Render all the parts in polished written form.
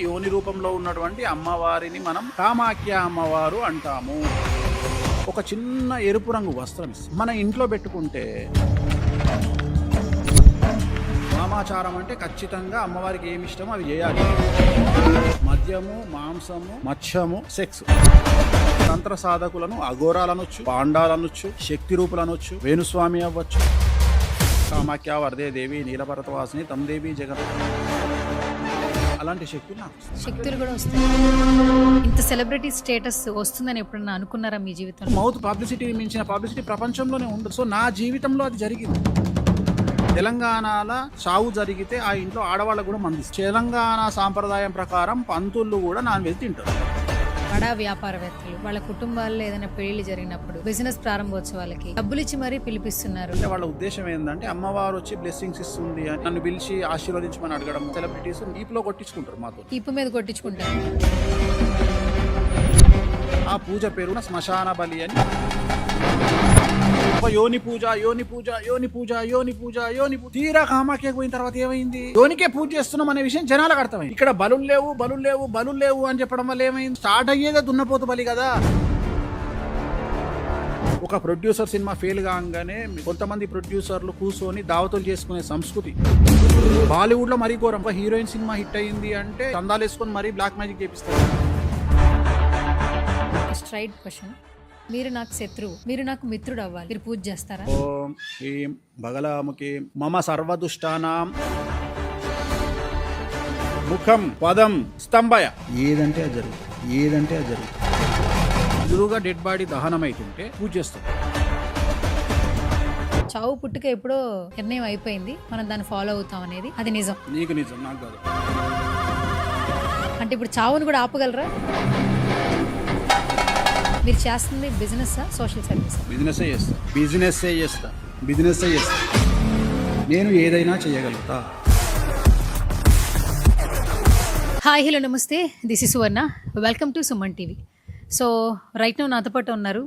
యోని రూపంలో ఉన్నటువంటి అమ్మవారిని మనం కామాఖ్య అమ్మవారు అంటాము. ఒక చిన్న ఎరుపు రంగు వస్త్రం మన ఇంట్లో పెట్టుకుంటే వామాచారం అంటే ఖచ్చితంగా అమ్మవారికి ఏమి ఇష్టమో అవి చేయాలి. మద్యము, మాంసము, మత్స్యము, సెక్స్. తంత్ర సాధకులను అఘోరాలనొచ్చు, పాండాలనొచ్చు, శక్తి రూపులనొచ్చు, వేణుస్వామి అవ్వచ్చు. కామాఖ్య వరదే దేవి నీలపర్వతవాసిని తమ్ దేవి జగన్. అలాంటి శక్తులు కూడా వస్తాయి. ఇంత సెలబ్రిటీ స్టేటస్ వస్తుందని ఎప్పుడన్నా అనుకున్నారా మీ జీవితంలో? మౌత్ పబ్లిసిటీ మించిన పబ్లిసిటీ ప్రపంచంలోనే ఉండదు. సో నా జీవితంలో అది జరిగింది. తెలంగాణలో చావు జరిగితే ఆ ఇంట్లో ఆడవాళ్ళకు కూడా మంది. తెలంగాణ సాంప్రదాయం ప్రకారం పంతుళ్ళు కూడా నాన్ వెజ్ తింటారు. బడా వ్యాపారవేత్తలు వాళ్ళ కుటుంబాల్లో ఏదైనా పెళ్లి జరిగినప్పుడు బిజినెస్ ప్రారంభోత్సవాలకి డబ్బులు ఇచ్చి మరీ పిలిపిస్తున్నారు. అంటే వాళ్ళ ఉద్దేశం ఏంటంటే అమ్మవారు వచ్చి బ్లెస్సింగ్స్ ఇస్తుంది అని నన్ను పిలిచి ఆశీర్వదించమని అడగడం. సెలబ్రిటీస్ ఈపులో కొట్టించుకుంటారు, మాతో ఈపు మీద కొట్టించుకుంటారు. ఆ పూజ పేరున శ్మశాన బలి అని. యోని పూజ, యోని పూజ, యోని పూజ, యోని పూజ, యోని పూజ. తీరా కామాఖ్యకు పోయిన తర్వాత ఏమైంది? యోనికే పూజ చేస్తున్నాం అనే విషయం జనాలకు అర్థమైంది. ఇక్కడ బలులు లేవు, బలులు లేవు, బలులు లేవు అని చెప్పడం వల్ల ఏమైంది? స్టార్ట్ అయ్యేదే దున్నపోతు బలి కదా. ఒక ప్రొడ్యూసర్ సినిమా ఫెయిల్ కాగానే కొంతమంది ప్రొడ్యూసర్లు కూర్చొని దావతులు చేసుకునే సంస్కృతి బాలీవుడ్ లో మరీ ఘోరం. ఒక హీరోయిన్ సినిమా హిట్ అయ్యింది అంటే చందాలు వేసుకొని మరీ బ్లాక్ మ్యాజిక్ చేపిస్తారు. స్ట్రైట్ క్వశ్చన్, మీరు నాకు శత్రువు, మీరు నాకు మిత్రుడు అవ్వాలి, మీరు పూజ చేస్తారా? ఓం హ్రీం బగలాముఖి మమ సర్వదుష్టానాం ముఖం పదం స్తంభయ. ఏదంటే అది జరుగుతుంది, ఏదంటే అది జరుగుతుంది. ఎదురుగా డెడ్ బాడీ దహనం అవుతుంటే పూజ చేస్తాం. చావు పుట్టుక ఎప్పుడో నిర్ణయం అయిపోయింది, మనం దాన్ని ఫాలో అవుతాం అనేది అది నిజం. నీకు నిజం, నాకు కాదు. అంటే ఇప్పుడు చావును కూడా ఆపగలరా? మీరు చేస్తుంది బిజినెస్, సోషల్ సర్వీస్? బిజినెస్ చేస్తా, బిజినెస్ చేస్తా, బిజినెస్ చేస్తా. నేను ఏదైనా చేయగలుగుతా. హాయ్, హలో, నమస్తే. This is Suvarna. Welcome to Suman TV. So right now నాతో పాటు ఉన్నారు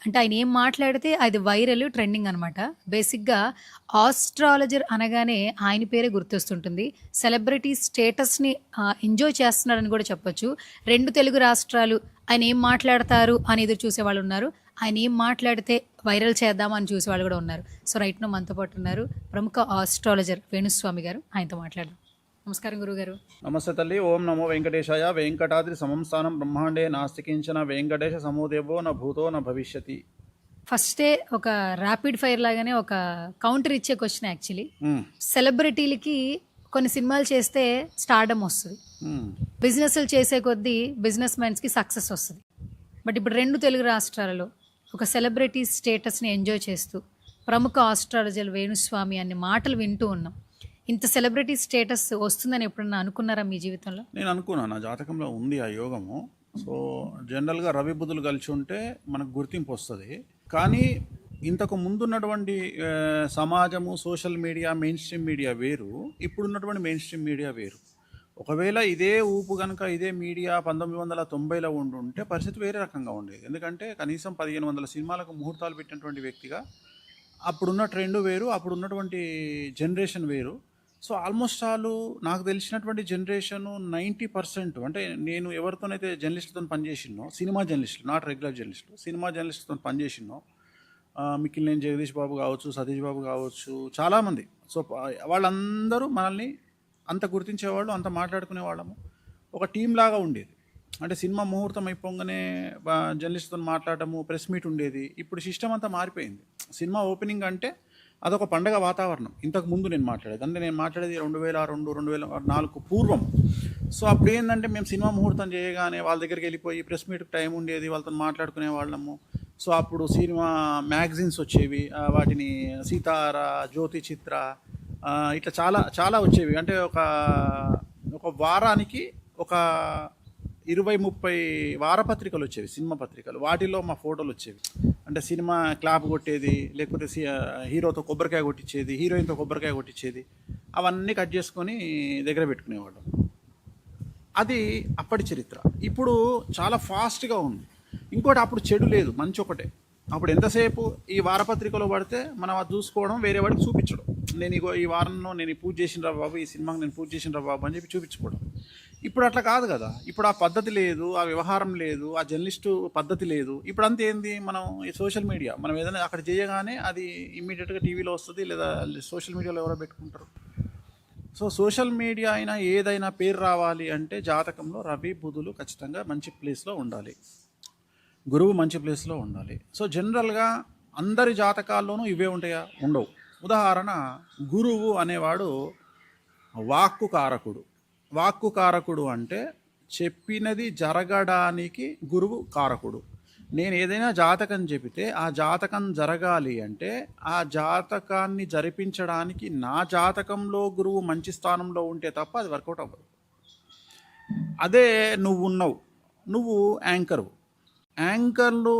అంటే ఆయన ఏం మాట్లాడితే అది వైరల్, ట్రెండింగ్ అనమాట. బేసిక్గా ఆస్ట్రాలజర్ అనగానే ఆయన పేరే గుర్తొస్తుంటుంది. సెలబ్రిటీ స్టేటస్ని ఎంజాయ్ చేస్తున్నారని కూడా చెప్పొచ్చు. 2 తెలుగు రాష్ట్రాలు ఆయన ఏం మాట్లాడతారు అని ఎదురు చూసేవాళ్ళు ఉన్నారు, ఆయన ఏం మాట్లాడితే వైరల్ చేద్దామని చూసేవాళ్ళు కూడా ఉన్నారు. సో రైట్ నౌ మనతో పాటు ఉన్నారు ప్రముఖ ఆస్ట్రాలజర్ వేణుస్వామి గారు. ఆయనతో మాట్లాడదాం. నమస్కారం గురుగారు. నమస్తే తల్లి. ఓం నమో వెంకటేశాయ. వెంకటాద్రి సమం స్థానం బ్రహ్మాండే నాస్తి కించన వెంకటేశ సమోదేవో న భూతో న భవిష్యతి. ఫస్టే ఒక ర్యాపిడ్ ఫైర్ లాగానే ఒక కౌంటర్ ఇచ్చే క్వశ్చన్. యాక్చువల్లీ సెలబ్రిటీలకి కొన్ని సినిమాలు చేస్తే స్టార్డమ్ వస్తుంది, బిజినెస్లు చేసే కొద్దీ బిజినెస్ మ్యాన్స్కి సక్సెస్ వస్తుంది. బట్ ఇప్పుడు 2 తెలుగు రాష్ట్రాలలో ఒక సెలబ్రిటీ స్టేటస్ని ఎంజాయ్ చేస్తూ ప్రముఖ ఆస్ట్రాలజర్ వేణుస్వామి అనే మాటలు వింటూ ఉన్నాం. ఇంత సెలబ్రిటీ స్టేటస్ వస్తుందని ఎప్పుడన్నా అనుకున్నారా మీ జీవితంలో? నేను అనుకున్నాను, నా జాతకంలో ఉంది ఆ యోగము. సో జనరల్గా రవి బుధులు కలిసి ఉంటే మనకు గుర్తింపు వస్తుంది. కానీ ఇంతకు ముందున్నటువంటి సమాజము, social media, main stream media వేరు, ఇప్పుడున్నటువంటి మెయిన్ స్ట్రీమ్ మీడియా వేరు. ఒకవేళ ఇదే ఊపు కనుక ఇదే మీడియా 1990లో ఉండుంటే పరిస్థితి వేరే రకంగా ఉండేది. ఎందుకంటే కనీసం 1500 సినిమాలకు ముహూర్తాలు పెట్టినటువంటి వ్యక్తిగా అప్పుడున్న ట్రెండ్ వేరు, అప్పుడున్నటువంటి జనరేషన్ వేరు. సో ఆల్మోస్ట్ నాకు తెలిసినటువంటి జనరేషను 90%, అంటే నేను ఎవరితోనైతే జర్నలిస్టుతో పనిచేసినో, సినిమా జర్నలిస్టులు, నాట్ రెగ్యులర్ జర్నలిస్టులు, సినిమా జర్నలిస్టుతో పనిచేసినో, మిక్కిలినేని జగదీష్ బాబు కావచ్చు, సతీష్ బాబు కావచ్చు, చాలామంది. సో వాళ్ళందరూ మనల్ని అంత గుర్తించేవాళ్ళు, అంత మాట్లాడుకునేవాళ్ళము. ఒక టీం లాగా ఉండేది. అంటే సినిమా ముహూర్తం అయిపోగానే జర్నలిస్ట్తో మాట్లాడటము, ప్రెస్ మీట్ ఉండేది. ఇప్పుడు సిస్టమ్ అంతా మారిపోయింది. సినిమా ఓపెనింగ్ అంటే అదొక పండగ వాతావరణం. ఇంతకు ముందు నేను మాట్లాడేది, అంటే నేను మాట్లాడేది 2002, 2004 పూర్వం. సో అప్పుడు ఏంటంటే మేము సినిమా ముహూర్తం చేయగానే వాళ్ళ దగ్గరికి వెళ్ళిపోయి ప్రెస్ మీట్కి టైం ఉండేది, వాళ్ళతో మాట్లాడుకునే వాళ్ళము. సో అప్పుడు సినిమా మ్యాగజైన్స్ వచ్చేవి, వాటిని సీతార, జ్యోతి చిత్ర, ఇట్లా చాలా చాలా వచ్చేవి. అంటే ఒక వారానికి ఒక 20-30 వారపత్రికలు వచ్చేవి, సినిమా పత్రికలు. వాటిలో మా ఫోటోలు వచ్చేవి. అంటే సినిమా క్లాప్ కొట్టేది, లేకపోతే హీరోతో కొబ్బరికాయ కొట్టించేది, హీరోయిన్తో కొబ్బరికాయ కొట్టించేది, అవన్నీ కట్ చేసుకొని దగ్గర పెట్టుకునేవాళ్ళం. అది అప్పటి చరిత్ర. ఇప్పుడు చాలా ఫాస్ట్గా ఉంది. ఇంకోటి, అప్పుడు చెడు లేదు, మంచి ఒకటే. అప్పుడు ఎంతసేపు ఈ వారపత్రికలో పడితే మనం అది చూసుకోవడం, వేరే వాడికి చూపించడం. నేను ఈ వారంలో నేను పూజ చేసిన రా బాబు, ఈ సినిమాకి నేను పూజ చేసిన రా బాబు అని చెప్పి చూపించుకోవడం. ఇప్పుడు అట్లా కాదు కదా. ఇప్పుడు ఆ పద్ధతి లేదు, ఆ వ్యవహారం లేదు, ఆ జర్నలిస్టు పద్ధతి లేదు. ఇప్పుడు అంతా ఏంది, మనం ఈ సోషల్ మీడియా మనం ఏదైనా అక్కడ చేయగానే అది ఇమ్మీడియట్గా టీవీలో వస్తుంది, లేదా సోషల్ మీడియాలో ఎవరో పెట్టుకుంటారు. సో సోషల్ మీడియా అయినా ఏదైనా పేరు రావాలి అంటే జాతకంలో రవి బుధులు ఖచ్చితంగా మంచి ప్లేస్లో ఉండాలి, గురువు మంచి ప్లేస్లో ఉండాలి. సో జనరల్గా అందరి జాతకాల్లోనూ ఇవే ఉంటాయా? ఉండవు. ఉదాహరణ, గురువు అనేవాడు వాక్కు కారకుడు. వాక్కు కారకుడు అంటే చెప్పినది జరగడానికి గురువు కారకుడు. నేను ఏదైనా జాతకం చెబితే ఆ జాతకం జరగాలి అంటే ఆ జాతకాన్ని జరిపించడానికి నా జాతకంలో గురువు మంచి స్థానంలో ఉంటే తప్ప అది వర్కౌట్ అవ్వదు. అదే నువ్వు యాంకరు. యాంకర్లు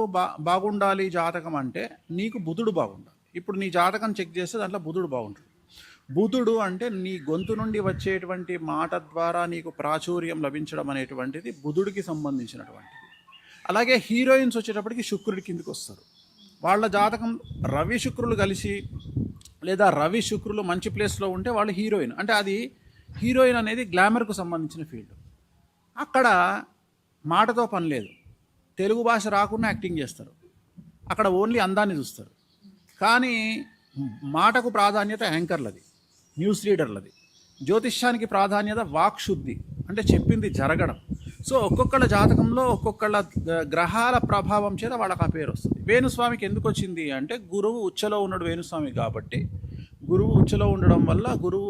బాగుండాలి జాతకం అంటే నీకు బుధుడు బాగుండాలి. ఇప్పుడు నీ జాతకం చెక్ చేస్తే దాంట్లో బుధుడు బాగుంటుంది. బుధుడు అంటే నీ గొంతు నుండి వచ్చేటువంటి మాట ద్వారా నీకు ప్రాచుర్యం లభించడం అనేటువంటిది బుధుడికి సంబంధించినటువంటిది. అలాగే హీరోయిన్స్ వచ్చేటప్పటికి శుక్రుడి కిందికి వస్తారు. వాళ్ళ జాతకం రవి శుక్రులు కలిసి లేదా రవి శుక్రులు మంచి ప్లేస్లో ఉంటే వాళ్ళు హీరోయిన్. అంటే అది హీరోయిన్ అనేది గ్లామర్కు సంబంధించిన ఫీల్డ్. అక్కడ మాటతో పని లేదు, తెలుగు భాష రాకుండా యాక్టింగ్ చేస్తారు. అక్కడ ఓన్లీ అందాన్ని చూస్తారు. కానీ మాటకు ప్రాధాన్యత యాంకర్లది, న్యూస్ రీడర్లది. జ్యోతిష్యానికి ప్రాధాన్యత వాక్శుద్ధి, అంటే చెప్పింది జరగడం. సో ఒక్కొక్కళ్ళ జాతకంలో ఒక్కొక్కళ్ళ గ్రహాల ప్రభావం చేత వాళ్ళకి ఆ పేరు వస్తుంది. వేణుస్వామికి ఎందుకు వచ్చింది అంటే గురువు ఉచ్చలో ఉన్నాడు వేణుస్వామి కాబట్టి. గురువు ఉచ్చలో ఉండడం వల్ల, గురువు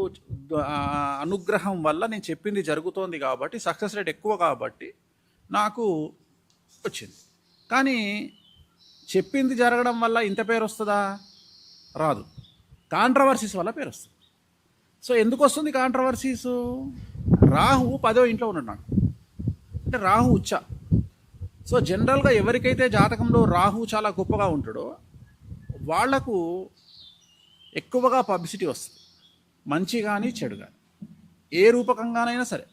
అనుగ్రహం వల్ల నేను చెప్పింది జరుగుతోంది కాబట్టి, సక్సెస్ రేట్ ఎక్కువ కాబట్టి నాకు వచ్చింది. కానీ చెప్పింది జరగడం వల్ల ఇంత పేరు వస్తుందా? రాదు. కాంట్రవర్సీస్ వల్ల పేరు వస్తుంది. సో ఎందుకు వస్తుంది కాంట్రవర్సీసు? రాహు 10వ ఇంట్లో ఉన్నాడు నాకు, అంటే రాహు ఉచ్చ. సో జనరల్గా ఎవరికైతే జాతకంలో రాహు చాలా గొప్పగా ఉంటాడో వాళ్లకు ఎక్కువగా పబ్లిసిటీ వస్తుంది, మంచి కానీ చెడు కానీ, ఏ రూపకంగానైనా సరే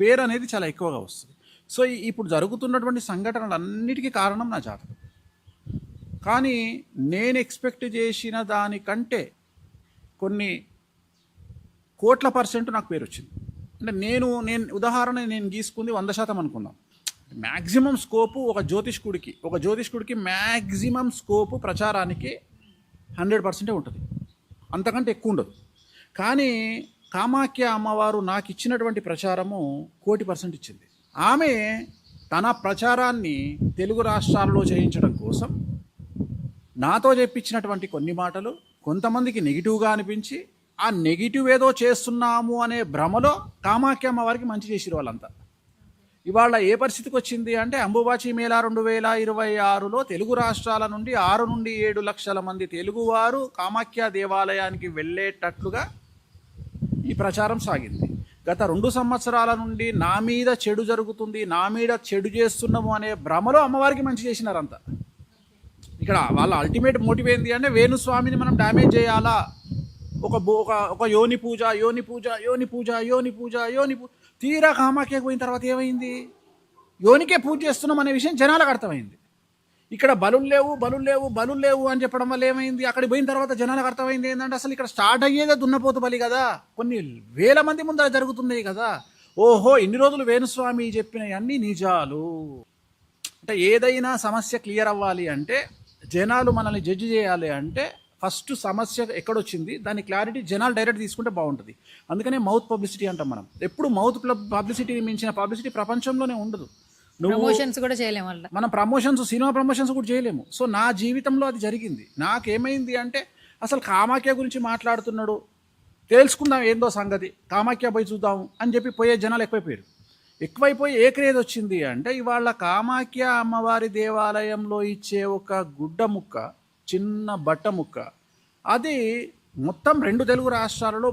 పేరు అనేది చాలా ఎక్కువగా వస్తుంది. సో ఇప్పుడు జరుగుతున్నటువంటి సంఘటనలన్నిటికీ కారణం నా జాతకం. కానీ నేను ఎక్స్పెక్ట్ చేసిన దానికంటే కొన్ని కోట్ల % నాకు పేరు వచ్చింది. అంటే నేను ఉదాహరణ నేను తీసుకుంది 100% అనుకుందాం. మ్యాక్సిమం స్కోపు ఒక జ్యోతిష్కుడికి మ్యాక్సిమం స్కోపు ప్రచారానికి 100% ఉంటుంది, అంతకంటే ఎక్కువ ఉండదు. కానీ కామాఖ్య అమ్మవారు నాకు ఇచ్చినటువంటి ప్రచారము 1,00,00,000% ఇచ్చింది. ఆమె తన ప్రచారాన్ని తెలుగు రాష్ట్రాల్లో చేయించడం కోసం నాతో చెప్పించినటువంటి కొన్ని మాటలు కొంతమందికి నెగిటివ్గా అనిపించి, ఆ నెగిటివ్ ఏదో చేస్తున్నాము అనే భ్రమలో కామాఖ్య అమ్మవారికి మంచి చేసిరు వాళ్ళంతా. ఇవాళ ఏ పరిస్థితికి వచ్చింది అంటే అంబుబాచి మేళా 2026లో తెలుగు రాష్ట్రాల నుండి 6 నుండి 7 లక్షల మంది తెలుగువారు కామాఖ్య దేవాలయానికి వెళ్ళేటట్లుగా ఈ ప్రచారం సాగింది. గత 2 సంవత్సరాల నుండి నా మీద చెడు జరుగుతుంది, నా మీద చెడు చేస్తున్నాము అనే భ్రమలో అమ్మవారికి మంచి చేసినారంతా. ఇక్కడ వాళ్ళ అల్టిమేట్ మోటివ్ ఏంటి అంటే వేణుస్వామిని మనం డ్యామేజ్ చేయాలా, ఒక యోని పూజ. తీరా కామాఖ్యకు పోయిన తర్వాత ఏమైంది? యోనికే పూజ చేస్తున్నాం అనే విషయం జనాలకు అర్థమైంది. ఇక్కడ బలులు లేవు అని చెప్పడం వల్ల ఏమైంది? అక్కడికి పోయిన తర్వాత జనాలకు అర్థమైంది ఏంటంటే అసలు ఇక్కడ స్టార్ట్ అయ్యేదే దున్నపోతు బలి కదా, కొన్ని వేల మంది ముందర జరుగుతున్నాయి కదా. ఓహో, ఇన్ని రోజులు వేణుస్వామి చెప్పినవన్నీ నిజాలు. అంటే ఏదైనా సమస్య క్లియర్ అవ్వాలి అంటే, జనాలు మనల్ని జడ్జి చేయాలి అంటే ఫస్ట్ సమస్య ఎక్కడొచ్చింది దాని క్లారిటీ జనాలు డైరెక్ట్ తీసుకుంటే బాగుంటుంది. అందుకనే మౌత్ పబ్లిసిటీ అంటాం మనం. ఎప్పుడు మౌత్ పబ్లిసిటీని మించిన పబ్లిసిటీ ప్రపంచంలోనే ఉండదు. ప్రమోషన్స్ కూడా చేయలేము, మనం ప్రమోషన్స్, సినిమా ప్రమోషన్స్ కూడా చేయలేము. సో నా జీవితంలో అది జరిగింది. నాకేమైంది అంటే అసలు కామాఖ్య గురించి మాట్లాడుతున్నాడు, తెలుసుకుందాం ఏందో సంగతి, కామాఖ్య పోయి చూద్దాం అని చెప్పి పోయే జనాలు ఎక్కువైపోయి ఏ క్రేజ్ వచ్చింది అంటే ఇవాళ కామాఖ్య అమ్మవారి దేవాలయంలో ఇచ్చే ఒక గుడ్డ ముక్క, చిన్న బట్ట ముక్క, అది మొత్తం 2 తెలుగు రాష్ట్రాలలో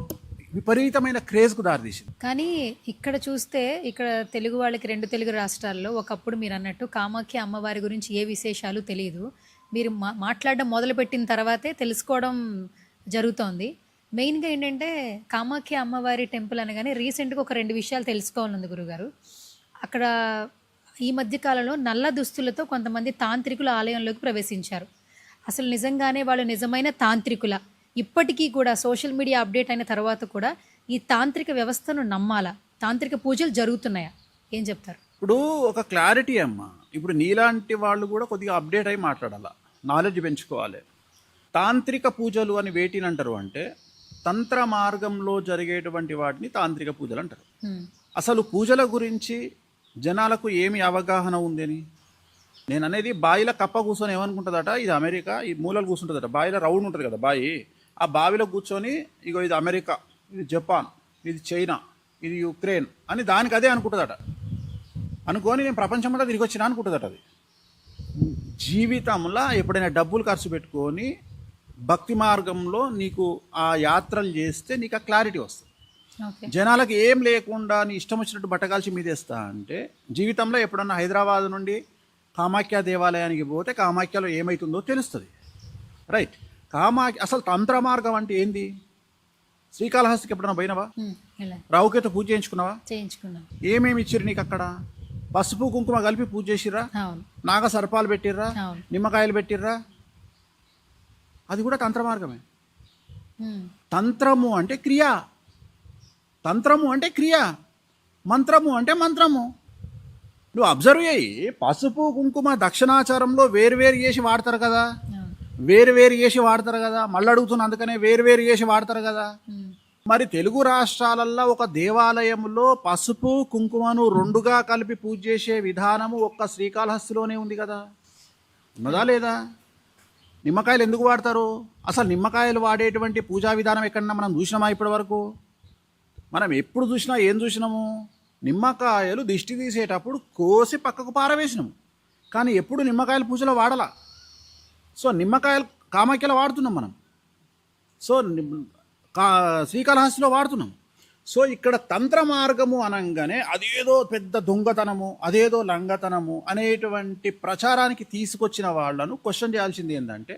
విపరీతమైన క్రేజ్కు దారితీసింది. కానీ ఇక్కడ చూస్తే ఇక్కడ తెలుగు వాళ్ళకి 2 తెలుగు రాష్ట్రాల్లో ఒకప్పుడు మీరు అన్నట్టు కామాఖ్య అమ్మవారి గురించి ఏ విశేషాలు తెలియదు. మీరు మాట్లాడడం మొదలుపెట్టిన తర్వాతే తెలుసుకోవడం జరుగుతోంది. మెయిన్గా ఏంటంటే కామాఖ్య అమ్మవారి టెంపుల్ అనగానే రీసెంట్గా ఒక 2 విషయాలు తెలుసుకోవాలన్నది గురుగారు. అక్కడ ఈ మధ్యకాలంలో నల్ల దుస్తులతో కొంతమంది తాంత్రికుల ఆలయంలోకి ప్రవేశించారు. అసలు నిజంగానే వాళ్ళు నిజమైన తాంత్రికుల? ఇప్పటికీ కూడా సోషల్ మీడియా అప్డేట్ అయిన తర్వాత కూడా ఈ తాంత్రిక వ్యవస్థను నమ్మాలా? తాంత్రిక పూజలు జరుగుతున్నాయా, ఏం చెప్తారు? ఇప్పుడు ఒక క్లారిటీ అమ్మ, ఇప్పుడు నీలాంటి వాళ్ళు కూడా కొద్దిగా అప్డేట్ అయి మాట్లాడాలి, నాలెడ్జ్ పెంచుకోవాలి. తాంత్రిక పూజలు అని వేటిని అంటారు అంటే తంత్ర మార్గంలో జరిగేటువంటి వాటిని తాంత్రిక పూజలు అంటారు. అసలు పూజల గురించి జనాలకు ఏమి అవగాహన ఉందని నేను అనేది, బావిలో కప్ప కూర్చొని ఏమనుకుంటుందట, ఇది అమెరికా, ఈ మూలలు కూర్చుంటుందట, బావిలో రౌండ్ ఉంటుంది కదా బావి, ఆ బావిలో కూర్చొని ఇగో ఇది అమెరికా, ఇది జపాన్, ఇది చైనా, ఇది యుక్రెయిన్ అని దానికి అదే అనుకుంటుందట. అనుకొని నేను ప్రపంచమంతా తిరిగి వచ్చినా అనుకుంటుందట. అది జీవితంలో ఎప్పుడైనా డబ్బులు ఖర్చు పెట్టుకొని భక్తి మార్గంలో నీకు ఆ యాత్రలు చేస్తే నీకు ఆ క్లారిటీ వస్తుంది. జనాలకు ఏం లేకుండా నీ ఇష్టం వచ్చినట్టు బట్టకాల్చి మీదేస్తా అంటే, జీవితంలో ఎప్పుడన్నా హైదరాబాద్ నుండి కామాఖ్య దేవాలయానికి పోతే కామాఖ్యలో ఏమవుతుందో తెలుస్తుంది. రైట్, అసలు తంత్ర మార్గం అంటే ఏంది? శ్రీకాళహస్తికి ఎప్పుడన్నా పోయినావా? రావుకేతో పూజ చేయించుకున్నావా? ఏమేమి ఇచ్చిర్రు నీకు అక్కడ? పసుపు కుంకుమ కలిపి పూజ చేసిర్రా? నాగ సర్పాలు పెట్టిర్రా? నిమ్మకాయలు పెట్టిర్రా? అది కూడా తంత్ర మార్గమే. తంత్రము అంటే క్రియ, తంత్రము అంటే క్రియ, మంత్రము అంటే మంత్రము. నువ్వు అబ్జర్వ్ చేయి, పసుపు కుంకుమ దక్షిణాచారంలో వేరు చేసి వాడతారు కదా, వేరు చేసి వాడతారు కదా, మళ్ళీ అడుగుతున్నా అందుకనే వేరు చేసి వాడతారు కదా. మరి తెలుగు రాష్ట్రాలల్లో ఒక దేవాలయంలో పసుపు కుంకుమను రెండుగా కలిపి పూజ చేసే విధానము ఒక్క శ్రీకాళహస్తిలోనే ఉంది కదా, ఉన్నదా లేదా? నిమ్మకాయలు ఎందుకు వాడతారు? అసలు నిమ్మకాయలు వాడేటువంటి పూజా విధానం ఎక్కడన్నా మనం చూసినామా ఇప్పటి వరకు? మనం ఎప్పుడు చూసినా ఏం చూసినాము? నిమ్మకాయలు దిష్టి తీసేటప్పుడు కోసి పక్కకు పారవేసినాము, కానీ ఎప్పుడు నిమ్మకాయల పూజలో వాడలా. సో నిమ్మకాయలు కామాఖ్యలో వాడుతున్నాం మనం, సో శ్రీకాళహస్తిలో వాడుతున్నాం. సో ఇక్కడ తంత్ర మార్గము అనగానే అదేదో పెద్ద దొంగతనము, అదేదో లంగతనము అనేటువంటి ప్రచారానికి తీసుకొచ్చిన వాళ్ళను క్వశ్చన్ చేయాల్సింది ఏంటంటే,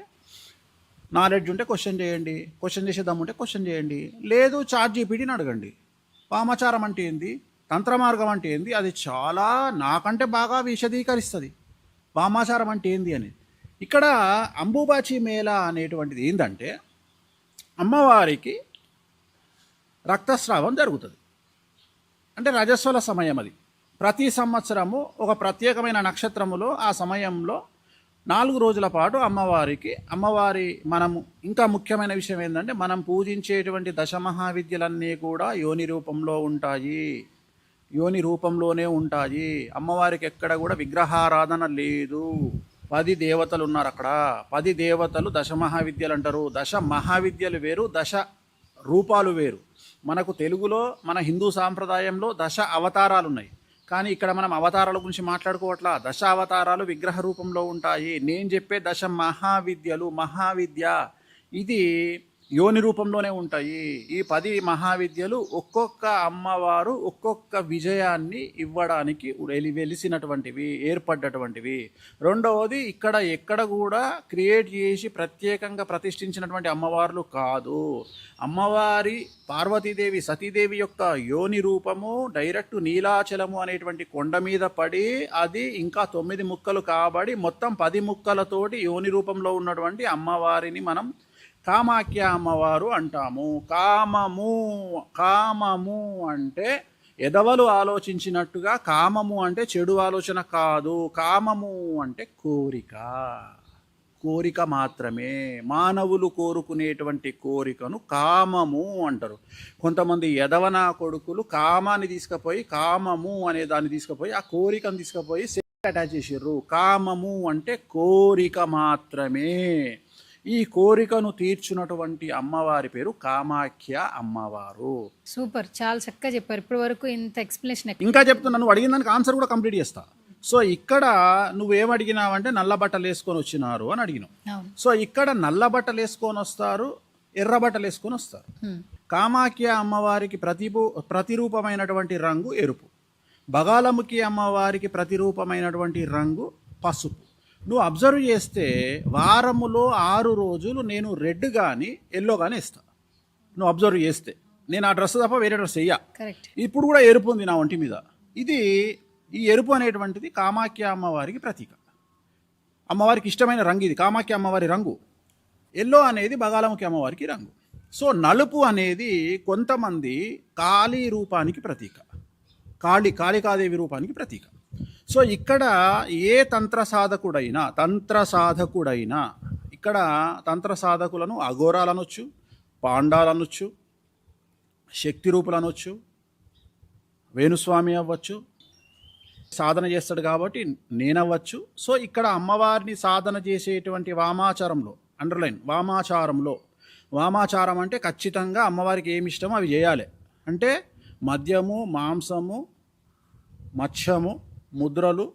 నాలెడ్జ్ ఉంటే క్వశ్చన్ చేయండి, క్వశ్చన్ చేసే దమ్ముంటే క్వశ్చన్ చేయండి, లేదు ChatGPTని అడగండి. వామాచారం అంటే ఏంది, తంత్ర మార్గం అంటే ఏంది, అది చాలా నాకంటే బాగా విశదీకరిస్తుంది వామాచారం అంటే ఏంది అని. ఇక్కడ అంబుబాచి మేళా అనేటువంటిది ఏంటంటే, అమ్మవారికి రక్తస్రావం జరుగుతుంది. అంటే రజస్వల సమయం అది. ప్రతి సంవత్సరము ఒక ప్రత్యేకమైన నక్షత్రములో ఆ సమయంలో 4 రోజుల పాటు అమ్మవారి మనము ఇంకా ముఖ్యమైన విషయం ఏంటంటే, మనం పూజించేటువంటి దశమహావిద్యలన్నీ కూడా యోని రూపంలో ఉంటాయి, యోని రూపంలోనే ఉంటాయి. అమ్మవారికి ఎక్కడ కూడా విగ్రహారాధన లేదు. 10 దేవతలు ఉన్నారు అక్కడ. 10 దేవతలు దశమహావిద్యలు అంటారు. దశ మహావిద్యలు వేరు, దశ రూపాలు వేరు. మనకు తెలుగులో మన హిందూ సాంప్రదాయంలో దశ అవతారాలు ఉన్నాయి, కానీ ఇక్కడ మనం అవతారాల గురించి మాట్లాడుకోవట్లా. దశ అవతారాలు విగ్రహ రూపంలో ఉంటాయి. నేను చెప్పే దశ మహావిద్యలు, మహావిద్య ఇది యోని రూపంలోనే ఉంటాయి. ఈ 10 మహావిద్యలు ఒక్కొక్క అమ్మవారు ఒక్కొక్క విజయాన్ని ఇవ్వడానికి వెలిసినటువంటివి, ఏర్పడ్డటువంటివి. రెండవది, ఇక్కడ ఎక్కడ కూడా క్రియేట్ చేసి ప్రత్యేకంగా ప్రతిష్ఠించినటువంటి అమ్మవార్లు కాదు. అమ్మవారి పార్వతీదేవి సతీదేవి యొక్క యోని రూపము డైరెక్ట్ నీలాచలము అనేటువంటి కొండ మీద పడి, అది ఇంకా 9 ముక్కలు కాబడి మొత్తం 10 ముక్కలతోటి యోని రూపంలో ఉన్నటువంటి అమ్మవారిని మనం కామాఖ్య అమ్మవారు అంటాము. కామము అంటే ఎదవలు ఆలోచించినట్టుగా కామము అంటే చెడు ఆలోచన కాదు. కామము అంటే కోరిక మాత్రమే. మానవులు కోరుకునేటువంటి కోరికను కామము అంటారు. కొంతమంది ఎదవన కొడుకులు కామాన్ని తీసుకుపోయి, కామము అనే దాన్ని తీసుకుపోయి ఆ కోరికను తీసుకుపోయి అటాచ్ చేసారు. కామము అంటే కోరిక మాత్రమే. ఈ కోరికను తీర్చున్నటువంటి అమ్మవారి పేరు కామాఖ్య అమ్మవారు. సూపర్, చాలా చక్కగా చెప్పారు. ఇప్పటి వరకు ఇంత ఎక్స్ప్లెనేషన్ ఇంకా చెప్తున్నా, నువ్వు అడిగిన దానికి ఆన్సర్ కూడా కంప్లీట్ చేస్తా. సో ఇక్కడ నువ్వేమడిగినావంటే నల్ల బట్టలు వేసుకొని వచ్చినారు అని అడిగినావు. సో ఇక్కడ నల్ల బట్టలు వేసుకొని వస్తారు, ఎర్ర బట్టలు వేసుకొని వస్తారు. కామాఖ్య అమ్మవారికి ప్రతిరూపమైనటువంటి రంగు ఎరుపు, బగాలముఖి అమ్మవారికి ప్రతిరూపమైనటువంటి రంగు పసుపు. నువ్వు అబ్జర్వ్ చేస్తే వారములో 6 రోజులు నేను రెడ్ కానీ ఎల్లో కానీ ఇస్తాను. నువ్వు అబ్జర్వ్ చేస్తే నేను ఆ డ్రెస్ తప్ప వేరే డ్రెస్ వెయ్యా. ఇప్పుడు కూడా ఎరుపు ఉంది నా ఒంటి మీద. ఈ ఎరుపు అనేటువంటిది కామాఖ్య అమ్మవారికి ప్రతీక. అమ్మవారికి ఇష్టమైన రంగు ఇది, కామాఖ్య అమ్మవారి రంగు. ఎల్లో అనేది బగాలముఖి అమ్మవారికి రంగు. సో నలుపు అనేది కొంతమంది కాళీ రూపానికి ప్రతీక. కాళికాదేవి రూపానికి ప్రతీక. సో ఇక్కడ ఏ తంత్ర సాధకుడైనా ఇక్కడ తంత్ర సాధకులను అఘోరాలు అనొచ్చు, పాండాలు అనొచ్చు, శక్తి రూపులు అనొచ్చు, వేణుస్వామి అవ్వచ్చు, సాధన చేస్తాడు కాబట్టి నేనవ్వచ్చు. సో ఇక్కడ అమ్మవారిని సాధన చేసేటువంటి వామాచారంలో, అండర్లైన్ వామాచారం అంటే ఖచ్చితంగా అమ్మవారికి ఏమి ఇష్టమో అవి చేయాలి. అంటే మద్యము, మాంసము, మత్స్యము, ముద్రలు,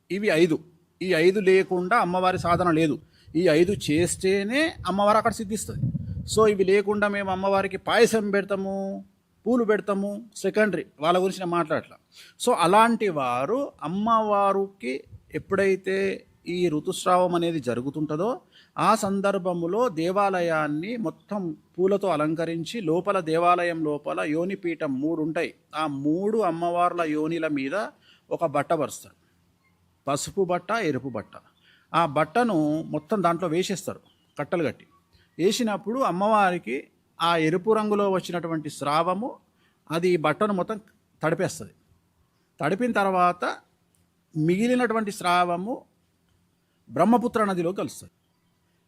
ఇవి 5. ఈ 5 లేకుండా అమ్మవారి సాధన లేదు. ఈ 5 చేస్తేనే అమ్మవారు అక్కడ సిద్ధిస్తుంది. సో ఇవి లేకుండా మేము అమ్మవారికి పాయసం పెడతాము, పూలు పెడతాము, సెకండరీ, వాళ్ళ గురించి నేను మాట్లాడట్లా. సో అలాంటి వారు అమ్మవారికి ఎప్పుడైతే ఈ ఋతుస్రావం అనేది జరుగుతుంటుందో ఆ సందర్భంలో దేవాలయాన్ని మొత్తం పూలతో అలంకరించి లోపల దేవాలయం లోపల యోనిపీఠం 3 ఉంటాయి. ఆ 3 అమ్మవార్ల యోనిల మీద ఒక బట్ట పరుస్తారు, పసుపు బట్ట, ఎరుపు బట్ట. ఆ బట్టను మొత్తం దాంట్లో వేసేస్తారు కట్టలు కట్టి. వేసినప్పుడు అమ్మవారికి ఆ ఎరుపు రంగులో వచ్చినటువంటి స్రావము అది బట్టను మొత్తం తడిపేస్తుంది. తడిపిన తర్వాత మిగిలినటువంటి స్రావము బ్రహ్మపుత్ర నదిలో కలుస్తుంది.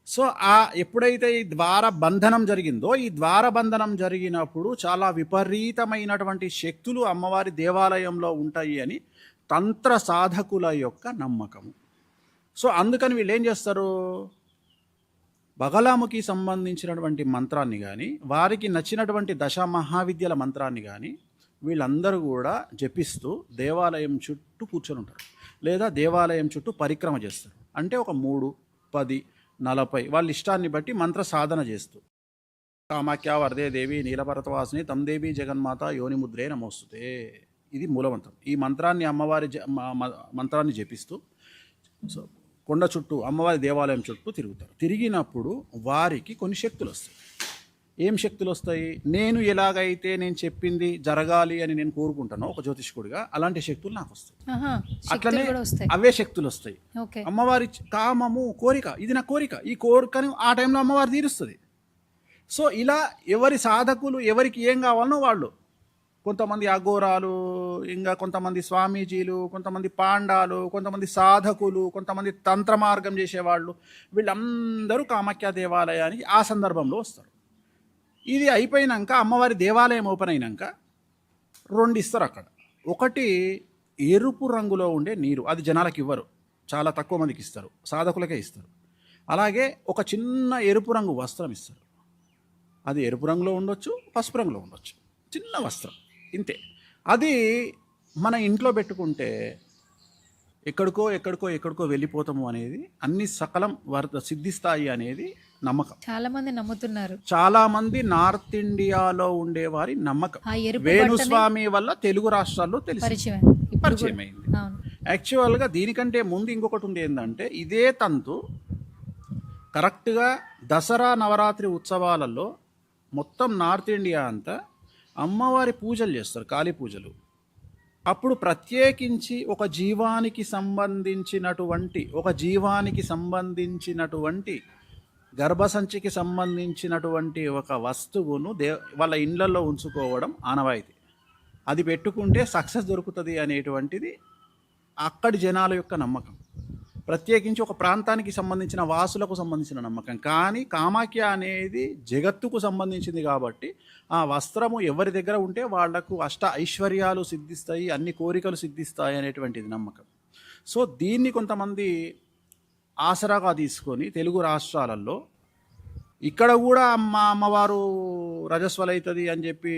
సో ఎప్పుడైతే ఈ ద్వార బంధనం జరిగిందో, ఈ ద్వార బంధనం జరిగినప్పుడు చాలా విపరీతమైనటువంటి శక్తులు అమ్మవారి దేవాలయంలో ఉంటాయి అని తంత్ర సాధకుల యొక్క నమ్మకము. సో అందుకని వీళ్ళు ఏం చేస్తారు, బగలాముకి సంబంధించినటువంటి మంత్రాన్ని కానీ, వారికి నచ్చినటువంటి దశ మహావిద్యల మంత్రాన్ని కానీ వీళ్ళందరూ కూడా జపిస్తూ దేవాలయం చుట్టూ కూర్చొని ఉంటారు, లేదా దేవాలయం చుట్టూ పరిక్రమ చేస్తారు. అంటే ఒక 3, 10, 40 వాళ్ళ ఇష్టాన్ని బట్టి మంత్ర సాధన చేస్తూ కామాఖ్య వరదే దేవి నీలపర్వతవాసిని తం దేవి జగన్మాత యోనిముద్రే నమోస్తుతే, ఇది మూలమంత్రం. ఈ మంత్రాన్ని అమ్మవారి మంత్రాన్ని జపిస్తూ సో కొండ చుట్టూ అమ్మవారి దేవాలయం చుట్టూ తిరుగుతారు. తిరిగినప్పుడు వారికి కొన్ని శక్తులు వస్తాయి. ఏం శక్తులు వస్తాయి? నేను ఎలాగైతే నేను చెప్పింది జరగాలి అని నేను కోరుకుంటానో ఒక జ్యోతిష్కుడిగా, అలాంటి శక్తులు నాకు వస్తాయి. అట్లనే అవే శక్తులు వస్తాయి. అమ్మవారి కామము, కోరిక, ఇది నా కోరిక, ఈ కోరికను ఆ టైంలో అమ్మవారు తీరుస్తుంది. సో ఇలా ఎవరి సాధకులు ఎవరికి ఏం కావాలనో వాళ్ళు, కొంతమంది అఘోరాలు, ఇంకా కొంతమంది స్వామీజీలు, కొంతమంది పాండాలు, కొంతమంది సాధకులు, కొంతమంది తంత్ర మార్గం చేసేవాళ్ళు, వీళ్ళందరూ కామాఖ్య దేవాలయానికి ఆ సందర్భంలో వస్తారు. ఇది అయిపోయినాక అమ్మవారి దేవాలయం ఓపెన్ అయినాక 2 ఇస్తారు అక్కడ. ఒకటి ఎరుపు రంగులో ఉండే నీరు, అది జనాలకు ఇవ్వరు, చాలా తక్కువ మందికి ఇస్తారు, సాధకులకే ఇస్తారు. అలాగే ఒక చిన్న ఎరుపు రంగు వస్త్రం ఇస్తారు. అది ఎరుపు రంగులో ఉండొచ్చు, పసుపు రంగులో ఉండొచ్చు, చిన్న వస్త్రం ఇంతే. అది మన ఇంట్లో పెట్టుకుంటే ఎక్కడికో వెళ్ళిపోతాము అనేది, అన్ని సకలం సిద్ధిస్తాయి అనేది నమ్మకం. చాలా మంది నమ్ముతున్నారు. చాలా మంది నార్త్ ఇండియాలో ఉండేవారి నమ్మకం. వేణుస్వామి వల్ల తెలుగు రాష్ట్రాల్లో పరిచయం అయింది. యాక్చువల్గా దీనికంటే ముందు ఇంకొకటి ఉంది, ఏంటంటే ఇదే తంతు కరెక్ట్గా దసరా నవరాత్రి ఉత్సవాలలో మొత్తం నార్త్ ఇండియా అంతా అమ్మవారి పూజలు చేస్తారు, కాళీ పూజలు. అప్పుడు ప్రత్యేకించి ఒక జీవానికి సంబంధించినటువంటి గర్భసంచికి సంబంధించినటువంటి ఒక వస్తువును వాళ్ళ ఇళ్లలో ఉంచుకోవడం ఆనవాయితీ. అది పెట్టుకుంటే సక్సెస్ దొరుకుతుంది అనేటువంటిది అక్కడి జనాల యొక్క నమ్మకం. ప్రత్యేకించి ఒక ప్రాంతానికి సంబంధించిన వాసులకు సంబంధించిన నమ్మకం. కానీ కామాఖ్య అనేది జగత్తుకు సంబంధించింది కాబట్టి ఆ వస్త్రము ఎవరి దగ్గర ఉంటే వాళ్లకు అష్ట ఐశ్వర్యాలు సిద్ధిస్తాయి, అన్ని కోరికలు సిద్ధిస్తాయి అనేటువంటిది నమ్మకం. సో దీన్ని కొంతమంది ఆసరాగా తీసుకొని తెలుగు రాష్ట్రాలలో ఇక్కడ కూడా అమ్మవారు రజస్వలైతుంది అని చెప్పి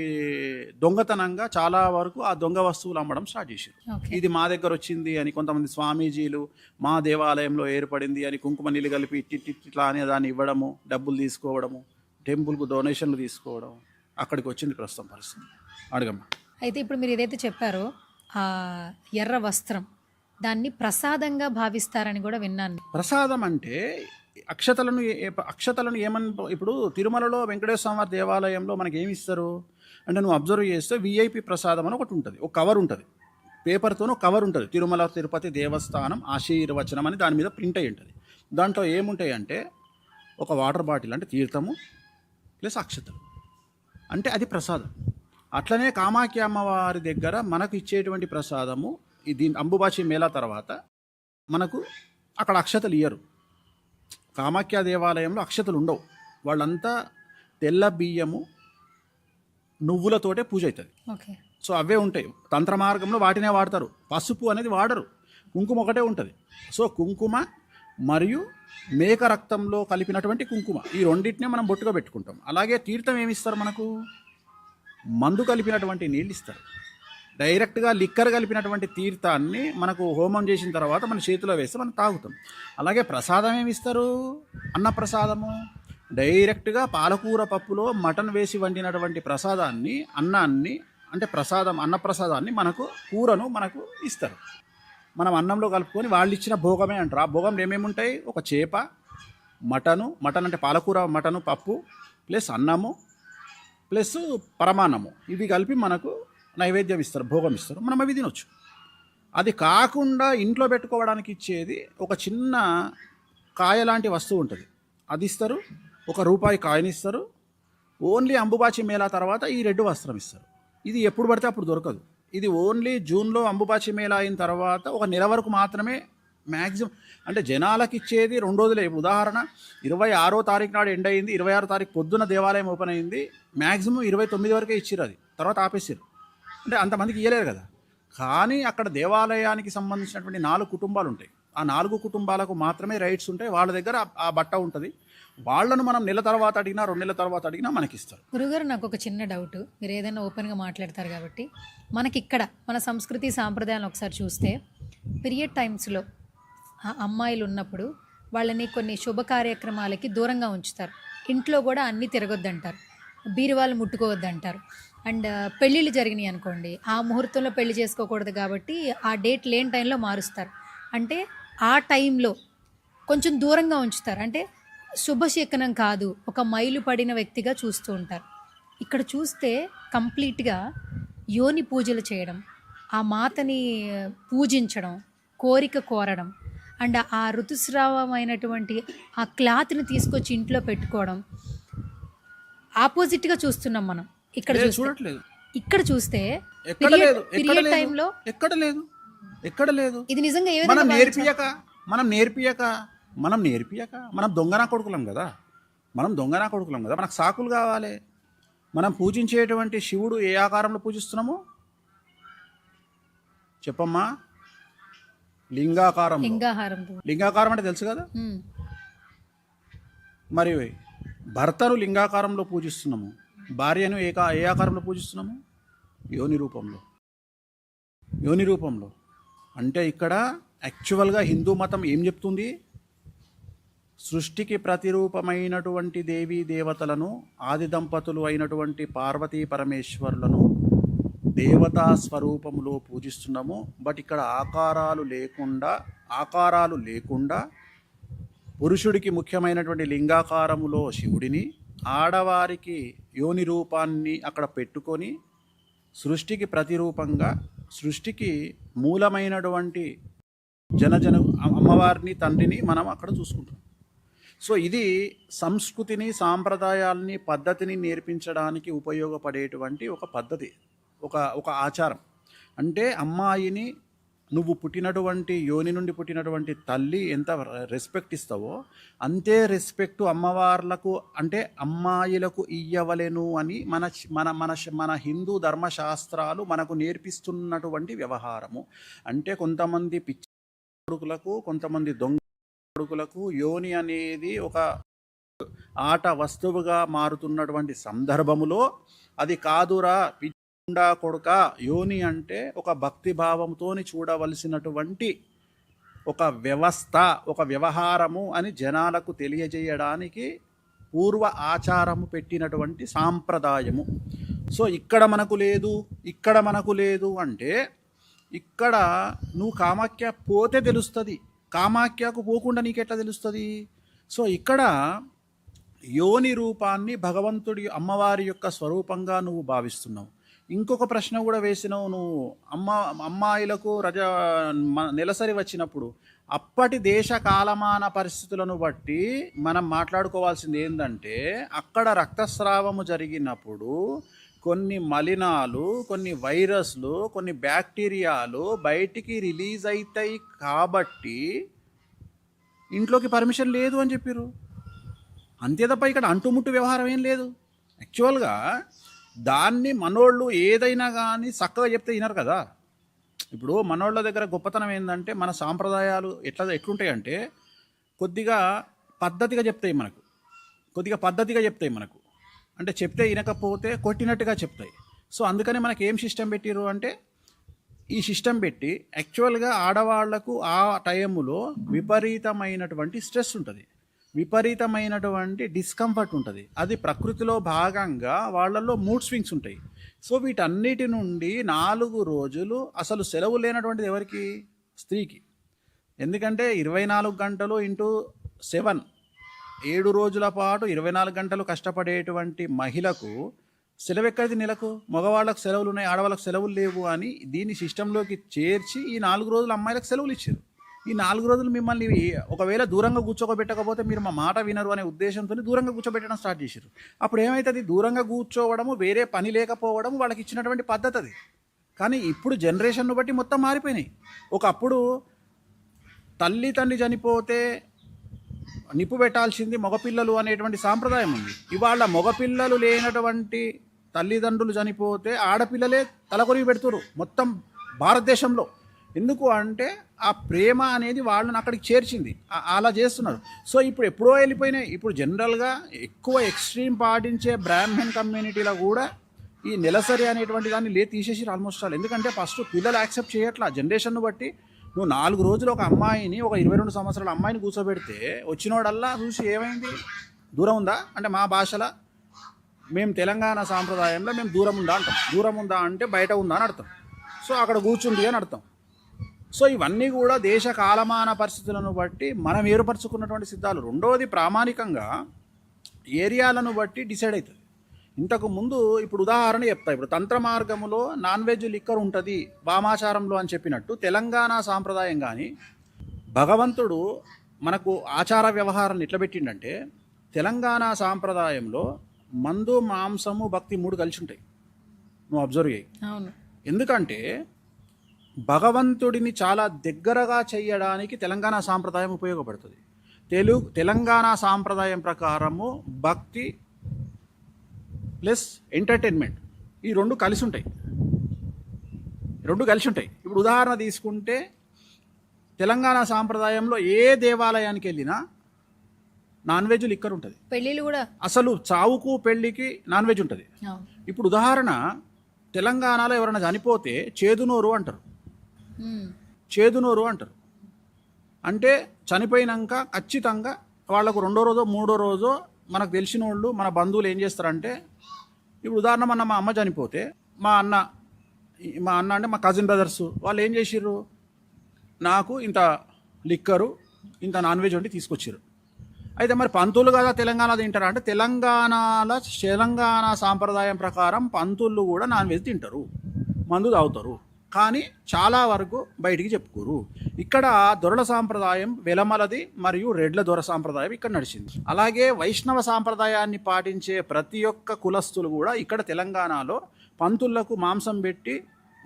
దొంగతనంగా చాలా వరకు ఆ దొంగ వస్తువులు అమ్మడం స్టార్ట్ చేశారు. ఇది మా దగ్గర వచ్చింది అని కొంతమంది స్వామీజీలు మా దేవాలయంలో ఏర్పడింది అని కుంకుమ నీళ్ళు కలిపి ఇట్లా అని దాన్ని ఇవ్వడము, డబ్బులు తీసుకోవడము, టెంపుల్కు డొనేషన్లు తీసుకోవడం, అక్కడికి వచ్చింది ప్రస్తుతం పరిస్థితి. అడగమ్మా. అయితే ఇప్పుడు మీరు ఏదైతే చెప్పారో ఆ ఎర్ర వస్త్రం, దాన్ని ప్రసాదంగా భావిస్తారని కూడా విన్నాను. ప్రసాదం అంటే అక్షతలను ఏమని, ఇప్పుడు తిరుమలలో వెంకటేశ్వర స్వామి దేవాలయంలో మనకి ఏమి ఇస్తారు అంటే, నువ్వు అబ్జర్వ్ చేస్తే విఐపి ప్రసాదం అని ఒకటి ఉంటుంది, ఒక కవర్ ఉంటుంది, పేపర్తోనూ కవర్ ఉంటుంది, తిరుమల తిరుపతి దేవస్థానం ఆశీర్వచనం అని దాని మీద ప్రింట్ అయి ఉంటుంది. దాంట్లో ఏముంటాయి అంటే ఒక వాటర్ బాటిల్ అంటే తీర్థము ప్లస్ అక్షతలు, అంటే అది ప్రసాదం. అట్లనే కామాఖ్య అమ్మవారి దగ్గర మనకు ఇచ్చేటువంటి ప్రసాదము దీని అంబుబాచి మేళా తర్వాత మనకు అక్కడ అక్షతలు ఇయ్యరు. కామాఖ్య దేవాలయంలో అక్షతలు ఉండవు. వాళ్ళంతా తెల్ల బియ్యము నువ్వులతోటే పూజ అవుతుంది. ఓకే. సో అవే ఉంటాయి. తంత్ర మార్గంలో వాటినే వాడతారు. పసుపు అనేది వాడరు, కుంకుమ ఒకటే ఉంటుంది. సో కుంకుమ మరియు మేక రక్తంలో కలిపినటువంటి కుంకుమ, ఈ రెండింటినే మనం బొట్టుగా పెట్టుకుంటాం. అలాగే తీర్థం ఏమి ఇస్తారు మనకు? మందు కలిపినటువంటి నీళ్ళు ఇస్తారు. డైరెక్ట్గా లిక్కర్ కలిపినటువంటి తీర్థాన్ని మనకు హోమం చేసిన తర్వాత మన చేతిలో వేస్తే మనం తాగుతాం. అలాగే ప్రసాదం ఏమి ఇస్తారు? అన్నప్రసాదము. డైరెక్ట్గా పాలకూర పప్పులో మటన్ వేసి వండినటువంటి ప్రసాదాన్ని, అన్నాన్ని, అంటే ప్రసాదం అన్నప్రసాదాన్ని మనకు కూరను మనకు ఇస్తారు. మనం అన్నంలో కలుపుకొని వాళ్ళు ఇచ్చిన భోగమే అంటారు. ఆ భోగంలో ఏమేమి ఉంటాయి? ఒక చేప, మటన్ అంటే పాలకూర, మటను, పప్పు ప్లస్ అన్నము ప్లస్ పరమాన్నము, ఇవి కలిపి మనకు నైవేద్యం ఇస్తారు, భోగం ఇస్తారు. మనం అవి తినొచ్చు. అది కాకుండా ఇంట్లో పెట్టుకోవడానికి ఇచ్చేది ఒక చిన్న కాయ లాంటి వస్తువు ఉంటుంది, అది ఇస్తారు. ₹1 కాయిన్ ఇస్తారు. ఓన్లీ అంబుబాచి మేళా తర్వాత ఈ రెడ్ వస్త్రం ఇస్తారు. ఇది ఎప్పుడు పడితే అప్పుడు దొరకదు. ఇది ఓన్లీ జూన్లో అంబుబాచి మేళా అయిన తర్వాత ఒక నెల వరకు మాత్రమే మ్యాక్సిమం. అంటే జనాలకు ఇచ్చేది 2 రోజులే. ఉదాహరణ 26వ తారీఖు నాడు ఎండ్ అయింది, 26వ తారీఖు పొద్దున్న దేవాలయం ఓపెన్ అయింది, మ్యాక్సిమం 29 వరకే ఇచ్చిర్రు. అది తర్వాత ఆపేసారు. అంటే అంతమందికి ఇవ్వలేరు కదా. కానీ అక్కడ దేవాలయానికి సంబంధించినటువంటి 4 కుటుంబాలు ఉంటాయి. ఆ 4 కుటుంబాలకు మాత్రమే రైట్స్ ఉంటాయి. వాళ్ళ దగ్గర ఆ బట్ట ఉంటుంది. వాళ్ళను మనం నెల తర్వాత అడిగినా 2 నెలల తర్వాత అడిగినా మనకి ఇస్తారు. గురుగారు, నాకు ఒక చిన్న డౌట్. మీరు ఏదైనా ఓపెన్గా మాట్లాడతారు కాబట్టి, మనకి ఇక్కడ మన సంస్కృతి సాంప్రదాయాలను ఒకసారి చూస్తే, పీరియడ్ టైమ్స్లో అమ్మాయిలు ఉన్నప్పుడు వాళ్ళని కొన్ని శుభ కార్యక్రమాలకి దూరంగా ఉంచుతారు. ఇంట్లో కూడా అన్నీ తిరగొద్దంటారు, బీరువాళ్ళు ముట్టుకోవద్దంటారు. అండ్ పెళ్ళిళ్ళు జరిగినాయి అనుకోండి, ఆ ముహూర్తంలో పెళ్లి చేసుకోకూడదు కాబట్టి ఆ డేట్ లేని టైంలో మారుస్తారు. అంటే ఆ టైంలో కొంచెం దూరంగా ఉంచుతారు. అంటే శుభశకనం కాదు, ఒక మైలు పడిన వ్యక్తిగా చూస్తూ ఉంటారు. ఇక్కడ చూస్తే కంప్లీట్గా యోని పూజలు చేయడం, ఆ మాతని పూజించడం, కోరిక కోరడం, అండ్ ఆ ఋతుస్రావమైనటువంటి ఆ క్లాత్ని తీసుకొచ్చి ఇంట్లో పెట్టుకోవడం ఆపోజిట్గా చూస్తున్నాం మనం. ఇక్కడ చూడట్లేదు. ఇక్కడ చూస్తే పీరియడ్ టైంలో ఎక్కడ లేదు. ఇది నిజంగా మనం నేర్పియక మనం దొంగనా కొడుకులం కదా. మనకు సాకులు కావాలి. మనం పూజించేటువంటి శివుడు ఏ ఆకారంలో పూజిస్తున్నాము చెప్పమ్మా? లింగాకారం అంటే తెలుసు కదా. మరి భర్తను లింగాకారంలో పూజిస్తున్నాము, భార్యను ఏ ఆకారంలో పూజిస్తున్నాము? యోని రూపంలో. అంటే ఇక్కడ యాక్చువల్గా హిందూ మతం ఏం చెప్తుంది? సృష్టికి ప్రతిరూపమైనటువంటి దేవీ దేవతలను, ఆది దంపతులు అయినటువంటి పార్వతీ పరమేశ్వరులను దేవతా స్వరూపములో పూజిస్తున్నాము. బట్ ఇక్కడ ఆకారాలు లేకుండా పురుషుడికి ముఖ్యమైనటువంటి లింగాకారములో శివుడిని, ఆడవారికి యోని రూపాన్ని అక్కడ పెట్టుకొని సృష్టికి ప్రతిరూపంగా, సృష్టికి మూలమైనటువంటి అమ్మవారిని, తండ్రిని మనం అక్కడ చూసుకుంటాం. సో ఇది సంస్కృతిని, సాంప్రదాయాల్ని, పద్ధతిని నేర్పించడానికి ఉపయోగపడేటువంటి ఒక పద్ధతి, ఒక ఆచారం. అంటే అమ్మాయిని నువ్వు పుట్టినటువంటి యోని నుండి పుట్టినటువంటి తల్లి ఎంత రెస్పెక్ట్ ఇస్తావో అంతే రెస్పెక్ట్ అమ్మవార్లకు, అంటే అమ్మాయిలకు ఇయ్యవలెను అని మన హిందూ ధర్మశాస్త్రాలు మనకు నేర్పిస్తున్నటువంటి వ్యవహారము. అంటే కొంతమంది పిచ్చి కొడుకులకు, కొంతమంది దొంగ కొడుకులకు యోని అనేది ఒక ఆట వస్తువుగా మారుతున్నటువంటి సందర్భములో అది కాదురా పిచ్చుండా కొడుక, యోని అంటే ఒక భక్తిభావంతో చూడవలసినటువంటి ఒక వ్యవస్థ, ఒక వ్యవహారము అని జనాలకు తెలియజేయడానికి పూర్వ ఆచారము పెట్టినటువంటి సాంప్రదాయము. సో ఇక్కడ మనకు లేదు అంటే ఇక్కడ నువ్వు కామాఖ్య పోతే తెలుస్తుంది, కామాఖ్యకు పోకుండా నీకెట్లా తెలుస్తుంది? సో ఇక్కడ యోని రూపాన్ని భగవంతుడి, అమ్మవారి యొక్క స్వరూపంగా నువ్వు భావిస్తున్నావు. ఇంకొక ప్రశ్న కూడా వేసినావు నువ్వు. అమ్మాయిలకు నెలసరి వచ్చినప్పుడు అప్పటి దేశ కాలమాన పరిస్థితులను బట్టి మనం మాట్లాడుకోవాల్సింది ఏంటంటే, అక్కడ రక్తస్రావము జరిగినప్పుడు కొన్ని మలినాలు, కొన్ని వైరస్లు, కొన్ని బ్యాక్టీరియాలు బయటికి రిలీజ్ అవుతాయి కాబట్టి ఇంట్లోకి పర్మిషన్ లేదు అని చెప్పారు. అంతే తప్ప ఇక్కడ అంటుముట్టు వ్యవహారం ఏం లేదు. యాక్చువల్గా దాన్ని మనోళ్ళు ఏదైనా కానీ చక్కగా చెప్తే వినరు కదా. ఇప్పుడు మనోళ్ళ దగ్గర గొప్పతనం ఏంటంటే మన సాంప్రదాయాలు ఎట్లుంటాయంటే కొద్దిగా పద్ధతిగా చెప్తాయి మనకు, అంటే చెప్తే వినకపోతే కొట్టినట్టుగా చెప్తాయి. సో అందుకని మనకి ఏం సిస్టమ్ పెట్టిరు అంటే ఈ సిస్టమ్ పెట్టి యాక్చువల్గా ఆడవాళ్లకు ఆ టైంలో విపరీతమైనటువంటి స్ట్రెస్ ఉంటుంది, విపరీతమైనటువంటి డిస్కంఫర్ట్ ఉంటుంది. అది ప్రకృతిలో భాగంగా వాళ్ళల్లో మూడ్ స్వింగ్స్ ఉంటాయి. సో వీటన్నిటి నుండి 4 రోజులు అసలు సెలవు లేనటువంటిది ఎవరికి? స్త్రీకి. ఎందుకంటే 24 గంటలు ఇంటూ 7 7 రోజుల పాటు 24 గంటలు కష్టపడేటువంటి మహిళకు సెలవు ఎక్కడిది నెలకు? మగవాళ్ళకు సెలవులు ఉన్నాయి, ఆడవాళ్ళకు సెలవులు లేవు అని దీన్ని సిస్టంలోకి చేర్చి ఈ 4 రోజులు అమ్మాయిలకు సెలవులు ఇచ్చారు. ఈ 4 రోజులు మిమ్మల్ని ఒకవేళ దూరంగా కూర్చోబెట్టకపోతే మీరు మా మాట వినరు అనే ఉద్దేశంతో దూరంగా కూర్చోబెట్టడం స్టార్ట్ చేశారు. అప్పుడు ఏమవుతుంది? దూరంగా కూర్చోవడము, వేరే పని లేకపోవడం వాళ్ళకి ఇచ్చినటువంటి పద్ధతి అది. కానీ ఇప్పుడు జనరేషన్ను బట్టి మొత్తం మారిపోయినాయి. ఒకప్పుడు తల్లి తండ్రి చనిపోతే నిప్పు పెట్టాల్సింది మగపిల్లలు అనేటువంటి సాంప్రదాయం ఉంది. ఇవాళ మగపిల్లలు లేనటువంటి తల్లిదండ్రులు చనిపోతే ఆడపిల్లలే తలకొరిగి పెడుతురు మొత్తం భారతదేశంలో. ఎందుకు అంటే ఆ ప్రేమ అనేది వాళ్ళని అక్కడికి చేర్చింది, అలా చేస్తున్నారు. సో ఇప్పుడు ఎప్పుడో వెళ్ళిపోయినాయి. ఇప్పుడు జనరల్గా ఎక్కువ ఎక్స్ట్రీమ్ పాటించే బ్రాహ్మణ్ కమ్యూనిటీలో కూడా ఈ నెలసరి అనేటువంటి దాన్ని తీసేసి ఆల్మోస్ట్ ఆల్. ఎందుకంటే ఫస్ట్ పిల్లలు యాక్సెప్ట్ చేయట్లా. జనరేషన్ను బట్టి నువ్వు 4 రోజులు ఒక అమ్మాయిని, ఒక 22 సంవత్సరాల అమ్మాయిని కూర్చోబెడితే వచ్చినోడల్లా చూసి ఏమైంది, దూరం ఉందా అంటే మా భాషలో మేము తెలంగాణ సాంప్రదాయంలో మేము దూరం ఉందా అంటాం. దూరం ఉందా అంటే బయట ఉందా అని అర్థం. సో అక్కడ కూర్చుంది అని అర్థం. సో ఇవన్నీ కూడా దేశ కాలమాన పరిస్థితులను బట్టి మనం ఏర్పరచుకున్నటువంటి సిద్ధాలు. రెండవది ప్రామాణికంగా ఏరియాలను బట్టి డిసైడ్ అవుతుంది. ఇంతకు ముందు ఇప్పుడు ఉదాహరణ చెప్తా. ఇప్పుడు తంత్ర మార్గములో నాన్ వెజ్ లిక్కర్ ఉంటుంది వామాచారంలో అని చెప్పినట్టు తెలంగాణ సాంప్రదాయం కానీ భగవంతుడు మనకు ఆచార వ్యవహారాన్ని ఎట్లా పెట్టిండంటే తెలంగాణ సాంప్రదాయంలో మందు, మాంసము, భక్తి 3 కలిసి ఉంటాయి. నువ్వు అబ్జర్వ్ చేయి. ఎందుకంటే భగవంతుడిని చాలా దగ్గరగా చేయడానికి తెలంగాణ సాంప్రదాయం ఉపయోగపడుతుంది. తెలంగాణ సాంప్రదాయం ప్రకారము భక్తి ప్లస్ ఎంటర్టైన్మెంట్ ఈ 2 కలిసి ఉంటాయి. ఇప్పుడు ఉదాహరణ తీసుకుంటే తెలంగాణ సాంప్రదాయంలో ఏ దేవాలయానికి వెళ్ళినా నాన్ వెజ్ లిక్కర్ ఉంటుంది. పెళ్ళిళ్ళు కూడా అసలు చావుకు పెళ్లికి నాన్ వెజ్ ఉంటుంది. ఇప్పుడు ఉదాహరణ తెలంగాణలో ఎవరైనా చనిపోతే చేదునోరు అంటారు. అంటే చనిపోయినాక ఖచ్చితంగా వాళ్ళకు 2వ రోజో 3వ రోజో మనకు తెలిసిన వాళ్ళు మన బంధువులు ఏం చేస్తారంటే, ఇప్పుడు ఉదాహరణ మా అమ్మ చనిపోతే మా అన్న అంటే మా కజిన్ బ్రదర్స్ వాళ్ళు ఏం చేసిర్రు, నాకు ఇంత లిక్కరు ఇంత నాన్ వెజ్ వండి తీసుకొచ్చారు. అయితే మరి పంతులు కదా తెలంగాణ తింటారా అంటే తెలంగాణ సాంప్రదాయం ప్రకారం పంతుళ్ళు కూడా నాన్ వెజ్ తింటారు, మందు తాగుతారు. కానీ చాలా వరకు బయటికి చెప్పుకోరు. ఇక్కడ దొరల సాంప్రదాయం వెలమలది మరియు రెడ్ల దొర సాంప్రదాయం ఇక్కడ నడిచింది. అలాగే వైష్ణవ సాంప్రదాయాన్ని పాటించే ప్రతి ఒక్క కులస్తులు కూడా ఇక్కడ తెలంగాణలో పంతులకు మాంసం పెట్టి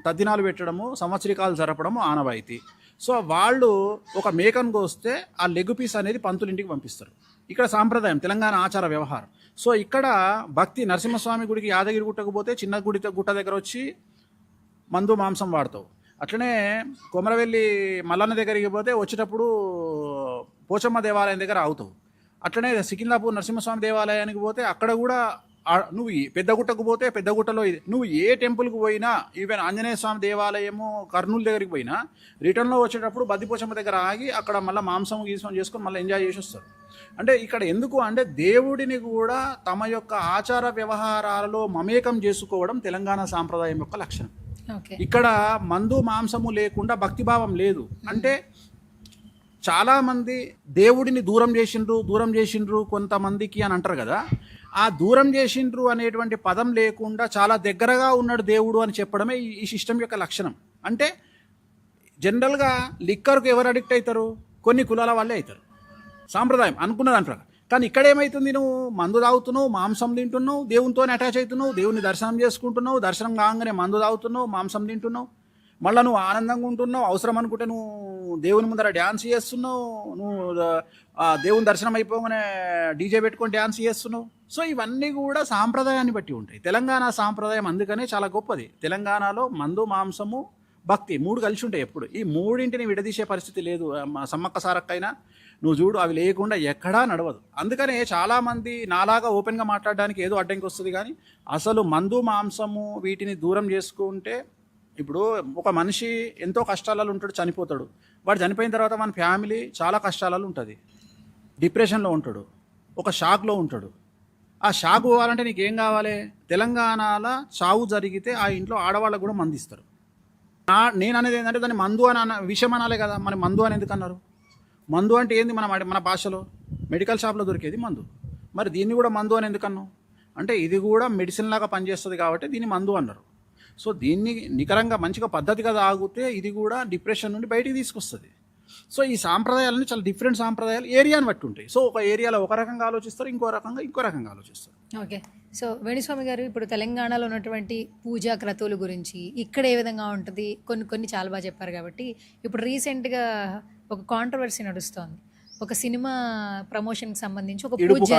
తద్దినాలు పెట్టడము, సంవత్సరికాలు జరపడము ఆనవాయితీ. సో వాళ్ళు ఒక మేకను కోస్తే ఆ లెగ్ పీస్ అనేది పంతులు ఇంటికి పంపిస్తారు. ఇక్కడ సాంప్రదాయం, తెలంగాణ ఆచార వ్యవహారం. సో ఇక్కడ భక్తి నరసింహస్వామి గుడికి యాదగిరి గుట్టకు పోతే చిన్న గుట్ట దగ్గర వచ్చి మందు మాంసం వాడతావు. అట్లనే కొమరవెల్లి మల్లన్న దగ్గరికి పోతే వచ్చేటప్పుడు పోచమ్మ దేవాలయం దగ్గర ఆగుతావు. అట్లనే సికింద్రాపూర్ నరసింహస్వామి దేవాలయానికి పోతే అక్కడ కూడా నువ్వు పెద్దగుట్టకు పోతే పెద్దగుట్టలో నువ్వు ఏ టెంపుల్కి పోయినా, ఈవెన్ ఆంజనేయ స్వామి దేవాలయము కర్నూలు దగ్గరికి పోయినా రిటర్న్లో వచ్చేటప్పుడు బద్దిపోచమ్మ దగ్గర ఆగి అక్కడ మళ్ళీ మాంసం గీసం చేసుకొని మళ్ళీ ఎంజాయ్ చేసి వస్తారు. అంటే ఇక్కడ ఎందుకు అంటే దేవుడిని కూడా తమ యొక్క ఆచార వ్యవహారాలలో మమేకం చేసుకోవడం తెలంగాణ సాంప్రదాయం యొక్క లక్షణం. ఇక్కడ మందు మాంసము లేకుండా భక్తిభావం లేదు. అంటే చాలామంది దేవుడిని దూరం చేసిండ్రు కొంతమందికి అని అంటారు కదా. ఆ దూరం చేసిండ్రు అనేటువంటి పదం లేకుండా చాలా దగ్గరగా ఉన్నాడు దేవుడు అని చెప్పడమే ఈ సిస్టమ్ యొక్క లక్షణం. అంటే జనరల్గా లిక్కర్కు ఎవరు అడిక్ట్ అవుతారు? కొన్ని కులాల వాళ్ళే అవుతారు. సాంప్రదాయం అనుకున్న దాని ప్రకారం. కానీ ఇక్కడ ఏమవుతుంది, నువ్వు మందు తాగుతున్నావు, మాంసం తింటున్నావు, దేవునితోనే అటాచ్ అవుతున్నావు, దేవుని దర్శనం చేసుకుంటున్నావు, దర్శనం కాగానే మందు తాగుతున్నావు, మాంసం తింటున్నావు, మళ్ళీ నువ్వు ఆనందంగా ఉంటున్నావు, అవసరం అనుకుంటే నువ్వు దేవుని ముందర డ్యాన్స్ చేస్తున్నావు, నువ్వు దేవుని దర్శనం అయిపోగానే డీజే పెట్టుకొని డ్యాన్స్ చేస్తున్నావు. సో ఇవన్నీ కూడా సాంప్రదాయాన్ని బట్టి ఉంటాయి. తెలంగాణ సాంప్రదాయం అందుకనే చాలా గొప్పది. తెలంగాణలో మందు, మాంసము, భక్తి 3 కలిసి ఉంటాయి ఎప్పుడు. ఈ 3ంటిని విడదీసే పరిస్థితి లేదు. సమ్మక్క సారక్కైనా నువ్వు చూడు, అవి లేకుండా ఎక్కడా నడవదు. అందుకనే చాలామంది నాలాగా ఓపెన్గా మాట్లాడడానికి ఏదో అడ్డంకి వస్తుంది, కానీ అసలు మందు, మాంసము వీటిని దూరం చేసుకుంటే, ఇప్పుడు ఒక మనిషి ఎంతో కష్టాలలో ఉంటాడు, చనిపోతాడు. వాడు చనిపోయిన తర్వాత మన ఫ్యామిలీ చాలా కష్టాలలో ఉంటుంది, డిప్రెషన్లో ఉంటాడు, ఒక షాక్లో ఉంటాడు. ఆ షాక్ పోవాలంటే నీకేం కావాలి? తెలంగాణలో చావు జరిగితే ఆ ఇంట్లో ఆడవాళ్ళకు కూడా మందు ఇస్తారు. నేను అనేది ఏంటంటే దాన్ని మందు అని విషయం అనాలే కదా. మరి మందు అని ఎందుకు అన్నారు? మందు అంటే ఏంది? మన భాషలో మెడికల్ షాప్లో దొరికేది మందు. మరి దీన్ని కూడా మందు అని ఎందుకు అన్నావు? అంటే ఇది కూడా మెడిసిన్ లాగా పనిచేస్తుంది కాబట్టి దీన్ని మందు అన్నారు. సో దీన్ని నికరంగా మంచిగా పద్ధతిగా తాగితే ఇది కూడా డిప్రెషన్ నుండి బయటికి తీసుకొస్తుంది. సో ఈ సాంప్రదాయాలని చాలా డిఫరెంట్ సాంప్రదాయాలు ఏరియాని బట్టి ఉంటాయి. సో ఒక ఏరియాలో ఒక రకంగా ఆలోచిస్తారు, ఇంకో రకంగా ఆలోచిస్తారు. ఓకే. సో వేణుస్వామి గారు, ఇప్పుడు తెలంగాణలో ఉన్నటువంటి పూజా క్రతువుల గురించి ఇక్కడ ఏ విధంగా ఉంటుంది, కొన్ని చాలా బాగా చెప్పారు. కాబట్టి ఇప్పుడు రీసెంట్గా ఒక కాంట్రవర్సీ నడుస్తోంది. ఒక సినిమా ప్రమోషన్కి సంబంధించి ఒక పూజ,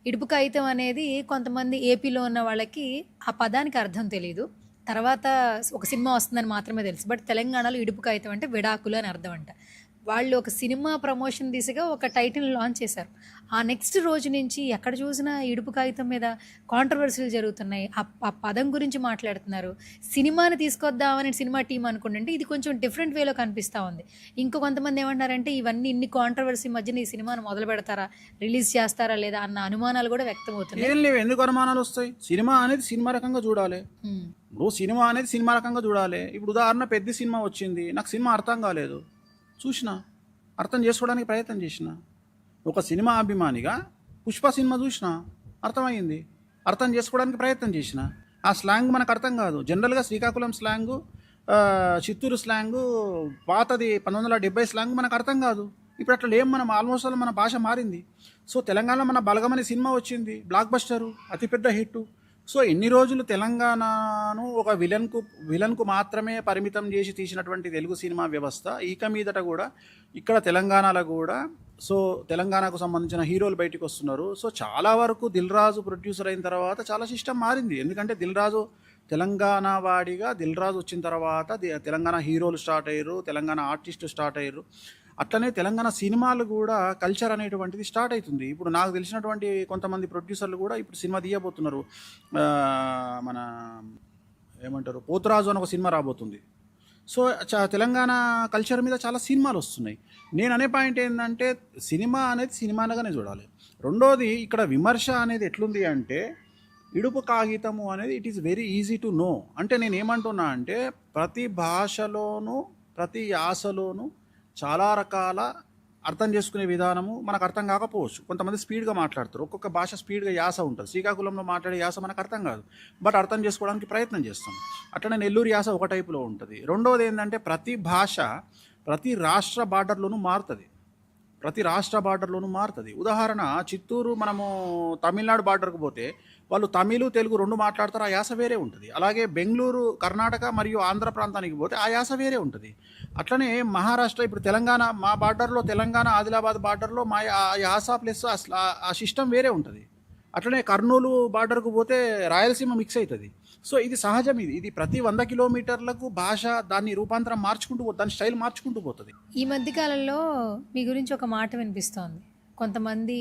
ఇడుపు కాగితం అనేది కొంతమంది ఏపీలో ఉన్న వాళ్ళకి ఆ పదానికి అర్థం తెలియదు. తర్వాత ఒక సినిమా వస్తుందని మాత్రమే తెలుసు. బట్ తెలంగాణలో ఇడుపు కాగితం అంటే విడాకులు అని అర్థం అంట. వాళ్ళు ఒక సినిమా ప్రమోషన్ దిశగా ఒక టైటిల్ లాంచ్ చేశారు. ఆ నెక్స్ట్ రోజు నుంచి ఎక్కడ చూసినా ఇడుపు కాగితం మీద కాంట్రవర్సీలు జరుగుతున్నాయి. ఆ పదం గురించి మాట్లాడుతున్నారు. సినిమాని తీసుకొద్దామని సినిమా టీం అనుకుంటుంటే ఇది కొంచెం డిఫరెంట్ వేలో కనిపిస్తూ ఉంది. ఇంకో కొంతమంది ఏమంటారంటే ఇవన్నీ ఇన్ని కాంట్రవర్సీ మధ్యన ఈ సినిమాను మొదలు పెడతారా, రిలీజ్ చేస్తారా లేదా అన్న అనుమానాలు కూడా వ్యక్తం అవుతున్నాయి. ఏం లేవు, ఎందుకు అనుమానాలు వస్తాయి? సినిమా అనేది సినిమా రకంగా చూడాలి. ఇప్పుడు సినిమా అనేది సినిమా రకంగా చూడాలి. ఇప్పుడు ఉదాహరణ పెద్ద సినిమా వచ్చింది, నాకు సినిమా అర్థం కాలేదు, చూసిన, అర్థం చేసుకోవడానికి ప్రయత్నం చేసిన. ఒక సినిమా అభిమానిగా పుష్ప సినిమా చూసిన, అర్థమైంది, అర్థం చేసుకోవడానికి ప్రయత్నం చేసిన. ఆ స్లాంగ్ మనకు అర్థం కాదు. జనరల్గా శ్రీకాకుళం స్లాంగు, చిత్తూరు స్లాంగు, పాతది 1970 స్లాంగ్ మనకు అర్థం కాదు. ఇప్పుడు అట్లా లేం మనం. ఆల్మోస్ట్ మన భాష మారింది. సో తెలంగాణలో మన బలగం అనే సినిమా వచ్చింది, బ్లాక్ బస్టరు, అతిపెద్ద హిట్. సో ఎన్ని రోజులు తెలంగాణను ఒక విలన్కు మాత్రమే పరిమితం చేసి తీసినటువంటి తెలుగు సినిమా వ్యవస్థ ఇక మీదట కూడా ఇక్కడ తెలంగాణలో కూడా సో తెలంగాణకు సంబంధించిన హీరోలు బయటికి వస్తున్నారు. సో చాలా వరకు దిల్ రాజు ప్రొడ్యూసర్ అయిన తర్వాత చాలా సిస్టమ్ మారింది. ఎందుకంటే దిల్ రాజు తెలంగాణ వాడిగా దిల్ రాజు వచ్చిన తర్వాత తెలంగాణ హీరోలు స్టార్ట్ అయ్యారు, తెలంగాణ ఆర్టిస్టు స్టార్ట్ అయ్యారు. అట్లనే తెలంగాణ సినిమాలు కూడా కల్చర్ అనేటువంటిది స్టార్ట్ అవుతుంది. ఇప్పుడు నాకు తెలిసినటువంటి కొంతమంది ప్రొడ్యూసర్లు కూడా ఇప్పుడు సినిమా తీయబోతున్నారు. మన ఏమంటారు, పోతురాజు అని ఒక సినిమా రాబోతుంది. సో తెలంగాణ కల్చర్ మీద చాలా సినిమాలు వస్తున్నాయి. నేను అనే పాయింట్ ఏంటంటే సినిమా అనేది సినిమానగానే చూడాలి. రెండోది ఇక్కడ విమర్శ అనేది ఎట్లుంది అంటే ఇడుపు కాగితము అనేది it is very easy to know. అంటే నేను ఏమంటున్నా అంటే ప్రతి భాషలోనూ ప్రతి యాసలోనూ చాలా రకాల అర్థం చేసుకునే విధానము మనకు అర్థం కాకపోవచ్చు. కొంతమంది స్పీడ్గా మాట్లాడతారు, ఒక్కొక్క భాష స్పీడ్గా యాస ఉంటుంది. శ్రీకాకుళంలో మాట్లాడే యాస మనకు అర్థం కాదు, బట్ అర్థం చేసుకోవడానికి ప్రయత్నం చేస్తాం. అట్లనే నెల్లూరు యాస ఒక టైపులో ఉంటుంది. రెండవది ఏంటంటే ప్రతి భాష ప్రతి రాష్ట్ర బార్డర్లోనూ మారుతుంది. ఉదాహరణ చిత్తూరు, మనము తమిళనాడు బార్డర్కి పోతే వాళ్ళు తమిళ్ తెలుగు రెండు మాట్లాడతారు, ఆ యాస వేరే ఉంటుంది. అలాగే బెంగళూరు కర్ణాటక మరియు ఆంధ్ర ప్రాంతానికి పోతే ఆ యాస వేరే ఉంటుంది. అట్లనే మహారాష్ట్ర, ఇప్పుడు తెలంగాణ మా బార్డర్లో, తెలంగాణ ఆదిలాబాద్ బార్డర్లో మా యాస ప్లస్ ఆ సిస్టమ్ వేరే ఉంటుంది. అట్లనే కర్నూలు బార్డర్కు పోతే రాయలసీమ మిక్స్ అవుతుంది. సో ఇది సహజం. ఇది ప్రతి 100 కిలోమీటర్లకు భాష దాన్ని రూపాంతరం మార్చుకుంటూ పోతుంది, దాని స్టైల్ మార్చుకుంటూ పోతుంది. ఈ మధ్యకాలంలో మీ గురించి ఒక మాట వినిపిస్తోంది. కొంతమంది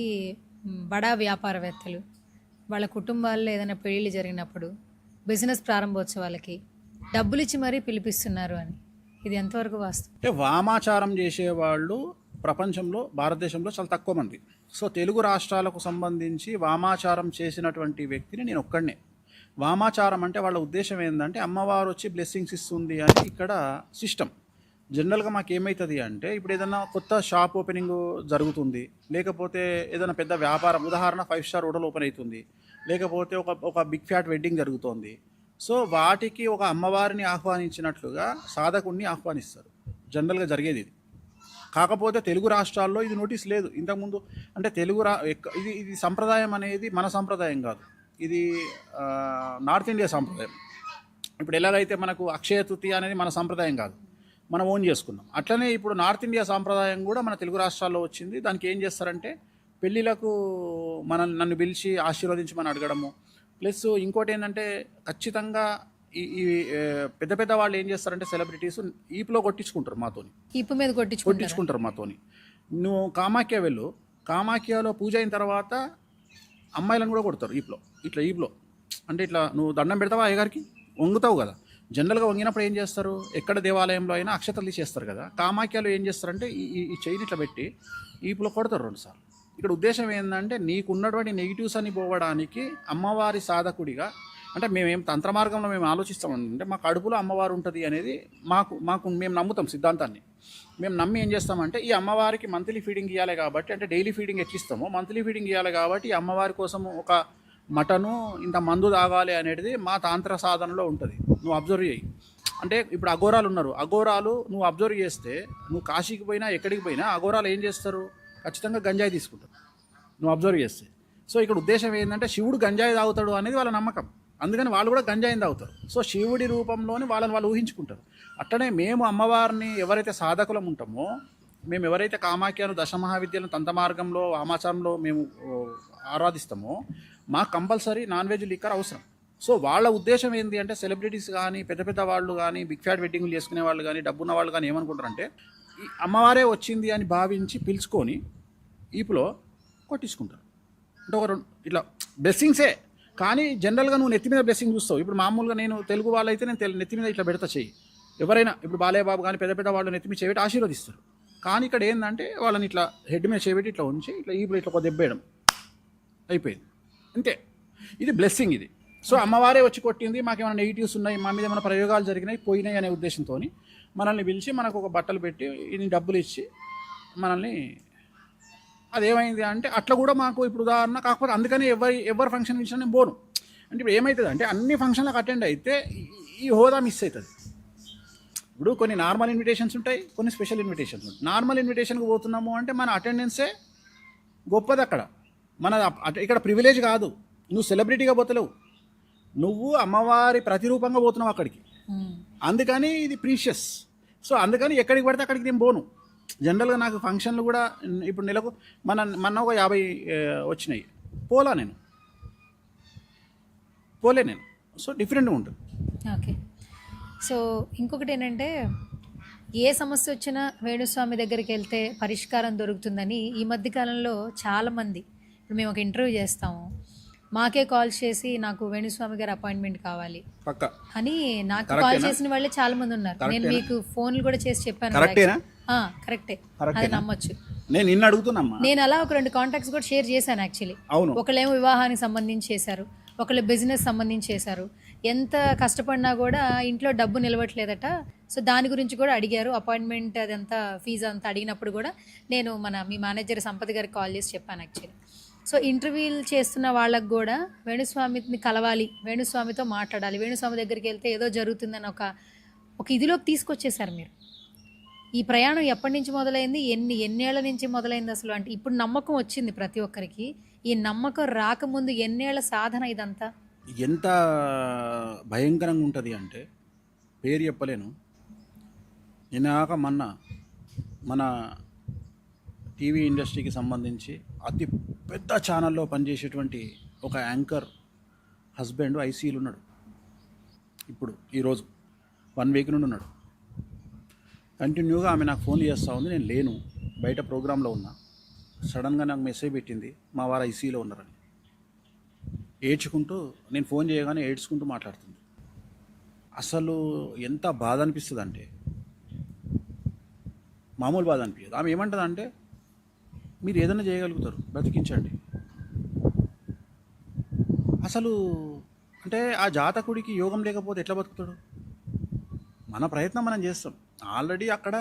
బడా వ్యాపారవేత్తలు వాళ్ళ కుటుంబాల్లో ఏదైనా పెళ్ళిళ్ళు జరిగినప్పుడు బిజినెస్ ప్రారంభోత్సవాలకి డబ్బులు ఇచ్చి మరీ పిలిపిస్తున్నారు అని. ఇది ఎంతవరకు వాస్తవం? అంటే వామాచారం చేసేవాళ్ళు ప్రపంచంలో, భారతదేశంలో చాలా తక్కువ మంది. సో తెలుగు రాష్ట్రాలకు సంబంధించి వామాచారం చేసినటువంటి వ్యక్తిని నేను ఒక్కడనే. వామాచారం అంటే వాళ్ళ ఉద్దేశం ఏంటంటే అమ్మవారు వచ్చి బ్లెస్సింగ్స్ ఇస్తుంది అని ఇక్కడ సిస్టమ్. జనరల్గా మాకు ఏమవుతుంది అంటే ఇప్పుడు ఏదైనా కొత్త షాప్ ఓపెనింగ్ జరుగుతుంది, లేకపోతే ఏదైనా పెద్ద వ్యాపారం, ఉదాహరణ 5 స్టార్ హోటల్ ఓపెన్ అవుతుంది, లేకపోతే ఒక బిగ్ ఫ్యాట్ వెడ్డింగ్ జరుగుతోంది. సో వాటికి ఒక అమ్మవారిని ఆహ్వానించినట్లుగా సాధకుడిని ఆహ్వానిస్తారు. జనరల్గా జరిగేది ఇది. కాకపోతే తెలుగు రాష్ట్రాల్లో ఇది నోటీస్ లేదు ఇంతకుముందు. అంటే ఇది సంప్రదాయం అనేది మన సంప్రదాయం కాదు, ఇది నార్త్ ఇండియా సంప్రదాయం. ఇప్పుడు ఎలాగైతే మనకు అక్షయ తృతీయ అనేది మన సంప్రదాయం కాదు, మనం ఓన్ చేసుకున్నాం. అట్లనే ఇప్పుడు నార్త్ ఇండియా సాంప్రదాయం కూడా మన తెలుగు రాష్ట్రాల్లో వచ్చింది. దానికి ఏం చేస్తారంటే పెళ్ళిళ్ళకు నన్ను పిలిచి ఆశీర్వదించమని అడగడము. ప్లస్ ఇంకోటి ఏంటంటే ఖచ్చితంగా ఈ పెద్ద పెద్ద వాళ్ళు ఏం చేస్తారంటే సెలబ్రిటీస్ ఈపులో కొట్టించుకుంటారు మాతోని, ఈపు మీద కొట్టించుకుంటారు మాతోని. నువ్వు కామాఖ్య వెళ్ళు, కామాఖ్యలో పూజ అయిన తర్వాత అమ్మాయిలను కూడా కొడతారు ఈపులో, ఈపులో. అంటే ఇట్లా నువ్వు దండం పెడతావా అయ్యగారికి, వంగుతావు కదా. జనరల్గా వంగినప్పుడు ఏం చేస్తారు, ఎక్కడ దేవాలయంలో అయినా అక్షతలు తీసేస్తారు కదా. కామాఖ్యలో ఏం చేస్తారంటే ఈ చైన్ ఇట్లా పెట్టి ఈపులో కొడతారు 2 సార్లు. ఇక్కడ ఉద్దేశం ఏంటంటే నీకున్నటువంటి నెగిటివ్స్ అని పోవడానికి అమ్మవారి సాధకుడిగా, అంటే మేమేం తంత్ర మార్గంలో మేము ఆలోచిస్తామంటే మా కడుపులో అమ్మవారు ఉంటుంది అనేది మేము నమ్ముతాం సిద్ధాంతాన్ని. మేము నమ్మి ఏం చేస్తామంటే ఈ అమ్మవారికి మంత్లీ ఫీడింగ్ ఇవ్వాలి కాబట్టి, అంటే డైలీ ఫీడింగ్ ఎక్కిస్తామో మంత్లీ ఫీడింగ్ ఇవ్వాలి కాబట్టి ఈ అమ్మవారి కోసం ఒక మటను ఇంత మందు తాగాలి అనేది మా తాంత్ర సాధనలో ఉంటుంది. నువ్వు అబ్జర్వ్ చేయి. అంటే ఇప్పుడు అఘోరాలు ఉన్నారు, అఘోరాలు నువ్వు అబ్జర్వ్ చేస్తే నువ్వు కాశీకి పోయినా ఎక్కడికి పోయినా అఘోరాలు ఏం చేస్తారు, ఖచ్చితంగా గంజాయి తీసుకుంటారు నువ్వు అబ్జర్వ్ చేస్తే. సో ఇక్కడ ఉద్దేశం ఏంటంటే శివుడు గంజాయి తాగుతాడు అనేది వాళ్ళ నమ్మకం, అందుకని వాళ్ళు కూడా గంజాయిని తాగుతారు. సో శివుడి రూపంలోని వాళ్ళు ఊహించుకుంటారు. అట్లనే మేము అమ్మవారిని ఎవరైతే సాధకులం ఉంటామో, మేము ఎవరైతే కామాఖ్యను దశమహావిద్యలను తంతమార్గంలో వామాచారంలో మేము ఆరాధిస్తామో మాకు కంపల్సరీ నాన్ వెజ్ లిక్కర్ అవసరం. సో వాళ్ళ ఉద్దేశం ఏంటి అంటే సెలబ్రిటీస్ కానీ పెద్ద పెద్ద వాళ్ళు కానీ బిగ్ ఫ్యాట్ వెడ్డింగ్లు చేసుకునే వాళ్ళు కానీ డబ్బున్న వాళ్ళు కానీ ఏమనుకుంటారంటే ఈ అమ్మవారే వచ్చింది అని భావించి పిలుచుకొని ఈపులో కొట్టించుకుంటారు. అంటే ఇట్లా బ్లెస్సింగ్సే. కానీ జనరల్గా నువ్వు నెత్తి మీద బ్లెస్సింగ్ చూస్తావు. ఇప్పుడు మామూలుగా నేను తెలుగు వాళ్ళైతే నేను నెత్తి మీద ఇట్లా పెడతా చెయ్యి. ఎవరైనా ఇప్పుడు బాలయ్య బాబు కానీ పెద్ద పెద్ద వాళ్ళు నెత్తి మీద చేయబెట్టి ఆశీర్వదిస్తారు. కానీ ఇక్కడ ఏంటంటే వాళ్ళని ఇట్లా హెడ్ మీద చేయబెట్టి ఇట్లా ఉంచి ఇట్లా ఈపులో ఇట్లా ఒక దెబ్బేయడం అయిపోయింది అంతే. ఇది బ్లెస్సింగ్ ఇది. సో అమ్మవారే వచ్చి కొట్టింది, మాకేమైనా నెగిటివ్స్ ఉన్నాయి, మా మీద ఏమైనా ప్రయోగాలు జరిగినాయి పోయినాయి అనే ఉద్దేశంతో మనల్ని పిలిచి మనకు ఒక బట్టలు పెట్టి ఇన్ని డబ్బులు ఇచ్చి మనల్ని, అదేమైంది అంటే అట్లా కూడా మాకు ఇప్పుడు ఉదాహరణ. కాకపోతే అందుకని ఎవరి ఫంక్షన్ ఇచ్చినా నేను పోను. అంటే ఇప్పుడు ఏమవుతుంది అంటే అన్ని ఫంక్షన్లకు అటెండ్ అయితే ఈ హోదా మిస్ అవుతుంది. ఇప్పుడు కొన్ని నార్మల్ ఇన్విటేషన్స్ ఉంటాయి, కొన్ని స్పెషల్ ఇన్విటేషన్స్ ఉంటాయి. నార్మల్ ఇన్విటేషన్కి పోతున్నాము అంటే మన అటెండెన్సే గొప్పది. అక్కడ ఇక్కడ ప్రివిలేజ్ కాదు, నువ్వు సెలబ్రిటీగా పోతలేవు, నువ్వు అమ్మవారి ప్రతిరూపంగా పోతున్నావు అక్కడికి. అందుకని ఇది ప్రీషియస్. సో అందుకని ఎక్కడికి పడితే అక్కడికి నేను పోను. జనరల్గా నాకు ఫంక్షన్లు కూడా ఇప్పుడు నెలకు మన ఒక 50 వచ్చినాయి, పోలే నేను. సో డిఫరెంట్గా ఉంటుంది. ఓకే. సో ఇంకొకటి ఏంటంటే ఏ సమస్య వచ్చినా వేణుస్వామి దగ్గరికి వెళ్తే పరిష్కారం దొరుకుతుందని ఈ మధ్యకాలంలో చాలామంది, ఇప్పుడు మేము ఒక ఇంటర్వ్యూ చేస్తాము, మాకే కాల్ చేసి నాకు వేణుస్వామి గారి అపాయింట్మెంట్ కావాలి అని నాకు కాల్ చేసిన వాళ్ళే చాలా మంది ఉన్నారు. నేను మీకు ఫోన్లు కూడా చేసి చెప్పాను. కరెక్టే, అది నమ్మొచ్చు. నేను అలా ఒక 2 కాంటాక్ట్స్ కూడా షేర్ చేశాను యాక్చువల్లీ. ఒకళ్ళేమో వివాహానికి సంబంధించి చేశారు, ఒకళ్ళు బిజినెస్ సంబంధించి చేశారు. ఎంత కష్టపడినా కూడా ఇంట్లో డబ్బు నిలవట్లేదట. సో దాని గురించి కూడా అడిగారు. అపాయింట్మెంట్ అదంతా ఫీజు అంతా అడిగినప్పుడు కూడా నేను మీ మేనేజర్ సంపత్ గారికి కాల్ చేసి చెప్పాను యాక్చువల్లీ. సో ఇంటర్వ్యూలు చేస్తున్న వాళ్ళకు కూడా వేణుస్వామిని కలవాలి, వేణుస్వామితో మాట్లాడాలి, వేణుస్వామి దగ్గరికి వెళ్తే ఏదో జరుగుతుందని ఒక ఇదిలోకి తీసుకొచ్చేసారు మీరు. ఈ ప్రయాణం ఎప్పటి నుంచి మొదలైంది, ఎన్నేళ్ల నుంచి మొదలైంది అసలు? అంటే ఇప్పుడు నమ్మకం వచ్చింది ప్రతి ఒక్కరికి, ఈ నమ్మకం రాకముందు ఎన్నేళ్ల సాధన ఇదంతా? ఎంత భయంకరంగా ఉంటుంది అంటే పేరు చెప్పలేను. నిన్నగాక మన టీవీ ఇండస్ట్రీకి సంబంధించి అతి పెద్ద ఛానల్లో పనిచేసేటువంటి ఒక యాంకర్ హస్బెండ్ ఐసీయూలో ఉన్నాడు. ఇప్పుడు ఈరోజు 1 వీక్ నుండి ఉన్నాడు. కంటిన్యూగా ఆమె నాకు ఫోన్ చేస్తూ ఉంది, నేను లేను, బయట ప్రోగ్రాంలో ఉన్నా. సడన్గా నాకు మెసేజ్ పెట్టింది, మా వారు ఐసీయూలో ఉన్నారని. ఏడ్చుకుంటూ, నేను ఫోన్ చేయగానే ఏడ్చుకుంటూ మాట్లాడుతుంది. అసలు ఎంత బాధ అనిపిస్తుంది అంటే మామూలు బాధ అనిపించదు. ఆమె ఏమంటుంది అంటే, మీరు ఏదైనా చేయగలుగుతారు, బ్రతికించండి. అసలు అంటే ఆ జాతకుడికి యోగం లేకపోతే ఎట్లా బతుకుతాడు? మన ప్రయత్నం మనం చేస్తాం. ఆల్రెడీ అక్కడ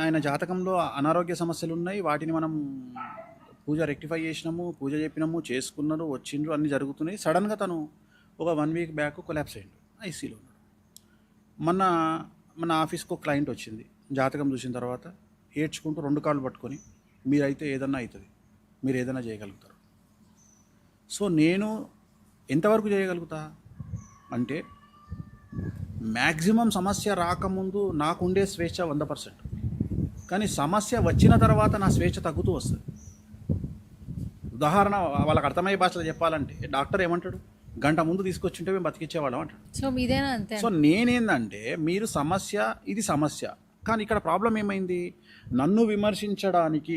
ఆయన జాతకంలో అనారోగ్య సమస్యలు ఉన్నాయి, వాటిని మనం పూజ రెక్టిఫై చేసినాము, పూజ చెప్పినాము, చేసుకున్నారు, వచ్చిండ్రు, అన్నీ జరుగుతున్నాయి. సడన్గా తను ఒక 1 వీక్ బ్యాక్ కొలాప్స్ అయ్యిండు, ఐసీలో ఉన్నాడు. మన ఆఫీస్కి ఒక క్లయింట్ వచ్చింది, జాతకం చూసిన తర్వాత ఏడ్చుకుంటూ 2 కాళ్ళు పట్టుకొని మీరైతే ఏదన్నా అవుతుంది, మీరు ఏదైనా చేయగలుగుతారు. సో నేను ఎంతవరకు చేయగలుగుతా అంటే మ్యాక్సిమం సమస్య రాకముందు నాకుండే స్వేచ్ఛ 100%, కానీ సమస్య వచ్చిన తర్వాత నా స్వేచ్ఛ తగ్గుతూ వస్తుంది. ఉదాహరణ వాళ్ళకి అర్థమయ్యే భాషలో చెప్పాలంటే డాక్టర్ ఏమంటాడు, గంట ముందు తీసుకొచ్చింటే మేము బతికిచ్చేవాళ్ళం అంటాడు. సో మీదేనా అంతే? సో నేనేందంటే మీరు సమస్య, ఇది సమస్య, కానీ ఇక్కడ ప్రాబ్లం ఏమైంది, నన్ను విమర్శించడానికి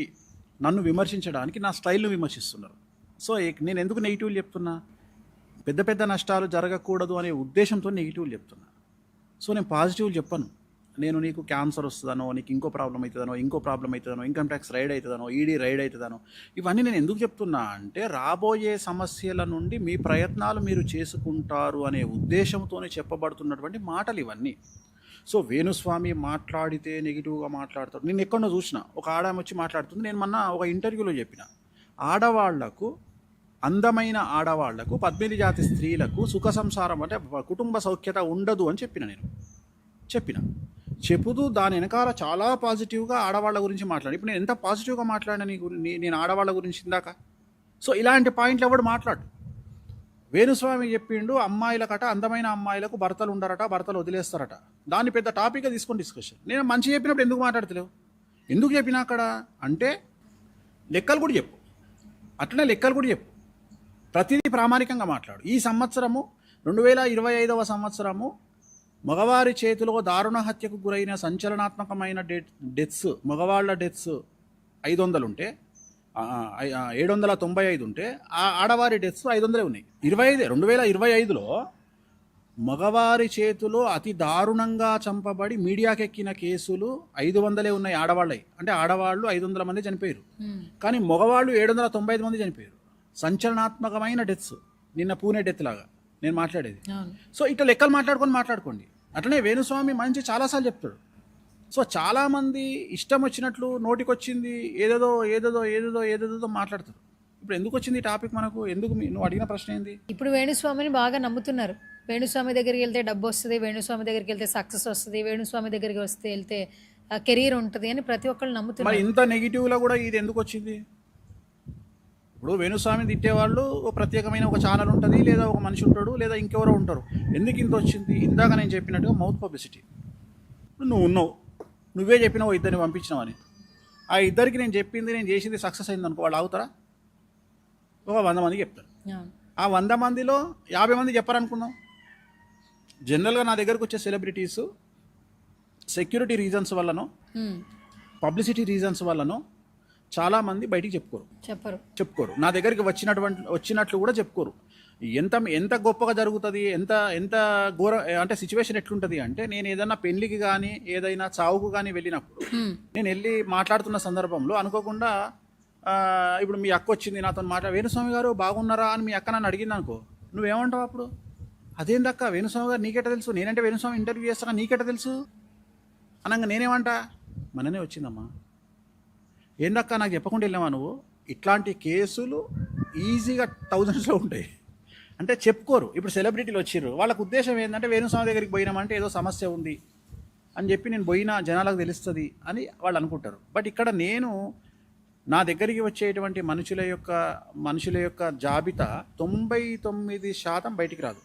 నా స్టైల్ను విమర్శిస్తున్నారు. సో నేను ఎందుకు నెగిటివ్లు చెప్తున్నా, పెద్ద పెద్ద నష్టాలు జరగకూడదు అనే ఉద్దేశంతో నెగిటివ్లు చెప్తున్నా. సో నేను పాజిటివ్లు చెప్పను. నేను నీకు క్యాన్సర్ వస్తుందనో, నీకు ఇంకో ప్రాబ్లం అవుతుందనో, ఇన్కమ్ ట్యాక్స్ రైడ్ అవుతుందనో, ఈడీ రైడ్ అవుతుందనో, ఇవన్నీ నేను ఎందుకు చెప్తున్నా అంటే రాబోయే సమస్యల నుండి మీ ప్రయత్నాలు మీరు చేసుకుంటారు అనే ఉద్దేశంతోనే చెప్పబడుతున్నటువంటి మాటలు ఇవన్నీ. సో వేణుస్వామి మాట్లాడితే నెగిటివ్గా మాట్లాడతాడు. నేను ఎక్కడో చూసిన ఒక ఆడామె వచ్చి మాట్లాడుతుంది. నేను మొన్న ఒక ఇంటర్వ్యూలో చెప్పిన, అందమైన ఆడవాళ్లకు 18 జాతి స్త్రీలకు సుఖ సంసారం అంటే కుటుంబ సౌఖ్యత ఉండదు అని చెప్పుతూ దాని వెనకాల చాలా పాజిటివ్గా ఆడవాళ్ళ గురించి మాట్లాడి, ఇప్పుడు నేను ఎంత పాజిటివ్గా మాట్లాడినా నేను ఆడవాళ్ళ గురించి ఇందాక. సో ఇలాంటి పాయింట్లు ఎవడు మాట్లాడు. వేణుస్వామి చెప్పిండు అందమైన అమ్మాయిలకు భర్తలు ఉండరట, భర్తలు వదిలేస్తారట. దాన్ని పెద్ద టాపిక్గా తీసుకొని డిస్కషన్. నేను మంచి చెప్పినప్పుడు ఎందుకు మాట్లాడతలేవు, ఎందుకు చెప్పినా అక్కడ అంటే లెక్కలు కూడా చెప్పు, అట్లనే లెక్కలు కూడా చెప్పు, ప్రతిదీ ప్రామాణికంగా మాట్లాడు. ఈ సంవత్సరము 2025వ సంవత్సరము మగవారి చేతిలో దారుణ హత్యకు గురైన సంచలనాత్మకమైన మగవాళ్ళ డెత్స్ 500 ఉంటే 795 ఉంటే ఆ ఆడవారి డెత్స్ 500 ఉన్నాయి. 2025లో మగవారి చేతిలో అతి దారుణంగా చంపబడి మీడియాకెక్కిన కేసులు 500 ఉన్నాయి ఆడవాళ్ళవి. అంటే ఆడవాళ్ళు 500 మంది చనిపోయారు, కానీ మగవాళ్ళు 795 మంది చనిపోయారు. సంచలనాత్మకమైన డెత్స్. నిన్న పూణే డెత్ లాగా నేను మాట్లాడేది. సో ఇట్లా లెక్కలు మాట్లాడుకోండి. అట్లనే వేణుస్వామి మంచి చాలాసార్లు చెప్తాడు. సో చాలామంది ఇష్టం వచ్చినట్లు నోటికొచ్చింది ఏదేదో మాట్లాడతారు. ఇప్పుడు ఎందుకు వచ్చింది ఈ టాపిక్ మనకు, ఎందుకు నువ్వు అడిగిన ప్రశ్న ఏంది? ఇప్పుడు వేణుస్వామిని బాగా నమ్ముతున్నారు. వేణుస్వామి దగ్గరికి వెళ్తే డబ్బు వస్తుంది, వేణుస్వామి దగ్గరికి వెళ్తే సక్సెస్ వస్తుంది, వేణుస్వామి దగ్గరికి వెళ్తే కెరీర్ ఉంటుంది అని ప్రతి ఒక్కళ్ళు నమ్ముతున్నారు. మరి ఇంత నెగిటివ్లో కూడా ఇది ఎందుకు వచ్చింది? ఇప్పుడు వేణుస్వామిని తిట్టేవాళ్ళు ప్రత్యేకమైన ఒక ఛానల్ ఉంటుంది, లేదా ఒక మనిషి ఉంటాడు, లేదా ఇంకెవరో ఉంటారు. ఎందుకు ఇంత వచ్చింది? ఇందాక నేను చెప్పినట్టుగా మౌత్ పబ్లిసిటీ. నువ్వు ఉన్నావు, నువ్వే చెప్పినావు ఇద్దరిని పంపించినావు అని. ఆ ఇద్దరికి నేను చేసింది సక్సెస్ అయింది అనుకో, వాళ్ళు ఆగుతారా? ఒక 100 మందికి చెప్తారు. ఆ 100 మందిలో 50 మంది చెప్పారనుకున్నాం. జనరల్గా నా దగ్గరకు వచ్చే సెలబ్రిటీస్ సెక్యూరిటీ రీజన్స్ వల్లనో పబ్లిసిటీ రీజన్స్ వల్లనో చాలామంది బయటికి చెప్పుకోరు. నా దగ్గరికి వచ్చినట్లు కూడా చెప్పుకోరు. ఎంత గొప్పగా జరుగుతుంది, ఎంత ఘోర అంటే సిచ్యువేషన్ ఎట్లుంటుంది అంటే, నేను ఏదైనా పెళ్లికి కానీ ఏదైనా చావుకు కానీ వెళ్ళినప్పుడు నేను వెళ్ళి మాట్లాడుతున్న సందర్భంలో అనుకోకుండా ఇప్పుడు మీ అక్క వచ్చింది నాతో వేణుస్వామి గారు బాగున్నారా అని మీ అక్క నన్ను అడిగింది అనుకో, నువ్వేమంటావు అప్పుడు? అదేందక్క వేణుస్వామి గారు నీకెట తెలుసు, నేనంటే వేణుస్వామి ఇంటర్వ్యూ చేస్తాను నీకెట తెలుసు అనగా నేనేమంటా, మననే వచ్చిందమ్మా, ఏందక్క నాకు చెప్పకుండా వెళ్ళావా నువ్వు? ఇట్లాంటి కేసులు ఈజీగా థౌజండ్స్లో ఉంటాయి. అంటే చెప్పుకోరు. ఇప్పుడు సెలబ్రిటీలు వచ్చిర్రు, వాళ్ళకు ఉద్దేశం ఏంటంటే వేణుస్వామి దగ్గరికి పోయినామంటే ఏదో సమస్య ఉంది అని చెప్పి నేను పోయినా జనాలకు తెలుస్తుంది అని వాళ్ళు అనుకుంటారు. బట్ ఇక్కడ నేను నా దగ్గరికి వచ్చేటువంటి మనుషుల యొక్క జాబితా 99% బయటికి రాదు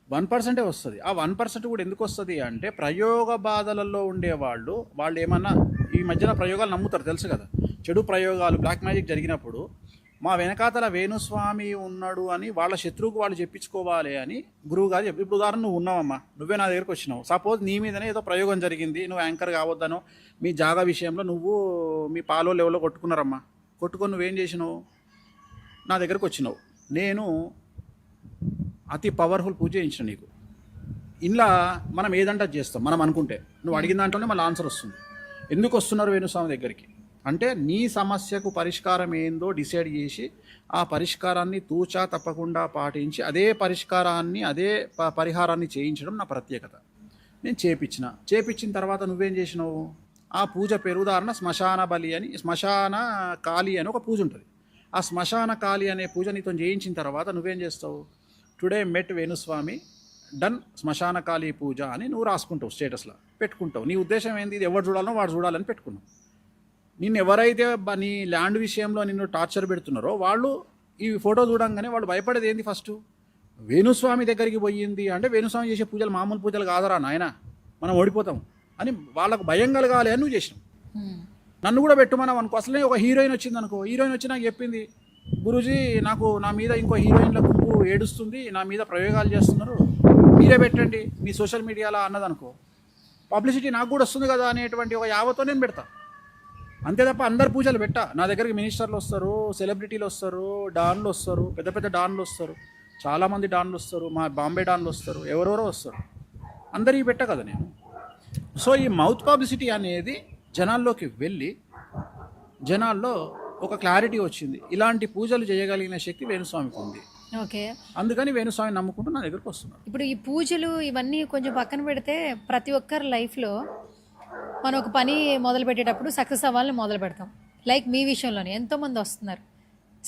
1% వస్తుంది. ఆ 1% కూడా ఎందుకు వస్తుంది అంటే, ప్రయోగ బాధలలో ఉండేవాళ్ళు ఏమన్నా ఈ మధ్యన ప్రయోగాలు నమ్ముతారు, తెలుసు కదా, చెడు ప్రయోగాలు బ్లాక్ మ్యాజిక్ జరిగినప్పుడు మా వెనకాతల వేణుస్వామి ఉన్నాడు అని వాళ్ళ శత్రువుకు వాళ్ళు చెప్పించుకోవాలి అని గురువు గారు చెప్పి. ఇప్పుడు ఉదాహరణ నువ్వు ఉన్నావమ్మా, నువ్వే నా దగ్గరకు వచ్చినావు, సపోజ్ నీ మీదనే ఏదో ప్రయోగం జరిగింది, నువ్వు యాంకర్ కావద్దనో మీ జాగా విషయంలో మీ పాలో లెవెల్లో కొట్టుకున్నారమ్మా, కొట్టుకొని నువ్వేం చేసినావు, నా దగ్గరకు వచ్చినావు, నేను అతి పవర్ఫుల్ పూజ చేయించిన నీకు. ఇలా మనం ఏదంటే చేస్తాం మనం అనుకుంటే, నువ్వు అడిగిన దాంట్లోనే మళ్ళీ ఆన్సర్ వస్తుంది. ఎందుకు వస్తున్నారు వేణుస్వామి దగ్గరికి అంటే, నీ సమస్యకు పరిష్కారం ఏందో డిసైడ్ చేసి ఆ పరిష్కారాన్ని తూచా తప్పకుండా పాటించి అదే పరిహారాన్ని చేయించడం నా ప్రత్యేకత. నేను చేపించిన తర్వాత నువ్వేం చేసినావు, ఆ పూజ పేరు ఉదాహరణ శ్మశాన కాళీ అని ఒక పూజ ఉంటుంది. ఆ శ్మశాన కాళీ అనే పూజ నీతో చేయించిన తర్వాత నువ్వేం చేస్తావు, టుడే మెట్ వేణుస్వామి డన్ శ్మశాన కాళీ పూజ అని నువ్వు రాసుకుంటావు, స్టేటస్లో పెట్టుకుంటావు. నీ ఉద్దేశం ఏంది? ఇది ఎవరు చూడాలనో వాడు చూడాలని పెట్టుకున్నావు. నిన్ను ఎవరైతే నీ ల్యాండ్ విషయంలో నిన్ను టార్చర్ పెడుతున్నారో వాళ్ళు ఈ ఫోటో చూడంగానే వాళ్ళు భయపడేది ఏంది? ఫస్ట్ వేణుస్వామి దగ్గరికి పోయింది అంటే వేణుస్వామి చేసే పూజలు మామూలు పూజలు కాదరా నాయన, మనం ఓడిపోతాం అని వాళ్ళకు భయం కలగాలి అని నువ్వు చేసినావు. నన్ను కూడా పెట్టుమన్నావు అనుకో. అసలే ఒక హీరోయిన్ వచ్చింది అనుకో, హీరోయిన్ వచ్చి నాకు చెప్పింది, గురూజీ నాకు నా మీద ఇంకో హీరోయిన్ల గుంపు ఏడుస్తుంది, నా మీద ప్రయోగాలు చేస్తున్నారు, మీరే పెట్టండి మీ సోషల్ మీడియాలో అన్నదనుకో, పబ్లిసిటీ నాకు కూడా వస్తుంది కదా అనేటువంటి ఒక యావతో నేను పెడతా. అంతే తప్ప అందరు పూజలు పెట్టా. నా దగ్గరికి మినిస్టర్లు వస్తారు, సెలబ్రిటీలు వస్తారు, డాన్లు వస్తారు, పెద్ద పెద్ద డాన్లు వస్తారు, చాలామంది డాన్లు వస్తారు, మా బాంబే డాన్లు వస్తారు, ఎవరెవరో వస్తారు, అందరికీ పెట్టా కదా నేను. సో ఈ మౌత్ పబ్లిసిటీ అనేది జనాల్లోకి వెళ్ళి జనాల్లో ఒక క్లారిటీ వచ్చింది, ఇలాంటి పూజలు చేయగలిగిన శక్తి వేణుస్వామికి ఉంది. ఓకే, అందుకని వేణుస్వామిని నమ్ముకుంటూ నా దగ్గరకు వస్తున్నారు. ఇప్పుడు ఈ పూజలు ఇవన్నీ కొంచెం పక్కన పెడితే ప్రతి ఒక్కరి లైఫ్లో మనం ఒక పని మొదలు పెట్టేటప్పుడు సక్సెస్ అవ్వాలని మొదలు పెడతాం. లైక్ మీ విషయంలోనే ఎంతోమంది వస్తున్నారు,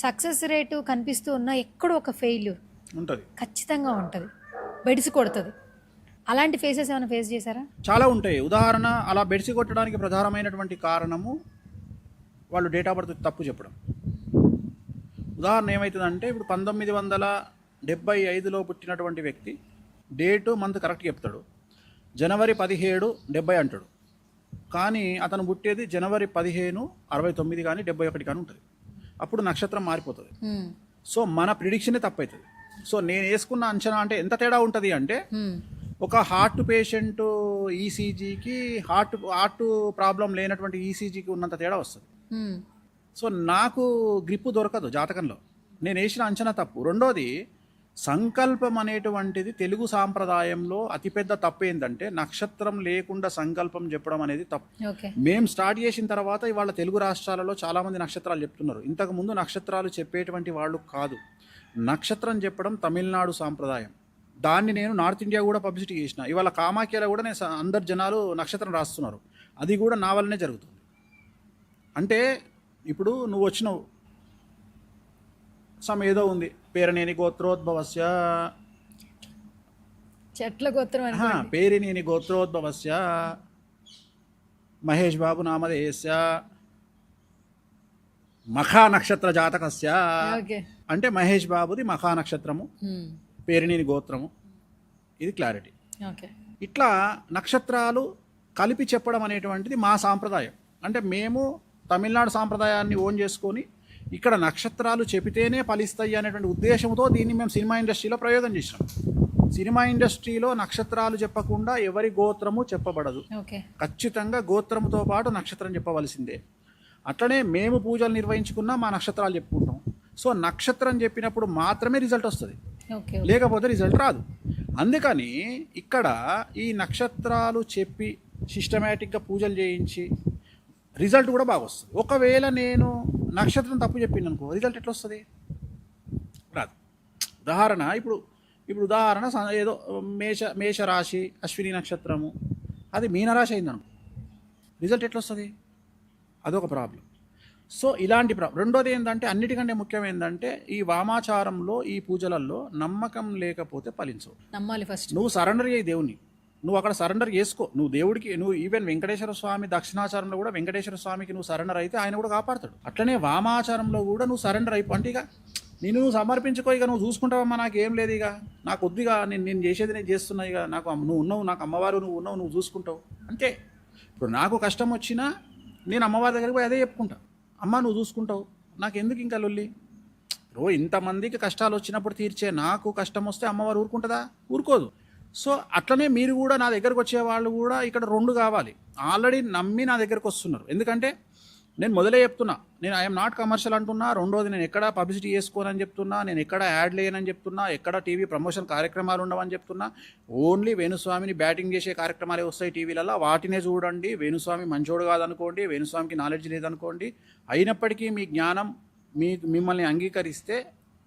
సక్సెస్ రేటు కనిపిస్తూ ఉన్నా ఎక్కడో ఒక ఫెయిల్యూర్ ఉంటుంది, ఖచ్చితంగా ఉంటుంది, బెడిసి కొడుతుంది. అలాంటి ఫేసెస్ ఏమైనా ఫేస్ చేశారా? చాలా ఉంటాయి. ఉదాహరణ, అలా బెడిసి కొట్టడానికి ప్రధానమైనటువంటి కారణము వాళ్ళు డేట్ ఆఫ్ బర్త్ తప్పు చెప్పడం. ఉదాహరణ ఏమవుతుందంటే, ఇప్పుడు 1975లో పుట్టినటువంటి వ్యక్తి డేటు మంత్ కరెక్ట్ చెప్తాడు, జనవరి 17, 70 అంటాడు, కానీ అతను పుట్టేది జనవరి 15, 69 కానీ 71 కానీ ఉంటుంది. అప్పుడు నక్షత్రం మారిపోతుంది. సో మన ప్రిడిక్షనే తప్పవుతుంది. సో నేను వేసుకున్న అంచనా అంటే ఎంత తేడా ఉంటుంది అంటే, ఒక హార్ట్ పేషెంట్ ఈసీజీకి హార్ట్ ప్రాబ్లం లేనటువంటి ఈసీజీకి ఉన్నంత తేడా వస్తుంది. సో నాకు గ్రిప్పు దొరకదు జాతకంలో, నేను వేసిన అంచనా తప్పు. రెండోది, సంకల్పం అనేటువంటిది తెలుగు సాంప్రదాయంలో అతిపెద్ద తప్పు ఏంటంటే, నక్షత్రం లేకుండా సంకల్పం చెప్పడం అనేది తప్పు. మేము స్టార్ట్ చేసిన తర్వాత ఇవాళ తెలుగు రాష్ట్రాలలో చాలామంది నక్షత్రాలు చెప్తున్నారు. ఇంతకుముందు నక్షత్రాలు చెప్పేటువంటి వాళ్ళు కాదు. నక్షత్రం చెప్పడం తమిళనాడు సాంప్రదాయం. దాన్ని నేను నార్త్ ఇండియా కూడా పబ్లిసిటీ చేసిన. ఇవాళ కామాఖ్యలో కూడా నేను అందరు జనాలు నక్షత్రం రాస్తున్నారు. అది కూడా నా వల్లనే జరుగుతుంది. అంటే ఇప్పుడు నువ్వు వచ్చినావు, ఏదో ఉంది, పేరనేని గోత్రోద్భవస్య, చెట్ల గోత్రం, పేరినేని గోత్రోద్భవస్య మహేష్ బాబు నామధేయస్య మఖా నక్షత్ర జాతకస్య అంటే మహేష్ బాబుది మఖా నక్షత్రము, పేరినేని గోత్రము, ఇది క్లారిటీ. ఇట్లా నక్షత్రాలు కలిపి చెప్పడం అనేటువంటిది మా సాంప్రదాయం. అంటే మేము తమిళనాడు సాంప్రదాయాన్ని ఓన్ చేసుకొని ఇక్కడ నక్షత్రాలు చెబితేనే ఫలిస్తాయి అనేటువంటి ఉద్దేశంతో దీన్ని మేము సినిమా ఇండస్ట్రీలో ప్రయోగం చేసినాం. సినిమా ఇండస్ట్రీలో నక్షత్రాలు చెప్పకుండా ఎవరి గోత్రము చెప్పబడదు. ఖచ్చితంగా గోత్రముతో పాటు నక్షత్రం చెప్పవలసిందే. అట్లనే మేము పూజలు నిర్వహించుకున్నా మా నక్షత్రాలు చెప్పుకుంటాం. సో నక్షత్రం చెప్పినప్పుడు మాత్రమే రిజల్ట్ వస్తుంది, లేకపోతే రిజల్ట్ రాదు. అందుకని ఇక్కడ ఈ నక్షత్రాలు చెప్పి సిస్టమేటిక్గా పూజలు చేయించి రిజల్ట్ కూడా బాగా వస్తుంది. ఒకవేళ నేను నక్షత్రం తప్పు చెప్పింది అనుకో, రిజల్ట్ ఎట్లా వస్తుంది? రాదు. ఉదాహరణ, ఇప్పుడు ఉదాహరణ ఏదో మేషరాశి అశ్విని నక్షత్రము, అది మీనరాశి అయిందనుకో, రిజల్ట్ ఎట్లా వస్తుంది? అదొక ప్రాబ్లం. సో ఇలాంటి రెండోది ఏంటంటే, అన్నిటికంటే ముఖ్యం ఏంటంటే, ఈ వామాచారంలో ఈ పూజలలో నమ్మకం లేకపోతే ఫలించవు. నమ్మాలి ఫస్ట్. నువ్వు సరెండర్ అయ్యి దేవుని, నువ్వు అక్కడ సరెండర్ చేసుకో. నువ్వు దేవుడికి, నువ్వు ఈవెన్ వెంకటేశ్వర స్వామి దక్షిణాచారంలో కూడా వెంకటేశ్వర స్వామికి నువ్వు సరెండర్ అయితే ఆయన కూడా కాపాడతాడు. అట్లనే వామాచారంలో కూడా నువ్వు సరెండర్ అయిపో. అంటే ఇక నువ్వు సమర్పించుకో, ఇక నువ్వు చూసుకుంటావమ్మా, నాకేం లేదు, ఇక నాకు వద్దుగా, నేను చేసేది నేను చేస్తున్నా, ఇక నాకు నువ్వు ఉన్నావు, నాకు అమ్మవారు నువ్వు ఉన్నావు, నువ్వు చూసుకుంటావు అంతే. ఇప్పుడు నాకు కష్టం వచ్చినా నేను అమ్మవారి దగ్గరికి పోయి అదే చెప్పుకుంటా, అమ్మ నువ్వు చూసుకుంటావు, నాకు ఎందుకు ఇంకా లొల్లి. ఇంతమందికి కష్టాలు వచ్చినప్పుడు తీర్చే నాకు కష్టం వస్తే అమ్మవారు ఊరుకుంటుందా? ఊరుకోదు. సో అట్లనే మీరు కూడా నా దగ్గరకు వచ్చే వాళ్ళు కూడా ఇక్కడ రెండు కావాలి. ఆల్రెడీ నమ్మి నా దగ్గరకు వస్తున్నారు. ఎందుకంటే నేను మొదలే చెప్తున్నా, నేను ఐఎమ్ నాట్ కమర్షియల్ అంటున్నా. రెండోది, నేను ఎక్కడ పబ్లిసిటీ చేసుకోనని చెప్తున్నా, నేను ఎక్కడ యాడ్ లేనని చెప్తున్నా, ఎక్కడ టీవీ ప్రమోషన్ కార్యక్రమాలు ఉండవని చెప్తున్నా. ఓన్లీ వేణుస్వామిని బ్యాటింగ్ చేసే కార్యక్రమాలే వస్తాయి టీవీలలో, వాటినే చూడండి. వేణుస్వామి మంచోడు కాదనుకోండి, వేణుస్వామికి నాలెడ్జ్ లేదనుకోండి. అయినప్పటికీ మీ జ్ఞానం మిమ్మల్ని అంగీకరిస్తే,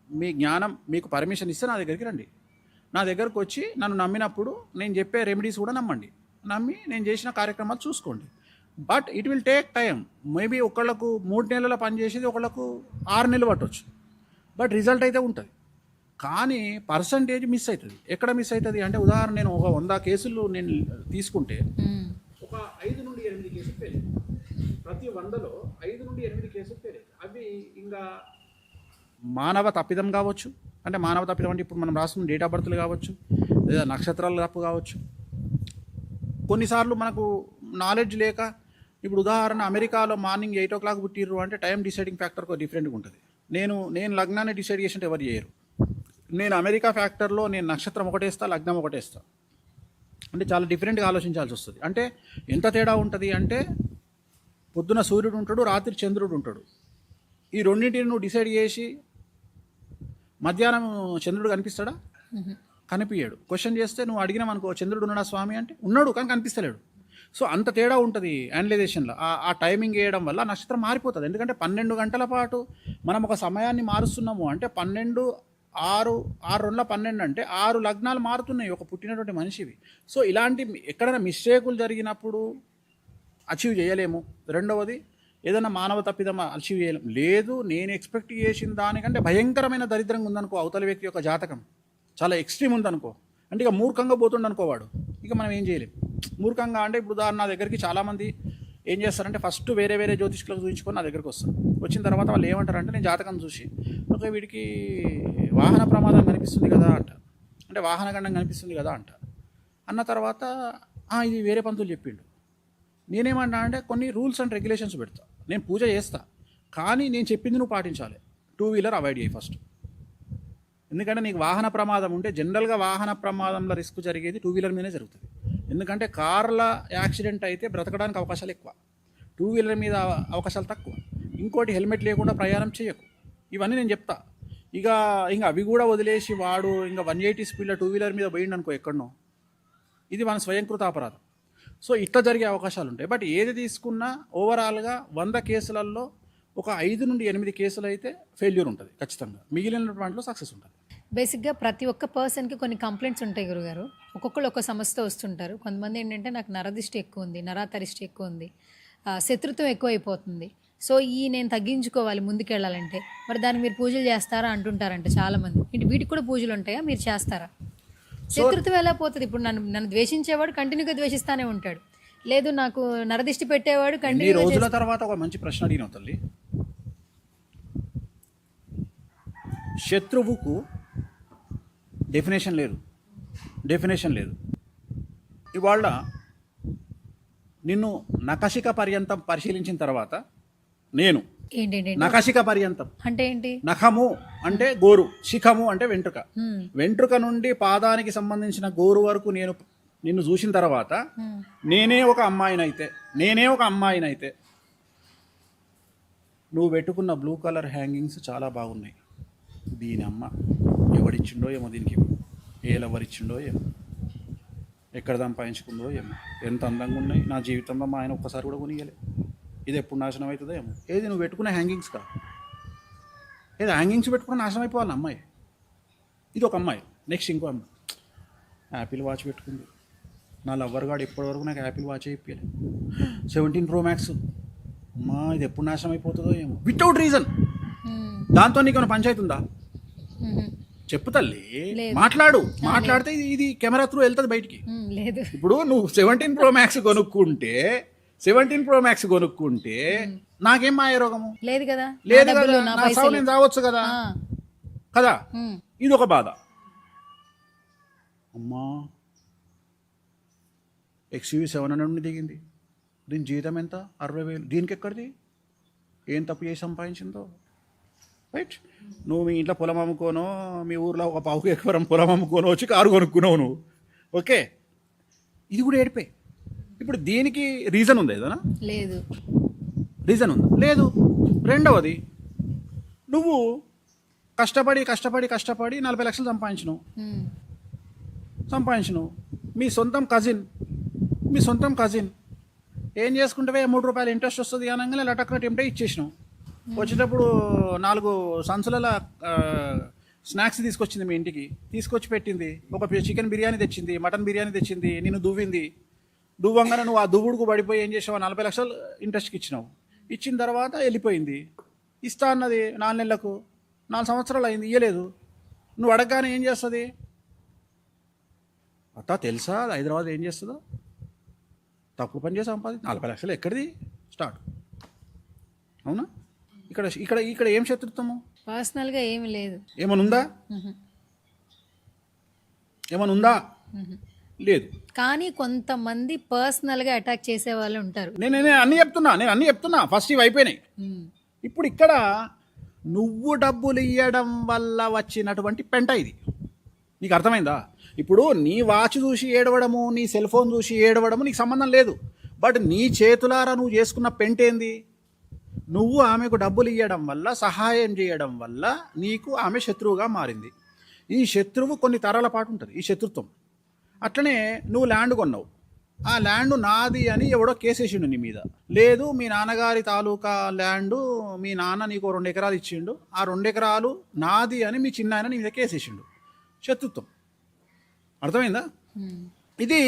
మీ జ్ఞానం మీకు పర్మిషన్ ఇస్తే నా దగ్గరికి రండి. నా దగ్గరకు వచ్చి నన్ను నమ్మినప్పుడు నేను చెప్పే రెమెడీస్ కూడా నమ్మండి. నమ్మి నేను చేసిన కార్యక్రమాలు చూసుకోండి. But it will take time. Maybe ఒకళ్ళకు 3 నెలల పని చేసేది ఒకళ్ళకు 6 నెలలు పట్టవచ్చు. బట్ రిజల్ట్ అయితే ఉంటుంది. కానీ పర్సంటేజ్ మిస్ అవుతుంది. ఎక్కడ మిస్ అవుతుంది అంటే ఉదాహరణ నేను ఒక 100 కేసులు నేను తీసుకుంటే ఒక 5 నుండి 8 కేసులు ఫెయిల్. ప్రతి 100లో 5 నుండి 8 కేసులు ఫెయిల్. అవి ఇంకా మానవ తప్పిదం కావచ్చు. అంటే మానవ తప్పిదం అంటే ఇప్పుడు మనం రాస్తున్న డేట్ ఆఫ్ బర్త్లు కావచ్చు, లేదా నక్షత్రాల తప్పు కావచ్చు. కొన్నిసార్లు మనకు నాలెడ్జ్ లేక, ఇప్పుడు ఉదాహరణ అమెరికాలో మార్నింగ్ 8 o'clock పుట్టిర్రు అంటే టైం డిసైడింగ్ ఫ్యాక్టర్ డిఫరెంట్గా ఉంటుంది. నేను లగ్నాన్ని డిసైడ్ చేసి ఎవరు చేయరు. నేను అమెరికా ఫ్యాక్టర్లో నేను నక్షత్రం ఒకటేస్తా, లగ్నం ఒకటేస్తా. అంటే చాలా డిఫరెంట్గా ఆలోచించాల్సి వస్తుంది. అంటే ఎంత తేడా ఉంటుంది అంటే పొద్దున సూర్యుడు ఉంటాడు, రాత్రి చంద్రుడు ఉంటాడు. ఈ రెండింటిని నువ్వు డిసైడ్ చేసి మధ్యాహ్నం చంద్రుడు కనిపిస్తాడా? కనిపించాడు. క్వశ్చన్ చేస్తే నువ్వు అడిగినామనుకో చంద్రుడు ఉన్నాడా స్వామి అంటే ఉన్నాడు కానీ కనిపిస్తలేడు. సో అంత తేడా ఉంటుంది అనలైజేషన్లో. ఆ టైమింగ్ వేయడం వల్ల నక్షత్రం మారిపోతుంది. ఎందుకంటే 12 గంటల పాటు మనం ఒక సమయాన్ని మారుస్తున్నాము అంటే 12 6 12 అంటే 6 లగ్నాలు మారుతున్నాయి ఒక పుట్టినటువంటి మనిషివి. సో ఇలాంటి ఎక్కడైనా మిస్టేకులు జరిగినప్పుడు అచీవ్ చేయలేము. రెండవది ఏదైనా మానవ తప్పిదం అచీవ్ చేయలేము. లేదు నేను ఎక్స్పెక్ట్ చేసిన దానికంటే భయంకరమైన దరిద్రంగా ఉందనుకో అవతల వ్యక్తి యొక్క జాతకం, చాలా ఎక్స్ట్రీమ్ ఉందనుకో, అంటే ఇక మూర్ఖంగా పోతుండనుకోవాడు, ఇక మనం ఏం చేయలేం. మూర్ఖంగా అంటే ఇప్పుడు ఉదాహరణ నా దగ్గరికి చాలామంది ఏం చేస్తారంటే ఫస్ట్ వేరే జ్యోతిష్కులకు చూపించుకొని నా దగ్గరికి వస్తారు. వచ్చిన తర్వాత వాళ్ళు ఏమంటారంటే నేను జాతకం చూసి ఓకే వీడికి వాహన ప్రమాదం కనిపిస్తుంది కదా అంటారు, అంటే వాహన గండం కనిపిస్తుంది కదా అంటారు. అన్న తర్వాత ఇది వేరే పంతులు చెప్పిండు. నేనేమంటా అంటే కొన్ని రూల్స్ అండ్ రెగ్యులేషన్స్ పెడతా. నేను పూజ చేస్తా కానీ నేను చెప్పింది నువ్వు పాటించాలి. 2-wheeler అవాయిడ్ చేయి ఫస్ట్. ఎందుకంటే నీకు వాహన ప్రమాదం ఉంటే జనరల్గా వాహన ప్రమాదంలో రిస్క్ జరిగేది 2-wheeler మీదే జరుగుతుంది. ఎందుకంటే కార్ల యాక్సిడెంట్ అయితే బ్రతకడానికి అవకాశాలు ఎక్కువ, 2-wheeler మీద అవకాశాలు తక్కువ. ఇంకోటి హెల్మెట్ లేకుండా ప్రయాణం చేయకు. ఇవన్నీ నేను చెప్తా. ఇంకా అవి కూడా వదిలేసి వాడు ఇంకా 180 స్పీడ్లో 2-wheeler మీద పోయిండు అనుకో ఎక్కడనో, ఇది మన స్వయంకృత అపరాధం. సో ఇట్లా జరిగే అవకాశాలు ఉంటాయి. బట్ ఏది తీసుకున్నా ఓవరాల్గా 100 కేసులలో ఒక 5 నుండి 8 కేసులు అయితే ఫెయిల్యూర్ ఉంటుంది ఖచ్చితంగా. మిగిలిన వాటిలో సక్సెస్ ఉంటుంది. బేసిక్గా ప్రతి ఒక్క పర్సన్కి కొన్ని కంప్లైంట్స్ ఉంటాయి గురుగారు. ఒక్కొక్కరు ఒక్క సమస్యతో వస్తుంటారు. కొంతమంది ఏంటంటే నాకు నరదిష్టి ఎక్కువ ఉంది, నరాతరిష్టి ఎక్కువ ఉంది, శత్రుత్వం ఎక్కువ అయిపోతుంది. సో నేను తగ్గించుకోవాలి ముందుకెళ్ళాలంటే మరి దాన్ని మీరు పూజలు చేస్తారా అంటుంటారంటే చాలామంది. వీటికి కూడా పూజలు ఉంటాయా, మీరు చేస్తారా? శత్రుత్వం ఎలా పోతుంది? ఇప్పుడు నన్ను ద్వేషించేవాడు కంటిన్యూగా ద్వేషిస్తానే ఉంటాడు, లేదు నాకు నరదిష్టి పెట్టేవాడు కంటిన్యూ. రోజుల తర్వాత ఒక మంచి ప్రశ్న అడిగిన తల్లి. శత్రువుకు డెఫినేషన్ లేదు. ఇవాళ నిన్ను నఖశిఖ పర్యంతం పరిశీలించిన తర్వాత నేను ఏంటంటే నఖశిఖ పర్యంతం అంటే ఏంటి? నఖము అంటే గోరు, శిఖము అంటే వెంట్రుక. వెంట్రుక నుండి పాదానికి సంబంధించిన గోరు వరకు నేను నిన్ను చూసిన తర్వాత నేనే ఒక అమ్మాయినైతే నువ్వు పెట్టుకున్న బ్లూ కలర్ హ్యాంగింగ్స్ చాలా బాగున్నాయి. దీని అమ్మ ఎవడిచ్చిండో ఏమో, దీనికి ఎవరిచ్చిండో ఏమో, ఎక్కడ సంపాదించుకుందో ఏమో, ఎంత అందంగా ఉన్నాయి. నా జీవితంలో మా ఆయన ఒక్కసారి కూడా కొనియలే. ఇది ఎప్పుడు నాశనం అవుతుందో ఏమో. ఏది నువ్వు పెట్టుకున్న హ్యాంగింగ్స్ కా, ఏది హ్యాంగింగ్స్ పెట్టుకున్న నాశనం అయిపోవాలి అమ్మాయి. ఇది ఒక అమ్మాయి. నెక్స్ట్ ఇంకో అమ్మాయి యాపిల్ వాచ్ పెట్టుకుంది. నా లవ్వర్ గాడు ఇప్పటివరకు నాకు యాపిల్ వాచ్ అయిపోయాలి. 17 Pro Max. అమ్మా ఇది ఎప్పుడు నాశనం అయిపోతుందో ఏమో, వితౌట్ రీజన్. దాంతో నీకు ఏమైనా పంచాయతీ ఉందా? చెప్పు తల్లి, మాట్లాడితే ఇది కెమెరా త్రూ వెళ్తుంది బయటికి. ఇప్పుడు నువ్వు 17 Pro Max కొనుక్కుంటే నాకేం మాయ రోగము లేదు కదా, నేను రావచ్చు కదా. ఇది ఒక బాధ. అమ్మా XUV 700 దిగింది, దీని జీతం ఎంత? 60,000. దీనికి ఎక్కడిది? ఏం తప్పు చేసి సంపాదించిందో? రైట్. నువ్వు మీ ఇంట్లో పొలం అమ్ముకోనో, మీ ఊర్లో ఒక 1/2 ఎకరం పొలం అమ్ముకోనో వచ్చి కారు కొనుక్కున్నావు నువ్వు. ఓకే, ఇది కూడా ఏడిపోయి. ఇప్పుడు దీనికి రీజన్ ఉందా? ఏదైనా రీజన్ ఉందా? లేదు. రెండవది, నువ్వు కష్టపడి 40 లక్షలు సంపాదించినావు. మీ సొంతం కజిన్ ఏం చేసుకుంటే 3 రూపాయలు ఇంట్రెస్ట్ వస్తుంది అనగానే లటక్రట్ ఏమిటో ఇచ్చేసినావు. వచ్చేటప్పుడు 4 సంచుల స్నాక్స్ తీసుకొచ్చింది మీ ఇంటికి, తీసుకొచ్చి పెట్టింది. ఒక చికెన్ బిర్యానీ తెచ్చింది, మటన్ బిర్యానీ తెచ్చింది, నిన్ను దువ్వంగానే నువ్వు ఆ దువ్వుడుకు పడిపోయి ఏం చేసావు? 40 లక్షలు ఇంట్రెస్ట్కి ఇచ్చినావు. ఇచ్చిన తర్వాత వెళ్ళిపోయింది. ఇస్తా అన్నది 4 నెలలకు, 4 సంవత్సరాలు అయింది, ఇయ్యలేదు. నువ్వు అడగగానే ఏం చేస్తుంది? అట్టా తెలుసా అది హైదరాబాద్ ఏం చేస్తుందో? తక్కువ పని చేసి సంపాది 40 లక్షలు ఎక్కడిది స్టార్ట్. అవునా? ఇక్కడ ఇక్కడ ఇక్కడ ఏం శత్రుత్వము? పర్సనల్గా ఏమి లేదు. ఏమనుందా? ఏమనుందా? లేదు. కానీ కొంతమంది పర్సనల్గా అటాక్ చేసే వాళ్ళు ఉంటారు. నేను అన్నీ చెప్తున్నా ఫస్ట్ ఇవి అయిపోయినాయి. ఇప్పుడు ఇక్కడ నువ్వు డబ్బులు ఇవ్వడం వల్ల వచ్చినటువంటి పెంట ఇది. నీకు అర్థమైందా? ఇప్పుడు నీ వాచ్ చూసి ఏడవడము, నీ సెల్ ఫోన్ చూసి ఏడవడము నీకు సంబంధం లేదు. బట్ నీ చేతులారా నువ్వు చేసుకున్న పెంట ఏంది? నువ్వు ఆమెకు డబ్బులు ఇవ్వడం వల్ల, సహాయం చేయడం వల్ల నీకు ఆమె శత్రువుగా మారింది. ఈ శత్రువు కొన్ని తరాల పాటు ఉంటుంది, ఈ శత్రుత్వం. అట్లనే నువ్వు ల్యాండ్ కొన్నావు, ఆ ల్యాండ్ నాది అని ఎవడో కేసేసిండు నీ మీద. లేదు, మీ నాన్నగారి తాలూకా ల్యాండు మీ నాన్న నీకు 2 ఎకరాలు ఇచ్చిండు, ఆ 2 ఎకరాలు నాది అని మీ చిన్న ఆయన నీ మీద కేసేసిండు. శత్రుత్వం. అర్థమైందా? ఇది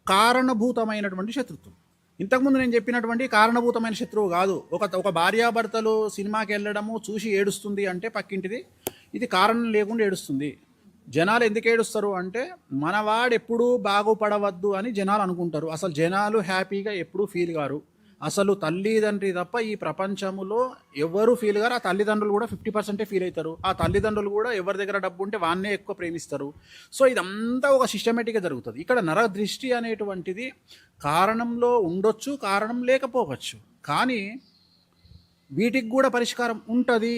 కారణభూతమైనటువంటి శత్రుత్వం. ఇంతకుముందు నేను చెప్పినటువంటి కారణభూతమైన శత్రువు కాదు. ఒక భార్యాభర్తలు సినిమాకి వెళ్ళడము చూసి ఏడుస్తుంది అంటే పక్కింటిది, ఇది కారణం లేకుండా ఏడుస్తుంది. జనాలు ఎందుకు ఏడుస్తారు అంటే మనవాడు ఎప్పుడూ బాగుపడవద్దు అని జనాలు అనుకుంటారు. అసలు జనాలు హ్యాపీగా ఎప్పుడూ ఫీల్ కారు. అసలు తల్లిదండ్రి తప్ప ఈ ప్రపంచంలో ఎవరు ఫీల్ కారు. ఆ తల్లిదండ్రులు కూడా 50% ఫీల్ అవుతారు. ఆ తల్లిదండ్రులు కూడా ఎవరి దగ్గర డబ్బు ఉంటే వాన్నే ఎక్కువ ప్రేమిస్తారు. సో ఇదంతా ఒక సిస్టమేటిక్గా జరుగుతుంది. ఇక్కడ నరదృష్టి అనేటువంటిది కారణంలో ఉండొచ్చు, కారణం లేకపోవచ్చు. కానీ వీటికి కూడా పరిష్కారం ఉంటుంది.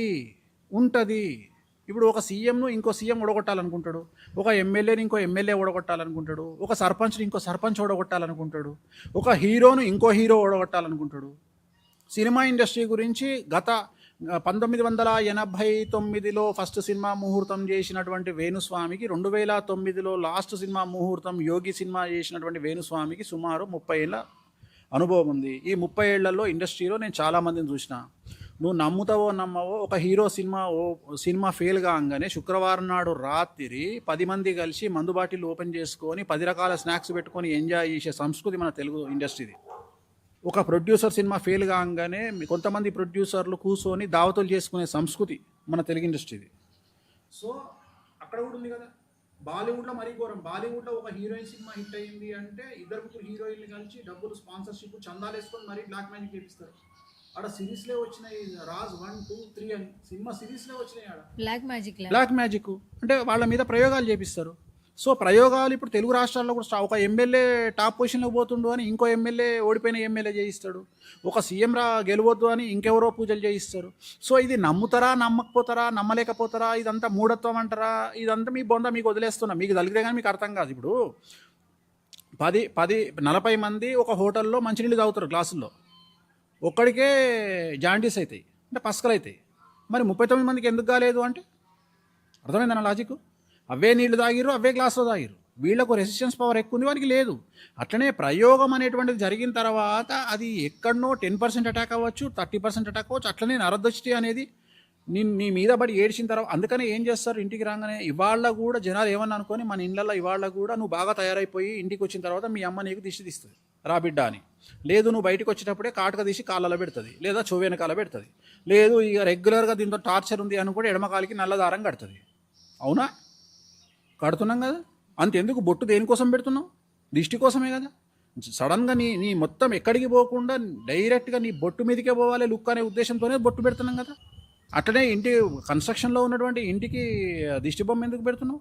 ఇప్పుడు ఒక సీఎంను ఇంకో సీఎం ఓడగొట్టాలనుకుంటాడు, ఒక ఎమ్మెల్యేని ఇంకో ఎమ్మెల్యే ఓడగొట్టాలనుకుంటాడు, ఒక సర్పంచ్ని ఇంకో సర్పంచ్ ఓడగొట్టాలనుకుంటాడు, ఒక హీరోను ఇంకో హీరో ఓడగొట్టాలనుకుంటాడు. సినిమా ఇండస్ట్రీ గురించి గత 1989లో ఫస్ట్ సినిమా ముహూర్తం చేసినటువంటి వేణుస్వామికి 2009లో లాస్ట్ సినిమా ముహూర్తం యోగి సినిమా చేసినటువంటి వేణుస్వామికి సుమారు 30 ఏళ్ళ అనుభవం ఉంది. ఈ 30 ఏళ్లలో ఇండస్ట్రీలో నేను చాలామందిని చూసిన. నువ్వు నమ్ముతావో నమ్మవో, ఒక హీరో సినిమా ఫెయిల్ కాగానే శుక్రవారం నాడు రాత్రి 10 మంది కలిసి మందు బాటిల్ ఓపెన్ చేసుకొని 10 రకాల స్నాక్స్ పెట్టుకొని ఎంజాయ్ చేసే సంస్కృతి మన తెలుగు ఇండస్ట్రీది. ఒక ప్రొడ్యూసర్ సినిమా ఫెయిల్ కాగానే కొంతమంది ప్రొడ్యూసర్లు కూర్చొని దావతులు చేసుకునే సంస్కృతి మన తెలుగు ఇండస్ట్రీది. సో అక్కడ కూడా ఉంది కదా. బాలీవుడ్లో మరీ ఘోరం. బాలీవుడ్లో ఒక హీరోయిన్ సినిమా హిట్ అయింది అంటే 2-3 హీరోయిన్లు కలిసి డబ్బులు స్పాన్సర్షిప్ చందాలు వేసుకొని మరీ బ్లాక్ మ్యాజిక్ చేపిస్తారు. ఆడ సిరీస్లే వచ్చినాయి, రాజ్ 1, 2, 3 అని సినిమా సిరీస్లే వచ్చినాయి. ఆడ బ్లాక్ మ్యాజిక్ అంటే వాళ్ళ మీద ప్రయోగాలు చేపిస్తారు. సో ప్రయోగాలు ఇప్పుడు తెలుగు రాష్ట్రాల్లో కూడా ఒక ఎమ్మెల్యే టాప్ పొజిషన్లోకి పోతుండు అని ఇంకో ఎమ్మెల్యే ఓడిపోయిన ఎమ్మెల్యే చేయిస్తాడు. ఒక సీఎం గెలవద్దు అని ఇంకెవరో పూజలు చేయిస్తారు. సో ఇది నమ్ముతారా, నమ్మకపోతారా, నమ్మలేకపోతారా, ఇదంతా మూఢత్వం అంటారా, ఇదంతా మీ బొంద మీకు వదిలేస్తున్నా. మీకు తగిలితే కానీ మీకు అర్థం కాదు. ఇప్పుడు 40 మంది ఒక హోటల్లో మంచినీళ్ళు తాగుతారు గ్లాసుల్లో, ఒక్కడికే జాండీస్ అవుతాయి అంటే పసకలు అవుతాయి. మరి 39 మందికి ఎందుకు కాలేదు అంటే అర్థమైందన్న లాజిక్. అవే నీళ్లు తాగిరు, అవే గ్లాసులో తాగిరు. వీళ్ళకు రెసిస్టెన్స్ పవర్ ఎక్కువ ఉంది, వానికి లేదు. అట్లనే ప్రయోగం అనేటువంటిది జరిగిన తర్వాత అది ఎక్కడనో 10% అటాక్ అవ్వచ్చు, 30% అటాక్ అవ్వచ్చు. అట్లనే నరదృష్టి అనేది నీ మీద పడి ఏడ్చిన తర్వాత అందుకనే ఏం చేస్తారు, ఇంటికి రాగానే ఇవాళ కూడా జనాలు ఏమన్నా అనుకొని మన ఇళ్ళల్లో ఇవాళ కూడా నువ్వు బాగా తయారైపోయి ఇంటికి వచ్చిన తర్వాత మీ అమ్మ నీకు దిష్టి తీస్తుంది, రా బిడ్డ అని. లేదు, నువ్వు బయటకు వచ్చేటప్పుడే కాటుక తీసి కాళ్ళలో పెడుతుంది, లేదా చెవెనకాల పెడుతుంది. లేదు, ఇక రెగ్యులర్గా దీంతో టార్చర్ ఉంది అని కూడా ఎడమకాలికి నల్లదారం కడుతుంది. అవునా? కడుతున్నాం కదా. అంతెందుకు బొట్టు దేనికోసం పెడుతున్నావు? దిష్టి కోసమే కదా. సడన్గా నీ మొత్తం ఎక్కడికి పోకుండా డైరెక్ట్గా నీ బొట్టు మీదకే పోవాలి లుక్ అనే ఉద్దేశంతోనే బొట్టు పెడుతున్నాం కదా. అట్లనే ఇంటి కన్స్ట్రక్షన్లో ఉన్నటువంటి ఇంటికి దిష్టి బొమ్మ ఎందుకు పెడుతున్నావు?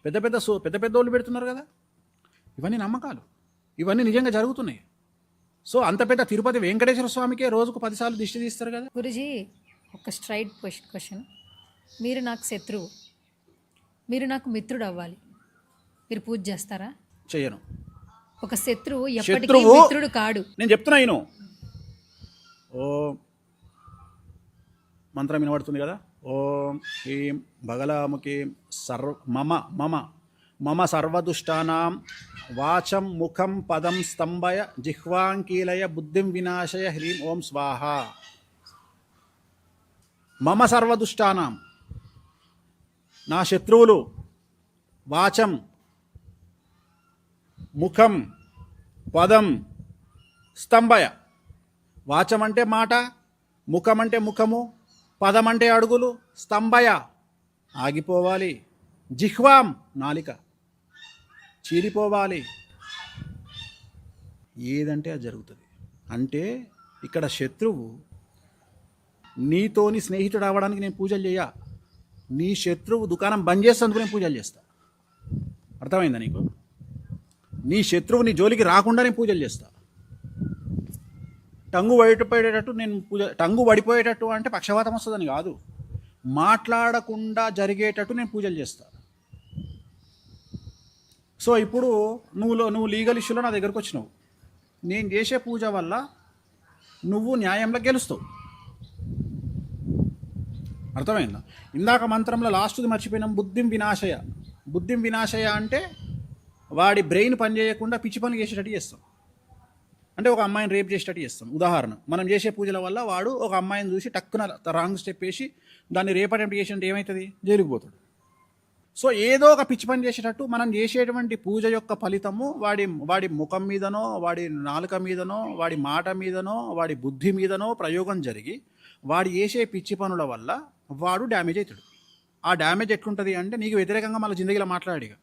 పెద్ద పెద్ద వాళ్ళు పెడుతున్నారు కదా. ఇవన్నీ నమ్మకాలు, ఇవన్నీ నిజంగా జరుగుతున్నాయి. సో అంత పెద్ద తిరుపతి వెంకటేశ్వర స్వామికే రోజుకు 10 సార్లు దిష్టి తీస్తారు కదా. గురుజీ, ఒక స్ట్రైట్ క్వశ్చన్. మీరు నాకు శత్రువు, మీరు నాకు మిత్రుడు అవ్వాలి, మీరు పూజ చేస్తారా? చెయ్యను. ఒక శత్రువు ఎప్పటికీ మిత్రుడు కాడు. నేను చెప్తున్నా ఈయన మంత్రం వినబడుతుంది కదా. ఓం హ్రీం బగలాముఖీం మమ సర్వదుష్టానాం వాచం ముఖం పదం స్తంభయ జిహ్వాంకీలయ బుద్ధిం వినాశయ హ్రీం ఓం స్వాహ. మమ సర్వదుష్టానాం, నా శత్రువులు, వాచం ముఖం పదం స్తంభయ. వాచం అంటే మాట, ముఖం అంటే ముఖము, పదం అంటే అడుగులు, స్తంభయ ఆగిపోవాలి. జిహ్వాం నాలిక చీరిపోవాలి, ఏదంటే అది జరుగుతుంది. అంటే ఇక్కడ శత్రువు నీతోని స్నేహితుడు అవ్వడానికి నేను పూజలు చేయ, నీ శత్రువు దుకాణం బంద్ చేసేందుకు నేను పూజలు చేస్తా. అర్థమైందా నీకు? నీ శత్రువు నీ జోలికి రాకుండా నేను పూజలు చేస్తా. టంగు పడిపోయేటట్టు నేను టంగు పడిపోయేటట్టు అంటే పక్షవాతం వస్తుందని కాదు, మాట్లాడకుండా జరిగేటట్టు నేను పూజలు చేస్తా. సో ఇప్పుడు నువ్వు లీగల్ ఇష్యూలో నా దగ్గరకు వచ్చినావు, నేను చేసే పూజ వల్ల నువ్వు న్యాయంలో గెలుస్తావు. అర్థమైందా? ఇందాక మంత్రంలో లాస్ట్ది మర్చిపోయినాం, బుద్ధిం వినాశయ అంటే వాడి బ్రెయిన్ పని చేయకుండా పిచ్చి పని చేసేటట్టు చేస్తాం. అంటే ఒక అమ్మాయిని రేప్ చేసేటట్టు చేస్తాం. ఉదాహరణ, మనం చేసే పూజల వల్ల వాడు ఒక అమ్మాయిని చూసి టక్కున రాంగ్ స్టెప్ వేసి దాన్ని రేప్ అటెంప్ట్ చేసినట్టు ఏమవుతుంది, జైలుకు పోతాడు. సో ఏదో ఒక పిచ్చి పని చేసేటట్టు మనం చేసేటువంటి పూజ యొక్క ఫలితము వాడి ముఖం మీదనో, వాడి నాలుక మీదనో, వాడి మాట మీదనో, వాడి బుద్ధి మీదనో ప్రయోగం జరిగి వాడు చేసే పిచ్చి పనుల వల్ల వాడు డ్యామేజ్ అవుతాడు. ఆ డ్యామేజ్ ఎట్లుంటుంది అంటే నీకు వ్యతిరేకంగా మళ్ళీ జిందగీలో మాట్లాడిగా.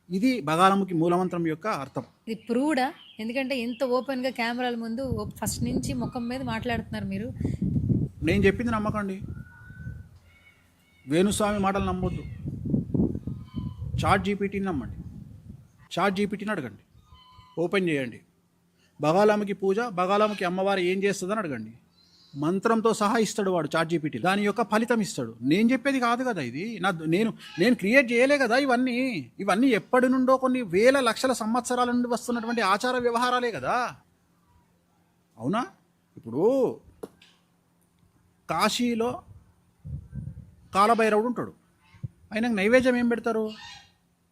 ఇది బగాలముఖి మూలమంత్రం యొక్క అర్థం. ఇది ప్రూవ్డా? ఎందుకంటే ఇంత ఓపెన్గా కెమెరాల ముందు ఫస్ట్ నుంచి ముఖం మీద మాట్లాడుతున్నారు మీరు. నేను చెప్పింది నమ్మకండి, వేణుస్వామి మాటలు నమ్మొద్దు, చాట్ జీపీటీని నమ్మండి. చాట్ జీపీటీని అడగండి, ఓపెన్ చేయండి. బగాలముఖి పూజ, బగాలముఖి అమ్మవారు ఏం చేస్తుందని అడగండి. మంత్రంతో సహా ఇస్తాడు వాడు చాట్ జీపీటీ, దాని యొక్క ఫలితం ఇస్తాడు. నేను చెప్పేది కాదు కదా ఇది, నేను క్రియేట్ చేయలే కదా ఇవన్నీ ఎప్పటి నుండో కొన్ని వేల లక్షల సంవత్సరాల నుండి వస్తున్నటువంటి ఆచార వ్యవహారాలే కదా. అవునా? ఇప్పుడు కాశీలో కాలభైరవుడు ఉంటాడు, ఆయనకు నైవేద్యం ఏం పెడతారు?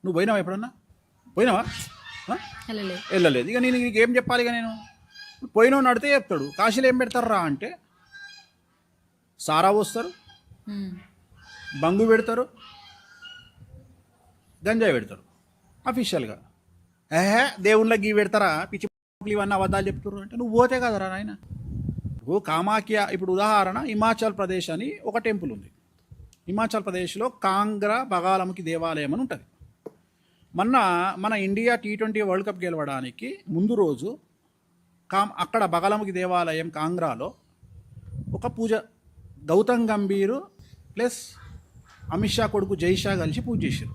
నువ్వు పోయినావా? ఎప్పుడన్నా పోయినావా? వెళ్ళలేదు. ఇక నేను నీకు ఏం చెప్పాలి? ఇక నేను పోయినో నడితే చెప్తాడు. కాశీలో ఏం పెడతారా అంటే సారా పోస్తారు, బంగు పెడతారు, గంజాయి పెడతారు అఫీషియల్గా. దేవుళ్ళకి గీ పెడతారా? పిచ్చి ఇవన్నీ అబద్ధాలు చెప్తారు అంటే నువ్వు పోతే కదరా నాయన. ఓ కామాఖ్య, ఇప్పుడు ఉదాహరణ హిమాచల్ ప్రదేశ్ అని ఒక టెంపుల్ ఉంది. హిమాచల్ ప్రదేశ్లో కాంగ్రా బగాలముఖి దేవాలయం అని ఉంటుంది. మన ఇండియా T20 వరల్డ్ కప్ గెలవడానికి ముందు రోజు అక్కడ బగాలముఖి దేవాలయం కాంగ్రాలో ఒక పూజ, గౌతమ్ గంభీర్ ప్లస్ అమిత్ షా కొడుకు జై షా కలిసి పూజ చేశారు.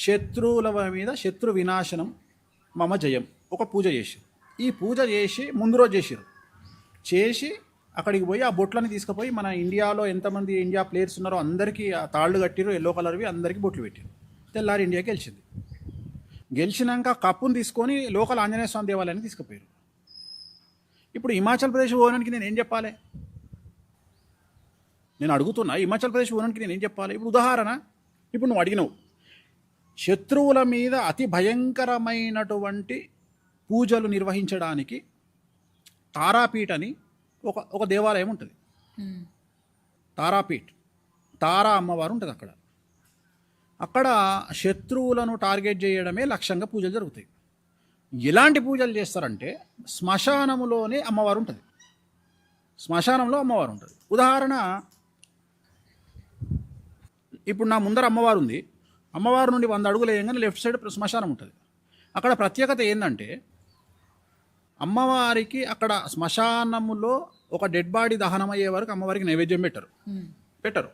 శత్రువుల మీద శత్రు వినాశనం మమ జయం ఒక పూజ చేశారు. ఈ పూజ చేసి ముందు రోజు చేసి అక్కడికి పోయి ఆ బొట్లని తీసుకుపోయి మన ఇండియాలో ఎంతమంది ఇండియా ప్లేయర్స్ ఉన్నారో అందరికీ ఆ తాళ్ళు కట్టిరు, ఎల్లో కలర్వి, అందరికీ బొట్లు పెట్టారు. తెల్లారి ఇండియా గెలిచింది. గెలిచినాక కప్పును తీసుకొని లోకల్ ఆంజనేయ స్వామి దేవాలయాన్ని తీసుకుపోయారు. ఇప్పుడు హిమాచల్ ప్రదేశ్ ఓనానికి నేను ఏం చెప్పాలి? నేను అడుగుతున్నా, హిమాచల్ ప్రదేశ్ ఓనానికి నేను ఏం చెప్పాలి? ఇప్పుడు ఉదాహరణ, ఇప్పుడు నువ్వు అడిగినావు, శత్రువుల మీద అతి భయంకరమైనటువంటి పూజలు నిర్వహించడానికి తారాపీఠ్ అని ఒక దేవాలయం ఉంటుంది. తారాపీఠ్, తారా అమ్మవారు ఉంటుంది అక్కడ శత్రువులను టార్గెట్ చేయడమే లక్ష్యంగా పూజలు జరుగుతాయి. ఎలాంటి పూజలు చేస్తారంటే శ్మశానములోనే అమ్మవారు ఉంటుంది, శ్మశానంలో అమ్మవారు ఉంటుంది. ఉదాహరణ, ఇప్పుడు నా ముందర అమ్మవారు ఉంది, అమ్మవారు నుండి 100 అడుగులు వేయగానే లెఫ్ట్ సైడ్ శ్మశానం ఉంటుంది. అక్కడ ప్రత్యేకత ఏంటంటే అమ్మవారికి అక్కడ శ్మశానములో ఒక డెడ్ బాడీ దహనం అయ్యే వరకు అమ్మవారికి నైవేద్యం పెట్టరు.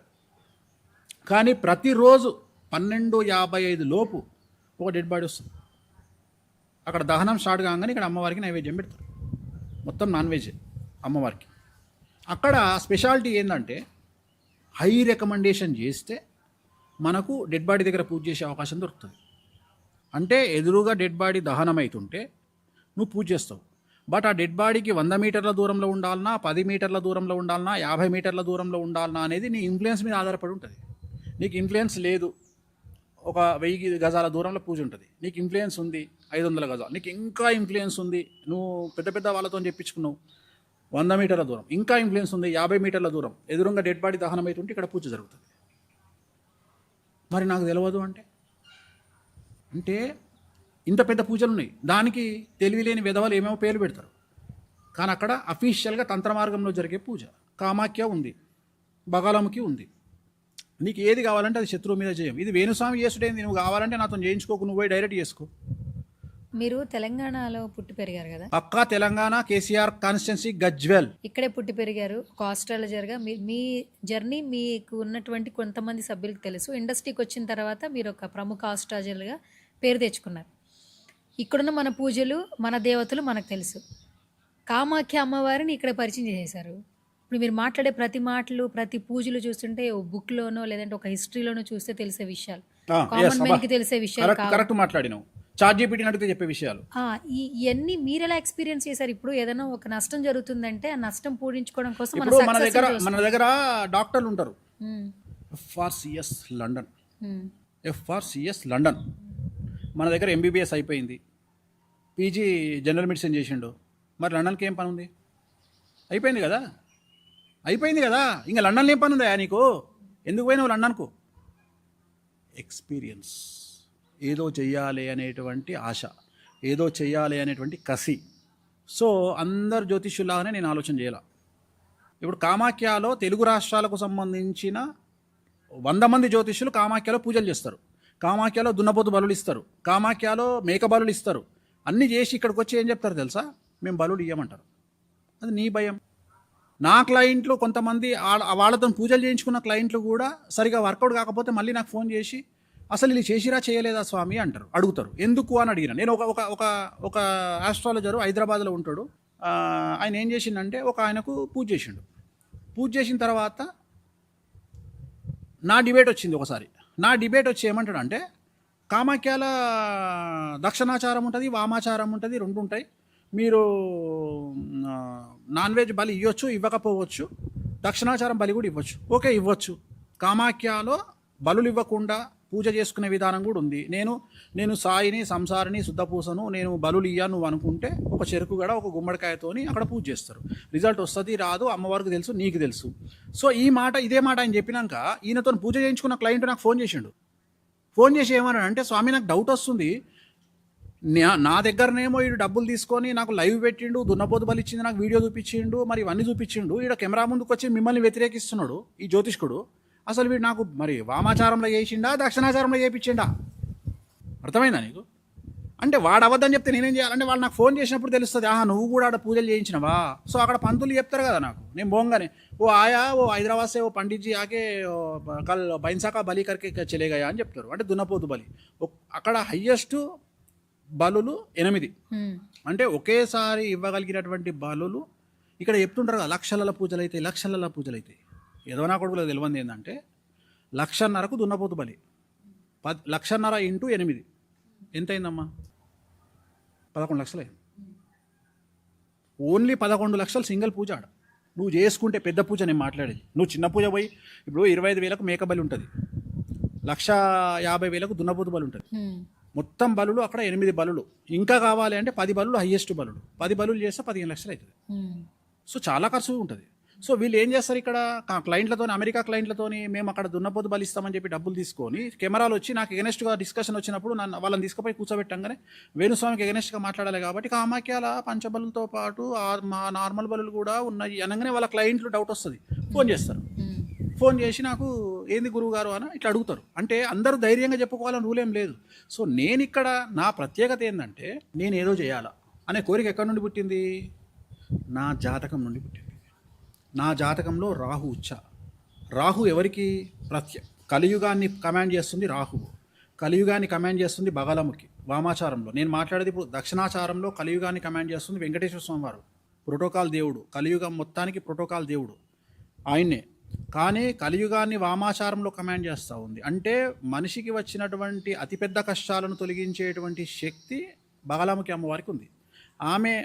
కానీ ప్రతిరోజు 12:55 లోపు ఒక డెడ్ బాడీ వస్తుంది. అక్కడ దహనం స్టార్ట్ కాగానే ఇక్కడ అమ్మవారికి నైవేద్యం పెడతారు. మొత్తం నాన్ వెజ్ అమ్మవారికి. అక్కడ స్పెషాలిటీ ఏంటంటే హై రికమెండేషన్ చేస్తే మనకు డెడ్ బాడీ దగ్గర పూజ చేసే అవకాశం దొరుకుతుంది. అంటే ఎదురుగా డెడ్ బాడీ దహనం అవుతుంటే నువ్వు పూజ చేస్తావు. బట్ ఆ డెడ్ బాడీకి 100 మీటర్ల దూరంలో ఉండాలన్నా, 10 మీటర్ల దూరంలో ఉండాలన్నా, 50 మీటర్ల దూరంలో ఉండాలన్నా అనేది నీ ఇన్ఫ్లుయెన్స్ మీద ఆధారపడి ఉంటుంది. నీకు ఇన్ఫ్లుయెన్స్ లేదు, ఒక 1000 గజాల దూరంలో పూజ ఉంటుంది. నీకు ఇన్ఫ్లుయెన్స్ ఉంది 500 గజాలు, నీకు ఇంకా ఇన్ఫ్లుయెన్స్ ఉంది, నువ్వు పెద్ద వాళ్ళతో చెప్పించుకున్నావు 100 మీటర్ల దూరం, ఇంకా ఇన్ఫ్లుయెన్స్ ఉంది 50 మీటర్ల దూరం, ఎదురుగా డెడ్ బాడీ దహనం అవుతుంటే ఇక్కడ పూజ జరుగుతుంది. మరి నాకు తెలియదు అంటే ఇంత పెద్ద పూజలు ఉన్నాయి, దానికి తెలివిలేని విధవలు ఏమేమో పేర్లు పెడతారు. కానీ అక్కడ అఫీషియల్గా తంత్ర మార్గంలో జరిగే పూజ. కామాఖ్య ఉంది, బగాలముఖి ఉంది, నీకు ఏది కావాలంటే అది శత్రువు మీద చేయం. ఇది వేణుస్వామి చేసుడేంది, నువ్వు కావాలంటే నాతో చేయించుకోకు, నువ్వు పోయి డైరెక్ట్ చేసుకో. మీరు తెలంగాణలో పుట్టి పెరిగారు కదా, పక్కా తెలంగాణ, కేసీఆర్ కాన్స్టిట్యున్సీ, గజ్వెల్. ఇక్కడే పుట్టి పెరిగారు, ఒక ఆస్ట్రాలజర్గా మీ జర్నీ మీకు ఉన్నటువంటి కొంతమంది సభ్యులకు తెలుసు. ఇండస్ట్రీకి వచ్చిన తర్వాత మీరు ఒక ప్రముఖ ఆస్ట్రాలజర్గా పేరు తెచ్చుకున్నారు. ఇక్కడున్న మన పూజలు, మన దేవతలు మనకు తెలుసు. కామాఖ్య అమ్మవారిని ఇక్కడ పరిచయం చేశారు. ఇప్పుడు మీరు మాట్లాడే ప్రతి మాటలు, ప్రతి పూజలు చూస్తుంటే ఓ బుక్లోనో లేదంటే ఒక హిస్టరీలోనో చూస్తే తెలిసే విషయాలు, కామన్ మ్యాన్కి తెలిసే విషయాలు. కరెక్ట్ మాట్లాడినావు. చాట్ జీపీటీ అడిగితే చెప్పే విషయాలు. ఇవన్నీ మీరు ఎలా ఎక్స్పీరియన్స్ చేశారు? ఇప్పుడు ఏదైనా ఒక నష్టం జరుగుతుందంటే ఆ నష్టం పూరించుకోవడం కోసం ఇప్పుడు మన దగ్గర డాక్టర్లు ఉంటారు. FRCS లండన్ మన దగ్గర MBBS అయిపోయింది, PG జనరల్ మెడిసిన్ చేసిండు. మరి లండన్కి ఏం పని ఉంది? అయిపోయింది కదా. ఇంకా లండన్లో ఏం పని ఉందా నీకు? ఎందుకు పోయినావు లండన్కు? ఎక్స్పీరియన్స్, ఏదో చెయ్యాలి అనేటువంటి ఆశ, ఏదో చెయ్యాలి అనేటువంటి కసి. సో అందరు జ్యోతిష్యులాగానే నేను ఆలోచన చేయాల. ఇప్పుడు కామాఖ్యలో తెలుగు రాష్ట్రాలకు సంబంధించిన 100 మంది జ్యోతిష్యులు కామాఖ్యలో పూజలు చేస్తారు, కామాఖ్యలో దున్నపోతు బలులు ఇస్తారు, కామాఖ్యలో మేక బలులు ఇస్తారు. అన్నీ చేసి ఇక్కడికి వచ్చి ఏం చెప్తారు తెలుసా? మేము బలులు ఇవ్వమంటారు. అది నీ భయం. నా క్లయింట్లు కొంతమంది వాళ్ళతో పూజలు చేయించుకున్న క్లయింట్లు కూడా సరిగా వర్కౌట్ కాకపోతే మళ్ళీ నాకు ఫోన్ చేసి అసలు ఇది చేసిరా చేయలేదా స్వామి అంటారు, అడుగుతారు. ఎందుకు అని అడిగిన. నేను ఒక ఆస్ట్రాలజరు హైదరాబాద్లో ఉంటాడు. ఆయన ఏం చేసిండంటే ఆయనకు పూజ చేసిండు. పూజ చేసిన తర్వాత నా డిబేట్ వచ్చింది ఒకసారి. నా డిబేట్ వచ్చి ఏమంటాడంటే, కామాఖ్యాల దక్షిణాచారం ఉంటుంది, వామాచారం ఉంటుంది, 2 ఉంటాయి. మీరు నాన్ వెజ్ బలి ఇవ్వచ్చు, ఇవ్వకపోవచ్చు. దక్షిణాచారం బలి కూడా ఇవ్వచ్చు. ఓకే, ఇవ్వచ్చు. కామాఖ్యలో బలులు ఇవ్వకుండా పూజ చేసుకునే విధానం కూడా ఉంది. నేను సాయిని, సంసారిని, శుద్ధపూసను నేను బలులు ఇయ్యా నువ్వు అనుకుంటే ఒక చెరుకు గడ, ఒక గుమ్మడికాయతోని అక్కడ పూజ చేస్తారు. రిజల్ట్ వస్తుంది రాదు అమ్మవారికి తెలుసు, నీకు తెలుసు. సో ఇదే మాట ఆయన చెప్పినాక ఈయనతో పూజ చేయించుకున్న క్లయింట్ నాకు ఫోన్ చేసిండు. ఫోన్ చేసి ఏమన్నాడు అంటే, స్వామి నాకు డౌట్ వస్తుంది, నా దగ్గరనేమో వీడు డబ్బులు తీసుకొని నాకు లైవ్ పెట్టిండు, దున్నపోతు బలి ఇచ్చింది, నాకు వీడియో చూపించిండు, మరి ఇవన్నీ చూపించిండు. ఈడ కెమెరా ముందుకు వచ్చి మిమ్మల్ని వ్యతిరేకిస్తున్నాడు ఈ జ్యోతిష్కుడు. అసలు వీడు నాకు మరి వామాచారంలో చేసిండా, దక్షిణాచారంలో చేయించిండా? అర్థమైందా నీకు? అంటే వాడు అబద్ధం చెప్తే నేనేం చేయాలంటే, వాళ్ళు నాకు ఫోన్ చేసినప్పుడు తెలుస్తుంది, నువ్వు కూడా ఆడ పూజలు చేయించినవా. సో అక్కడ పంతులు చెప్తారు కదా నాకు, నేను పోగానే ఓ హైదరాబాద్ సే ఓ పండిట్జీ ఆకే కల్ బైన్సాకా బలి కరికే చలే గయా అని చెప్తారు. అంటే దున్నపోతు బలి. అక్కడ హయ్యెస్ట్ బలులు 8. అంటే ఒకేసారి ఇవ్వగలిగినటువంటి బలులు ఇక్కడ చెప్తుంటారు కదా, లక్షల పూజలు అయితే. ఏదో నా కొడుకులో తెలియంది ఏంటంటే, 1,50,000కు దున్నపోతు బలి, 1,50,000 ఇంటూ 8 ఎంత అయిందమ్మా? 11 లక్షలు అయింది. ఓన్లీ 11 లక్షలు సింగిల్ పూజ ఆడ. నువ్వు చేసుకుంటే పెద్ద పూజ నేను మాట్లాడేది. నువ్వు చిన్న పూజ పోయి ఇప్పుడు 25,000కు మేక బలి ఉంటుంది, 1,50,000కు దున్నపోతు బలి ఉంటుంది. మొత్తం బలులు అక్కడ 8 బలులు. ఇంకా కావాలి అంటే 10 బలులు హయ్యెస్ట్ బలులు. 10 బలులు చేస్తే 15 లక్షలు అవుతుంది. సో చాలా ఖర్చు ఉంటుంది. సో వీళ్ళు ఏం చేస్తారు, ఇక్కడ క్లయింట్లతో, అమెరికా క్లయింట్లతోని మేము అక్కడ దున్నపోతు బలి ఇస్తామని చెప్పి డబ్బులు తీసుకొని కెమెరాలు వచ్చి నాకు ఎగనెస్ట్గా డిస్కషన్ వచ్చినప్పుడు వాళ్ళని తీసుకుపోయి కూర్చోబెట్టంగానే వేణుస్వామికి ఎగనెస్ట్గా మాట్లాడాలి కాబట్టి కామాఖ్యాల పంచబలులతో పాటు మా నార్మల్ బలులు కూడా ఉన్నాయి అనగానే వాళ్ళ క్లయింట్లు డౌట్ వస్తుంది, ఫోన్ చేస్తారు. ఫోన్ చేసి నాకు ఏంది గురువు గారు అని ఇట్లా అడుగుతారు. అంటే అందరూ ధైర్యంగా చెప్పుకోవాలని రూల్ ఏం లేదు. సో నేను ఇక్కడ నా ప్రత్యేకత ఏంటంటే, నేను ఏదో చేయాలా అనే కోరిక ఎక్కడి నుండి పుట్టింది? నా జాతకం నుండి పుట్టింది. నా జాతకంలో రాహు ఉచ్చ. రాహు ఎవరికి? కలియుగాన్ని కమాండ్ చేస్తుంది రాహువు. కలియుగాన్ని కమాండ్ చేస్తుంది బగలముఖి వామాచారంలో. నేను మాట్లాడేది ఇప్పుడు దక్షిణాచారంలో కలియుగాన్ని కమాండ్ చేస్తుంది వెంకటేశ్వర స్వామి వారు, ప్రోటోకాల్ దేవుడు, కలియుగం మొత్తానికి ప్రోటోకాల్ దేవుడు ఆయన్నే. కానీ కలియుగాన్ని వామాచారంలో కమాండ్ చేస్తూ ఉంది. అంటే మనిషికి వచ్చినటువంటి అతిపెద్ద కష్టాలను తొలగించేటువంటి శక్తి బగలాముఖి అమ్మవారికి ఉంది. ఆమె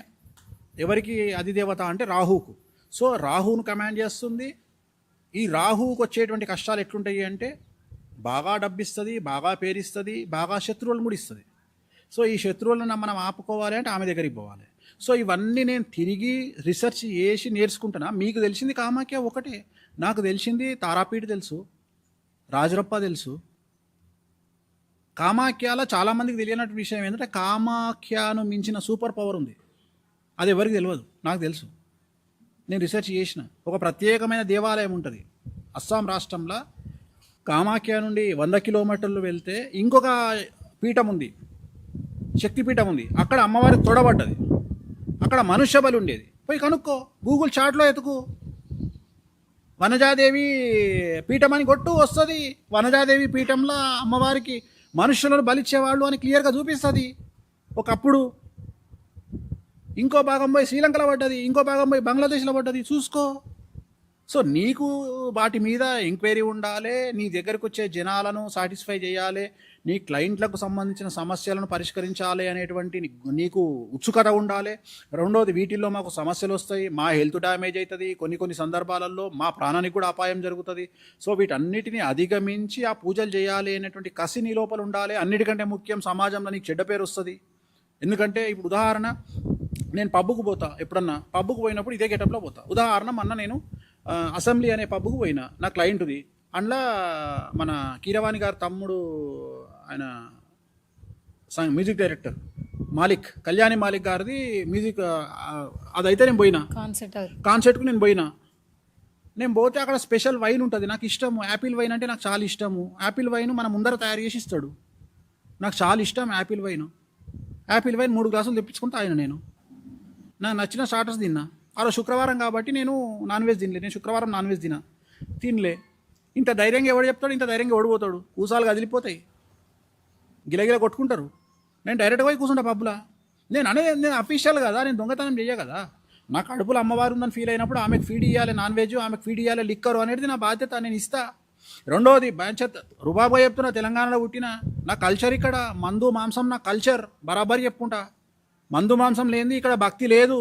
ఎవరికి అధిదేవత అంటే రాహువుకు. సో రాహువును కమాండ్ చేస్తుంది. ఈ రాహువుకు వచ్చేటువంటి కష్టాలు ఎట్లుంటాయి అంటే, బాగా డబ్బిస్తుంది, బాగా పేరిస్తుంది, బాగా శత్రువులను కూడా ఇస్తుంది. సో ఈ శత్రువులను మనం ఆపుకోవాలి అంటే ఆమె దగ్గరికి పోవాలి. సో ఇవన్నీ నేను తిరిగి రీసెర్చ్ చేసి నేర్చుకుంటున్నా. మీకు తెలిసింది కామాఖ్య ఒకటే, నాకు తెలిసింది తారాపీఠ తెలుసు, రాజరప్ప తెలుసు. కామాఖ్యలో చాలామందికి తెలియనట్టు విషయం ఏంటంటే, కామాఖ్యను మించిన సూపర్ పవర్ ఉంది. అది ఎవరికి తెలియదు, నాకు తెలుసు. నేను రీసెర్చ్ చేసిన ఒక ప్రత్యేకమైన దేవాలయం ఉంటుంది అస్సాం రాష్ట్రంలో. కామాఖ్య నుండి 100 కిలోమీటర్లు వెళ్తే ఇంకొక పీఠం ఉంది, శక్తిపీఠం ఉంది. అక్కడ అమ్మవారికి తొడబడ్డది, అక్కడ మనుష్య బలి ఉండేది. పోయి కనుక్కో, గూగుల్ చాట్లో ఎతుకు, వనజాదేవి పీఠం అని కొట్టు, వస్తుంది. వనజాదేవి పీఠంలో అమ్మవారికి మనుషులను బలిచ్చేవాళ్ళు అని క్లియర్గా చూపిస్తుంది. ఒకప్పుడు ఇంకో భాగం పోయి శ్రీలంకలో పడ్డది, ఇంకో భాగం పోయి బంగ్లాదేశ్లో పడ్డది, చూసుకో. సో నీకు వాటి మీద ఎంక్వైరీ ఉండాలి, నీ దగ్గరకు వచ్చే జనాలను సాటిస్ఫై చేయాలి, నీ క్లయింట్లకు సంబంధించిన సమస్యలను పరిష్కరించాలి అనేటువంటి నీకు ఉత్సుకత ఉండాలి. రెండోది, వీటిల్లో మాకు సమస్యలు వస్తాయి, మా హెల్త్ డ్యామేజ్ అవుతుంది, కొన్ని సందర్భాలలో మా ప్రాణానికి కూడా అపాయం జరుగుతుంది. సో వీటన్నిటిని అధిగమించి ఆ పూజలు చేయాలి అనేటువంటి కసి నీ లోపల ఉండాలి. అన్నిటికంటే ముఖ్యం, సమాజంలో నీకు చెడ్డ పేరు వస్తుంది. ఎందుకంటే ఇప్పుడు ఉదాహరణ, నేను పబ్బుకు పోతా, ఎప్పుడన్నా పబ్బుకు పోయినప్పుడు ఇదే గెటప్లో పోతా. ఉదాహరణ, మొన్న నేను అసెంబ్లీ అనే పబ్బుకు పోయినా, నా క్లయింట్ది. అందులో మన కీరవాణి గారి తమ్ముడు, ఆయన మ్యూజిక్ డైరెక్టర్ మాలిక్, కళ్యాణి మాలిక్ గారిది మ్యూజిక్, అదైతే నేను పోయినా కాన్సర్ట్కు నేను పోయినా. నేను పోతే అక్కడ స్పెషల్ వైన్ ఉంటుంది, నాకు ఇష్టము. యాపిల్ వైన్ అంటే నాకు చాలా ఇష్టము. యాపిల్ వైన్ మన ముందర తయారు చేసి ఇస్తాడు, నాకు చాలా ఇష్టం యాపిల్ వైన్. యాపిల్ వైన్ 3 గ్లాసులు తెప్పించుకుని తాగిన. నేను నాకు నచ్చిన స్టార్టర్స్ తిన్నా. ఆ రోజు శుక్రవారం కాబట్టి నేను నాన్ వెజ్ తినలే. నేను శుక్రవారం నాన్ వెజ్ తినలే. ఇంత ధైర్యంగా ఎవడు చెప్తాడు, ఇంత ధైర్యంగా ఓడిపోతాడు. కూసాలు కదిలిపోతాయి, గిలగిల కొట్టుకుంటారు. నేను డైరెక్ట్గా పోయి కూర్చుంటా పబ్బులా. నేను అఫీషియల్ కదా, నేను దొంగతనం చేయ కదా. నా కడుపులో అమ్మవారు ఉందని ఫీల్ అయినప్పుడు ఆమెకు ఫీడ్ ఇవ్వాలి నాన్ వెజ్, ఆమెకు ఫీడ్ ఇవ్వాలి లిక్కరు అనేది నా బాధ్యత, నేను ఇస్తా. రెండోది, రుబాబా చెప్తున్నా, తెలంగాణలో పుట్టిన నా కల్చర్ ఇక్కడ మందు మాంసం, నా కల్చర్ బరాబరి చెప్పుకుంటా. మందు మాంసం లేనిది ఇక్కడ భక్తి లేదు.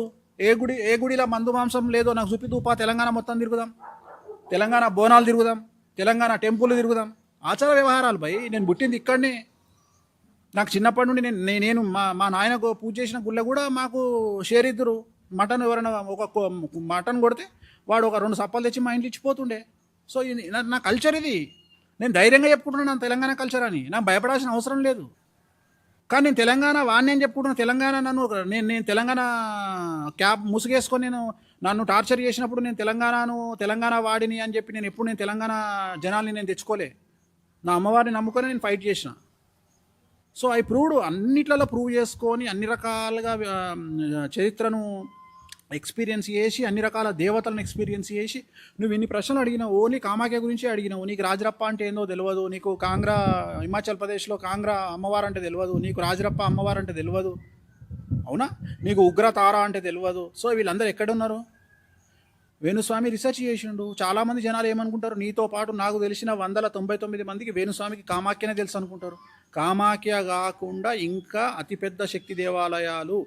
ఏ గుడిలో మందు మాంసం లేదో నాకు చూపితూపా. తెలంగాణ మొత్తం తిరుగుదాం, తెలంగాణ బోనాలు తిరుగుదాం, తెలంగాణ టెంపుల్ తిరుగుదాం. ఆచార వ్యవహారాలు భయ్, నేను పుట్టింది ఇక్కడనే. నాకు చిన్నప్పటి నుండి నేను మా నాయనకు పూజ చేసిన గుళ్ళ కూడా మాకు షేర్ ఇద్దరు. మటన్ ఎవరైనా ఒక మటన్ కొడితే వాడు ఒక 2 సప్పాలు తెచ్చి మా ఇంట్లో ఇచ్చిపోతుండే. సో నా కల్చర్ ఇది. నేను ధైర్యంగా చెప్పుకుంటున్నాను తెలంగాణ కల్చర్ అని, నాకు భయపడాల్సిన అవసరం లేదు. కానీ నేను తెలంగాణ వాడిని అని చెప్పుకుంటున్నాను. తెలంగాణ నేను తెలంగాణ క్యాబ్ ముసుగేసుకొని నన్ను టార్చర్ చేసినప్పుడు నేను తెలంగాణ వాడిని అని చెప్పి నేను తెలంగాణ జనాల్ని నేను తెచ్చుకోలే. నా అమ్మవారిని నమ్ముకొని నేను ఫైట్ చేసిన. సో ఐ ప్రూవ్డ్, అన్నిట్లలో ప్రూవ్ చేసుకొని అన్ని రకాలుగా చరిత్రను ఎక్స్పీరియన్స్ చేసి, అన్ని రకాల దేవతలను ఎక్స్పీరియన్స్ చేసి, నువ్వు ఇన్ని ప్రశ్నలు అడిగినావు, ఓన్లీ కామాఖ్య గురించి అడిగినావు. నీకు రాజరప్ప అంటే ఏందో తెలియదు, నీకు కాంగ్రా హిమాచల్ ప్రదేశ్లో కాంగ్రా అమ్మవారు అంటే తెలియదు, నీకు రాజరప్ప అమ్మవారు అంటే తెలియదు, అవునా? నీకు ఉగ్ర తార అంటే తెలియదు. సో వీళ్ళందరూ ఎక్కడున్నారు? వేణుస్వామి రీసెర్చ్ చేసిండు. చాలామంది జనాలు ఏమనుకుంటారు, నీతో పాటు నాకు తెలిసిన 199 మందికి వేణుస్వామికి కామాఖ్యనే తెలుసు అనుకుంటారు. కామాఖ్య కాకుండా ఇంకా అతిపెద్ద శక్తి దేవాలయాలు,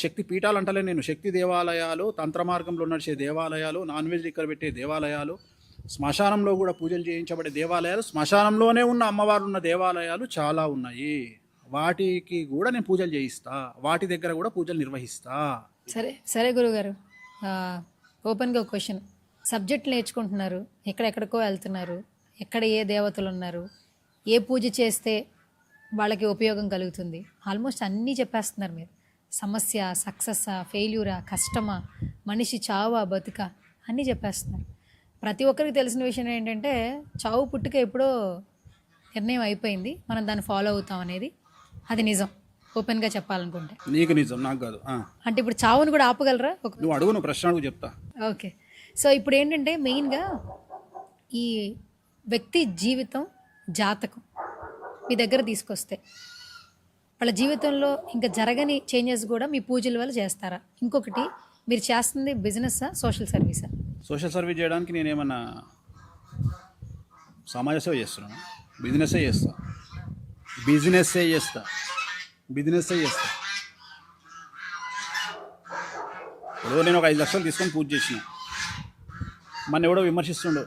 శక్తి పీఠాలు అంటలే నేను, శక్తి దేవాలయాలు, తంత్ర మార్గంలో నడిచే దేవాలయాలు, నాన్ వెజ్ ఇక్కడ పెట్టే దేవాలయాలు, శ్మశానంలో కూడా పూజలు చేయించబడే దేవాలయాలు, శ్మశానంలోనే ఉన్న అమ్మవారు ఉన్న దేవాలయాలు చాలా ఉన్నాయి. వాటికి కూడా నేను పూజలు చేయిస్తా, వాటి దగ్గర కూడా పూజలు నిర్వహిస్తా. సరే గురుగారు, ఓపెన్గా ఒక క్వశ్చన్. సబ్జెక్ట్ నేర్చుకుంటున్నారు, ఎక్కడెక్కడికో వెళ్తున్నారు, ఎక్కడ ఏ దేవతలు ఉన్నారు, ఏ పూజ చేస్తే వాళ్ళకి ఉపయోగం కలుగుతుంది, ఆల్మోస్ట్ అన్నీ చెప్పేస్తున్నారు మీరు. సమస్య, సక్సెస్సా, ఫెయిల్యూరా, కష్టమా, మనిషి చావా బతుక, అన్నీ చెప్పేస్తున్నారు. ప్రతి ఒక్కరికి తెలిసిన విషయం ఏంటంటే చావు పుట్టుక ఎప్పుడో నిర్ణయం అయిపోయింది, మనం దాన్ని ఫాలో అవుతాం అనేది. అది నిజం, ఓపెన్గా చెప్పాలనుకుంటే. నీకు నిజం, నాకు కాదు. అంటే ఇప్పుడు చావును కూడా ఆపగలరా? నువ్వు అడుగు, నువ్వు ప్రశ్న అడుగు, చెప్తా. ఓకే, సో ఇప్పుడు ఏంటంటే మెయిన్గా ఈ వ్యక్తి జీవితం జాతకం మీ దగ్గర తీసుకొస్తే వాళ్ళ జీవితంలో ఇంకా జరగని చేంజెస్ కూడా మీ పూజల వల్ల చేస్తారా? ఇంకొకటి, మీరు చేస్తుంది బిజినెస్సా, సోషల్ సర్వీసా? సోషల్ సర్వీస్ చేయడానికి నేనేమన్నా సమాజ సేవ చేస్తున్నాను? బిజినెస్సే చేస్తా. ఇప్పుడు నేను ఒక 5 లక్షలు తీసుకొని పూజ చేసిన, మన ఎవడో విమర్శిస్తుండు,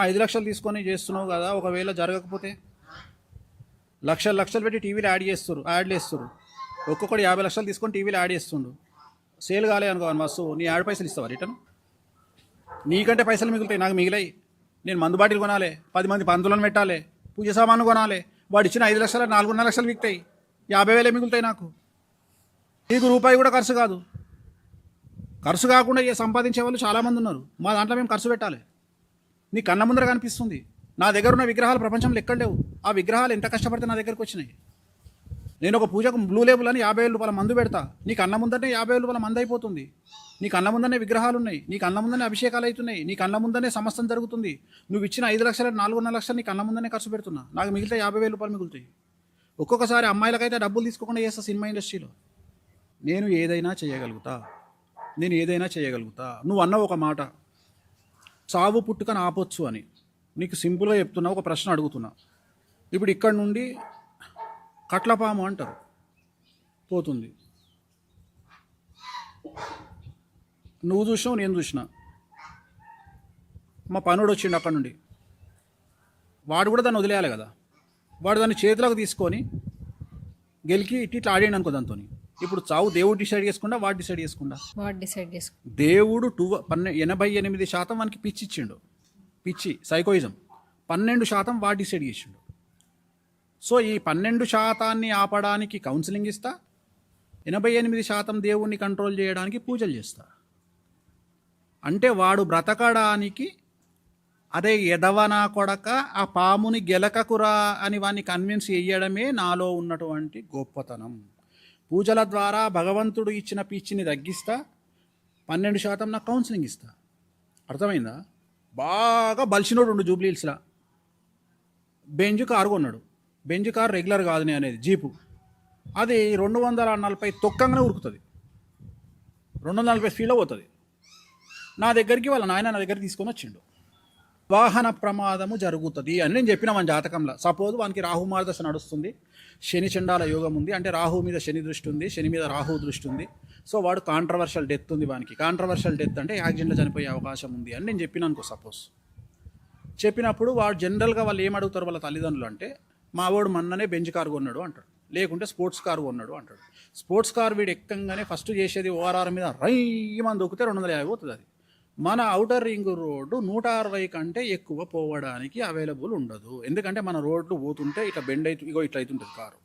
5 లక్షలు తీసుకొని చేస్తున్నావు కదా, ఒకవేళ జరగకపోతే? లక్షలు పెట్టి టీవీలో యాడ్లు వేస్తారు. ఒక్కొక్కటి 50 లక్షలు తీసుకొని టీవీలో యాడ్ చేస్తుండు. సేల్ కాలే అనుకోవాలి మస్తు, నీ యాడ్ పైసలు ఇస్తావా రిటర్న్? నీకంటే పైసలు మిగులుతాయి, నాకు మిగిలాయి. నేను మందు బాటిల్ కొనాలి, 10 మంది పంతులను పెట్టాలి, పూజ సామాన్లు కొనాలి. వాడు ఇచ్చిన 5 లక్షలు 4.5 లక్షలు విక్తాయి, 50,000 మిగులుతాయి నాకు. నీకు రూపాయి కూడా ఖర్చు కాదు. ఖర్చు కాకుండా సంపాదించే వాళ్ళు చాలామంది ఉన్నారు. మా దాంట్లో మేము ఖర్చు పెట్టాలి. నీ కన్న ముందర కనిపిస్తుంది, నా దగ్గర ఉన్న విగ్రహాలు ప్రపంచంలో ఎక్కడ లేవు. ఆ విగ్రహాలు ఎంత కష్టపడితే నా దగ్గరకు వచ్చినాయి. నేను ఒక పూజకు బ్లూ లేబుల్ అని 50,000 రూపాయల మందు పెడతా. నీకు అన్న ముందరనే 50,000 రూపాయల మందు అయిపోతుంది. నీకు అన్న ముందనే విగ్రహాలు ఉన్నాయి, నీకు అన్న ముందనే అభిషేకాలు అవుతున్నాయి, నీకు అన్న ముందనే సమస్తం జరుగుతుంది. నువ్వు ఇచ్చిన 5 లక్షలు 4.5 లక్షలు నీకు అన్న ముందనే ఖర్చు పెడుతున్నా. నాకు మిగిలితే 50,000 రూపాయలు మిగులుతాయి. ఒక్కొక్కసారి అమ్మాయిలకైతే డబ్బులు తీసుకోకుండా చేస్తా సినిమా ఇండస్ట్రీలో. నేను ఏదైనా చేయగలుగుతా. నువ్వు అన్న ఒక మాట, చావు పుట్టుకని ఆపొచ్చు అని. నీకు సింపుల్గా చెప్తున్నా, ఒక ప్రశ్న అడుగుతున్నా. ఇప్పుడు ఇక్కడ నుండి కట్లపాము అంటారు, పోతుంది. నువ్వు చూసినావు, నేను చూసిన. మా పనుడు వచ్చిండు అక్కడ నుండి, వాడు కూడా దాన్ని వదిలేయాలి కదా. వాడు దాన్ని చేతిలోకి తీసుకొని గెలికి ఇట్లా ఆడాడు అనుకో దాంతో. ఇప్పుడు చావు దేవుడు డిసైడ్ చేసుకుండా వాడు డిసైడ్ చేసుకుండా? దేవుడు 88% వానికి పిచ్చి ఇచ్చిండు, పిచ్చి సైకోయిజం. 12% వాడు డిసైడ్ చేసిండు. సో ఈ 12% ఆపడానికి కౌన్సిలింగ్ ఇస్తా, 88% దేవుణ్ణి కంట్రోల్ చేయడానికి పూజలు చేస్తా. అంటే వాడు బ్రతకడానికి, అదే ఎదవనా కొడక ఆ పాముని గెలకకురా అని వాడిని కన్విన్స్ చేయడమే నాలో ఉన్నటువంటి గొప్పతనం. పూజల ద్వారా భగవంతుడు ఇచ్చిన పిచ్చిని తగ్గిస్తా, 12% నాకు కౌన్సిలింగ్ ఇస్తా. అర్థమైందా? బాగా బలిసినోడు ఉండు జూబ్లీహిల్స్లా, బెంజ్ కారు కొన్నాడు. బెంజ్ కారు రెగ్యులర్ కాదు నేను అనేది, జీపు. అది 240 తొక్కంగానే ఉరుకుతుంది, 240 స్పీడ్లో పోతుంది. నా దగ్గరికి వాళ్ళ నాయన నా దగ్గరికి తీసుకొని వచ్చిండు. వాహన ప్రమాదము జరుగుతుంది అని నేను చెప్పిన మన జాతకంలో. సపోజ్ వానికి రాహు మార్గదశ నడుస్తుంది, శని చండాల యోగం ఉంది, అంటే రాహు మీద శని దృష్టి ఉంది, శని మీద రాహు దృష్టి ఉంది. సో వాడు కాంట్రవర్షియల్ డెత్ ఉంది వానికి. కాంట్రవర్షియల్ డెత్ అంటే యాక్సిడెంట్లో చనిపోయే అవకాశం ఉంది అని నేను చెప్పిన అనుకో. సపోజ్ చెప్పినప్పుడు వాడు జనరల్గా వాళ్ళు ఏం అడుగుతారు వాళ్ళ తల్లిదండ్రులు అంటే, మా వాడు మొన్ననే బెంజ్ కారు కొన్నాడు అంటాడు, లేకుంటే స్పోర్ట్స్ కారు కొన్నాడు అంటాడు. స్పోర్ట్స్ కారు వీడు ఎక్కంగానే ఫస్ట్ చేసేది ఓఆర్ఆర్ మీద రైమని దొక్కితే 250 పోతుంది. అది మన ఔటర్ రింగ్ రోడ్డు 160 కంటే ఎక్కువ పోవడానికి అవైలబుల్ ఉండదు. ఎందుకంటే మన రోడ్లు పోతుంటే ఇట్లా బెండ్ అవుతూ ఇట్లా అవుతుంటుంది కారు.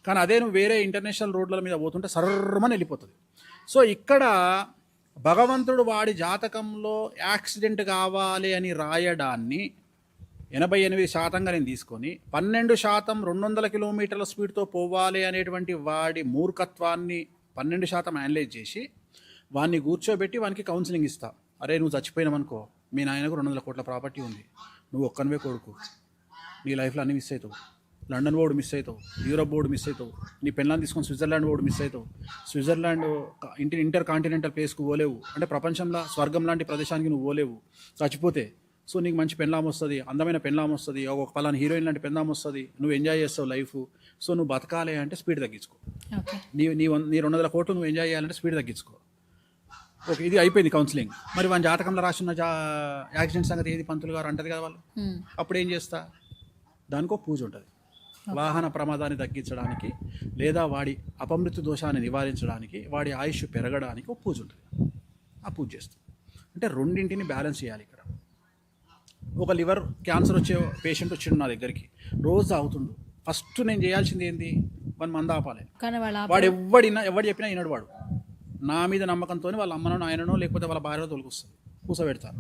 కానీ అదే నువ్వు వేరే ఇంటర్నేషనల్ రోడ్ల మీద పోతుంటే సర్రమని వెళ్ళిపోతుంది. సో ఇక్కడ భగవంతుడు వాడి జాతకంలో యాక్సిడెంట్ కావాలి అని రాయడాన్ని 88%గా నేను తీసుకొని 12% 200 కిలోమీటర్ల స్పీడ్తో పోవాలి అనేటువంటి వాడి మూర్ఖత్వాన్ని 12% అనలైజ్ చేసి వాడిని కూర్చోబెట్టి వానికి కౌన్సిలింగ్ ఇస్తా. అరే నువ్వు చచ్చిపోయినావనుకో, మీ నాయనకు 200 కోట్ల ప్రాపర్టీ ఉంది, నువ్వు ఒక్కనివే కొడుకు, నీ లైఫ్లో అన్నీ మిస్ అవుతావు. లండన్ బోర్డు మిస్ అవుతావు, యూరోప్ బోర్డు మిస్ అవుతావు, నీ పెళ్ళాన్ని తీసుకొని స్విట్జర్లాండ్ బోర్డు మిస్ అవుతావు. స్విట్జర్లాండ్ ఇంటర్ కాంటినెంటల్ ప్లేస్కు పోలేవు, అంటే ప్రపంచంలో స్వర్గం లాంటి ప్రదేశానికి నువ్వు పోలేవు చచ్చిపోతే. సో నీకు మంచి పెళ్ళాం వస్తుంది, అందమైన పెళ్ళాం వస్తుంది, ఒక పలానా హీరోయిన్ లాంటి పెళ్ళాం వస్తుంది, నువ్వు ఎంజాయ్ చేస్తావు లైఫ్. సో నువ్వు బతకాలి అంటే స్పీడ్ తగ్గించుకో. నీ 200 కోట్లు నువ్వు ఎంజాయ్ చేయాలంటే స్పీడ్ తగ్గించుకో. ఓకే, ఇది అయిపోయింది కౌన్సిలింగ్. మరి వాని జాతకంలో రాసిన యాక్సిడెంట్ సంగతి ఏది పంతులు గారు అంటది కదా వాళ్ళు. అప్పుడు ఏం చేస్తా, దానికో పూజ ఉంటుంది. వాహన ప్రమాదాన్ని తగ్గించడానికి, లేదా వాడి అపమృత్యు దోషాన్ని నివారించడానికి, వాడి ఆయుష్ పెరగడానికి ఒక పూజ ఉంటుంది. ఆ పూజ చేస్తాం. అంటే రెండింటిని బ్యాలెన్స్ చేయాలి. ఇక్కడ ఒక లివర్ క్యాన్సర్ వచ్చే పేషెంట్ వచ్చిండు నా దగ్గరికి, రోజు అవుతుండు. ఫస్ట్ నేను చేయాల్సింది ఏంది, వాని మంద ఆపాలి. వాడు ఎవడు చెప్పినా వినడు. వాడు నా మీద నమ్మకంతో వాళ్ళ అమ్మనో నాయననో లేకపోతే వాళ్ళ భార్యలో తొలగిస్తుంది, కూసబెడతారు.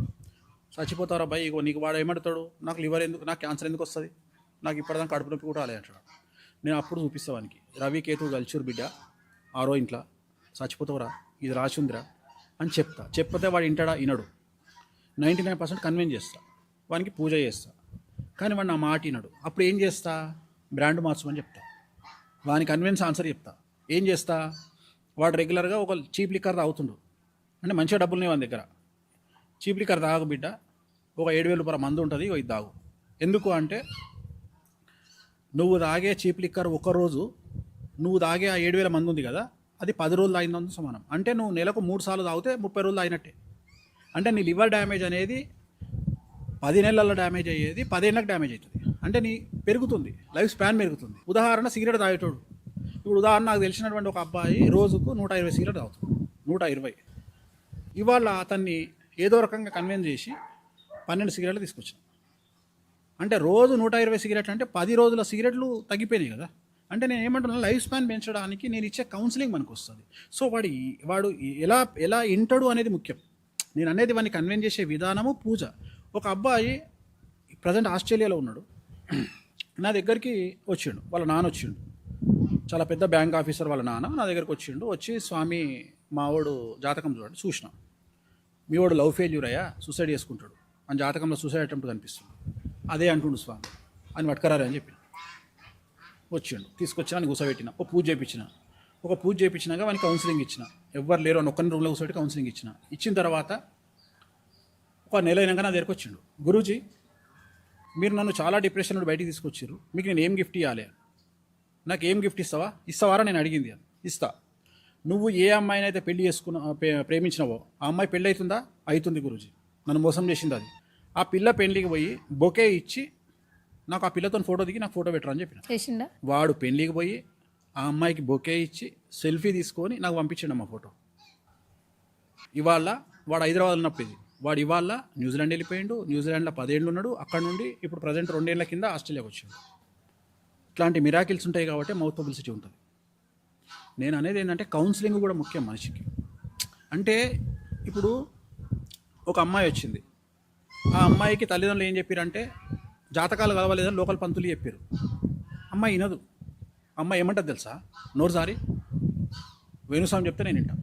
చచ్చిపోతారా అబ్బాయి, ఇగో నీకు వాడు ఏమంటాడు, నాకు లివర్ ఎందుకు, నాకు క్యాన్సర్ ఎందుకు వస్తుంది, నాకు ఇప్పటిదాకా కడుపు నొప్పి కూడా రాలే అంటాడు. నేను అప్పుడు చూపిస్తా వానికి, రవి కేతు కలిసిరు బిడ్డ, ఆరో ఇంట్లో చచ్చిపోతావురా, ఇది రాసిందిరా అని చెప్తే వాడు వింటాడా, వినడు. 99% కన్విన్స్ చేస్తా, వానికి పూజ చేస్తా. కానీ వాడు నా మాట వినడు. అప్పుడు ఏం చేస్తా, బ్రాండ్ మార్చమని చెప్తా, వాని కన్విన్స్ ఆన్సర్ చెప్తా. ఏం చేస్తా, వాడు రెగ్యులర్గా ఒక చీప్ లిక్కర్ తాగుతుండు, అంటే మంచిగా డబ్బులు వాని దగ్గర. చీప్ లిక్కర్ తాగు బిడ్డ, ఒక 7,000 రూపాయల మందు ఉంటుంది, ఇది తాగు. ఎందుకు అంటే, నువ్వు తాగే చీప్ లిక్కర్ ఒకరోజు, నువ్వు తాగే ఆ 7,000 మంది ఉంది కదా, అది 10 రోజులు తాగినందుకు సమానం. అంటే నువ్వు నెలకు 3 సార్లు తాగితే 30 రోజులు తాగినట్టే. అంటే నీ లివర్ డ్యామేజ్ అనేది 10 నెలల్లో డ్యామేజ్ అయ్యేది 10 ఏళ్ళకి డ్యామేజ్ అవుతుంది. అంటే నీ పెరుగుతుంది, లైఫ్ స్పాన్ పెరుగుతుంది. ఉదాహరణ, సిగరెట్ తాగేటోడు. ఇప్పుడు ఉదాహరణ, నాకు తెలిసినటువంటి ఒక అబ్బాయి రోజుకు 120 సిగరెట్ తాగుతుంది, 120. ఇవాళ అతన్ని ఏదో రకంగా కన్విన్స్ చేసి 12 సిగరెట్లు తీసుకొచ్చాను. అంటే రోజు 120 సిగరెట్లు అంటే 10 రోజుల సిగరెట్లు తగ్గిపోయినాయి కదా. అంటే నేను ఏమంటున్నా, లైఫ్ స్పాన్ పెంచడానికి నేను ఇచ్చే కౌన్సిలింగ్ మనకు వస్తుంది. సో వాడు ఎలా వింటాడు అనేది ముఖ్యం. నేను అనేది వాడిని కన్విన్స్ చేసే విధానము పూజ. ఒక అబ్బాయి ప్రజెంట్ ఆస్ట్రేలియాలో ఉన్నాడు. నా దగ్గరికి వచ్చిండు, వాళ్ళ నాన్న వచ్చిండు, చాలా పెద్ద బ్యాంక్ ఆఫీసర్ వాళ్ళ నాన్న నా దగ్గరికి వచ్చిండు. వచ్చి స్వామి మావాడు జాతకం చూడండి చూసిన, మీ వాడు లవ్ ఫెయిల్యూర్ అయ్యా, సూసైడ్ చేసుకుంటాడు అని జాతకంలో సూసైడ్ అటెంప్ట్ కనిపిస్తుంది, అదే అంటుండు స్వామి అని పట్టుకరారు అని చెప్పి వచ్చిండు. తీసుకొచ్చిన అని కూర్చోబెట్టిన, ఒక పూజ చేయించినాక వానికి కౌన్సిలింగ్ ఇచ్చిన, ఎవ్వరు లేరు అని ఒక్కరిని రూమ్లో కూర్చోబెట్టి కౌన్సిలింగ్ ఇచ్చిన తర్వాత ఒక నెల అయినాక నా దగ్గరికి వచ్చిండు. గురూజీ, మీరు నన్ను చాలా డిప్రెషన్ నుండి బయటికి తీసుకొచ్చారు, మీకు నేను ఏం గిఫ్ట్ ఇవ్వాలి, నాకు ఏం గిఫ్ట్ ఇస్తావారా నేను అడిగింది. ఇస్తా. నువ్వు ఏ అమ్మాయిని అయితే పెళ్లి ప్రేమించినావో ఆ అమ్మాయి పెళ్ళి అవుతుందా? అవుతుంది గురూజీ, నన్ను మోసం చేసింది అది. ఆ పిల్ల పెళ్లికి పోయి బొకే ఇచ్చి నాకు ఆ పిల్లతో ఫోటో దిగి నాకు ఫోటో పెట్టరా అని చెప్పిన. వాడు పెళ్లికి పోయి ఆ అమ్మాయికి బొకే ఇచ్చి సెల్ఫీ తీసుకొని నాకు పంపించండి అమ్మ ఫోటో. ఇవాళ వాడు హైదరాబాద్ ఉన్నప్పుడు ఇది, వాడు ఇవాళ న్యూజిలాండ్ వెళ్ళిపోయిండు, న్యూజిలాండ్లో 10 ఏళ్ళు ఉన్నాడు, అక్కడ నుండి ఇప్పుడు ప్రజెంట్ 2 ఏళ్ల కింద ఆస్ట్రేలియాకి వచ్చాడు. ఇట్లాంటి మిరాకిల్స్ ఉంటాయి కాబట్టి మౌత్ పబ్లిసిటీ ఉంటుంది. నేను అనేది ఏంటంటే కౌన్సిలింగ్ కూడా ముఖ్యం మనిషికి. అంటే ఇప్పుడు ఒక అమ్మాయి వచ్చింది, ఆ అమ్మాయికి తల్లిదండ్రులు ఏం చెప్పారంటే జాతకాలు కలవలేదని లోకల్ పంతులు చెప్పారు. అమ్మాయి వినదు. అమ్మాయి ఏమంటుంది తెలుసా? నోరు సారి వేణుస్వామి చెప్తే నేను వింటాను.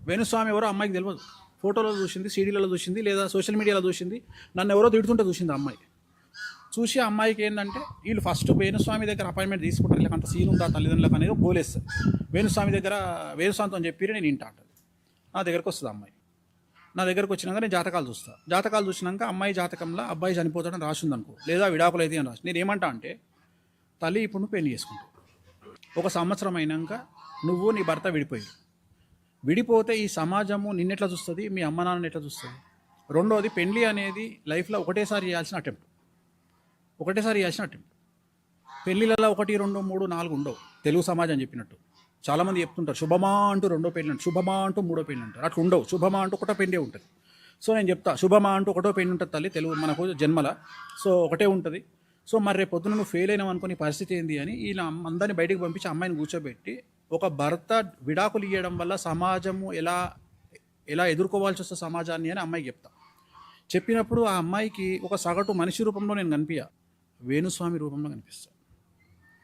వేణుస్వామి ఎవరో అమ్మాయికి తెలియదు. ఫోటోలో చూసింది, సీడీలలో చూసింది, లేదా సోషల్ మీడియాలో చూసింది, నన్ను ఎవరో తిడుతుంటే చూసింది అమ్మాయి. చూసి ఆ అమ్మాయికి ఏంటంటే వీళ్ళు ఫస్ట్ వేణుస్వామి దగ్గర అపాయింట్మెంట్ తీసుకుంటారు, లేక అంత సీన్ ఉందా తల్లిదండ్రులకు అనేది గోలేస్తారు. వేణుస్వామితో చెప్పి నేను వింటా అంటది. నా దగ్గరకు వస్తుంది అమ్మాయి. నా దగ్గరకు వచ్చినాక నేను జాతకాలు చూస్తాను. జాతకాలు చూసినాక అమ్మాయి జాతకంలో అబ్బాయి చనిపోతాడని రాసింది అనుకో, లేదా విడాకులు అయితే అని రాసి, నేను ఏమంటా అంటే తల్లి ఇప్పుడు నువ్వు పెళ్లి చేసుకుంటావు, 1 సంవత్సరం అయినాక నువ్వు నీ భర్త విడిపోతే ఈ సమాజము నిన్నెట్లా చూస్తుంది, మీ అమ్మ నాన్నని ఎట్లా చూస్తుంది. రెండోది, పెళ్లి అనేది లైఫ్లో ఒకటేసారి చేయాల్సిన అటెంప్ట్. పెళ్ళిళ్ళలో 1, 2, 3, 4 ఉండవు. తెలుగు సమాజం చెప్పినట్టు చాలామంది చెప్తుంటారు శుభమా అంటూ 2వ పెళ్ళి అంటారు, శుభమా అంటూ 3వ పెళ్ళి అంటారు. అట్లా ఉండవు. శుభమా అంటూ 1వ పెళ్ళే ఉంటుంది. సో నేను చెప్తా, శుభమా అంటూ 1వ పెళ్ళి ఉంటుంది తల్లి తెలుగు మనకు జన్మల. సో ఒకటే ఉంటుంది. సో మరి రేపు పొద్దున నువ్వు ఫెయిల్ అయినావు అనుకుని పరిస్థితి ఏంది అని ఇలా అందరినీ బయటికి పంపించి అమ్మాయిని కూర్చోబెట్టి ఒక భర్త విడాకులు ఇవ్వడం వల్ల సమాజము ఎలా ఎదుర్కోవాల్సి వస్తే సమాజాన్ని అని అమ్మాయికి చెప్తా. చెప్పినప్పుడు ఆ అమ్మాయికి ఒక సగటు మనిషి రూపంలో నేను కనిపించా, వేణుస్వామి రూపంలో కనిపిస్తాడు.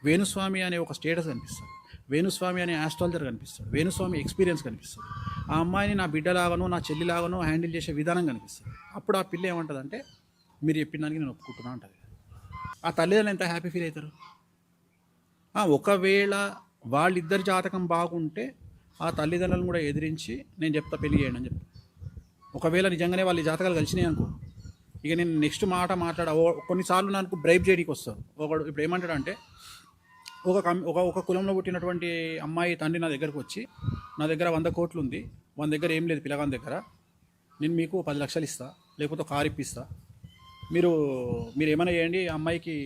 వేణుస్వామి అనే ఒక స్టేటస్ కనిపిస్తాడు, వేణుస్వామి అనే ఆస్ట్రాలజర్ కనిపిస్తాడు, వేణుస్వామి ఎక్స్పీరియన్స్ కనిపిస్తుంది. ఆ అమ్మాయిని నా బిడ్డలాగానో నా చెల్లిలాగానో హ్యాండిల్ చేసే విధానం కనిపిస్తుంది. అప్పుడు ఆ పిల్ల ఏమంటుందంటే మీరు చెప్పిన దానికి నేను ఒప్పుకుంటున్నా అంటది. ఆ తల్లిదండ్రులు ఎంత హ్యాపీ ఫీల్ అవుతారు. ఒకవేళ వాళ్ళిద్దరి జాతకం బాగుంటే ఆ తల్లిదండ్రులను కూడా ఎదిరించి నేను చెప్తా పెళ్లి చేయండి అని చెప్తా. ఒకవేళ నిజంగానే వాళ్ళ జాతకాలు కలిసినాయి అనుకో, ఇక నేను నెక్స్ట్ మాట కొన్నిసార్లు నాకు బ్రైబ్ చేయడానికి వస్తారు. ఒకడు ఇప్పుడు ఏమంటాడంటే ఒక కులంలో పుట్టినటువంటి అమ్మాయి తండ్రి నా దగ్గరకు వచ్చి, నా దగ్గర 100 కోట్లు ఉంది, మన దగ్గర ఏం లేదు పిల్లగాని దగ్గర, నేను మీకు 10 లక్షలు ఇస్తా, లేకపోతే కారు ఇప్పిస్తా, మీరు ఏమైనా చేయండి, ఆ అమ్మాయికి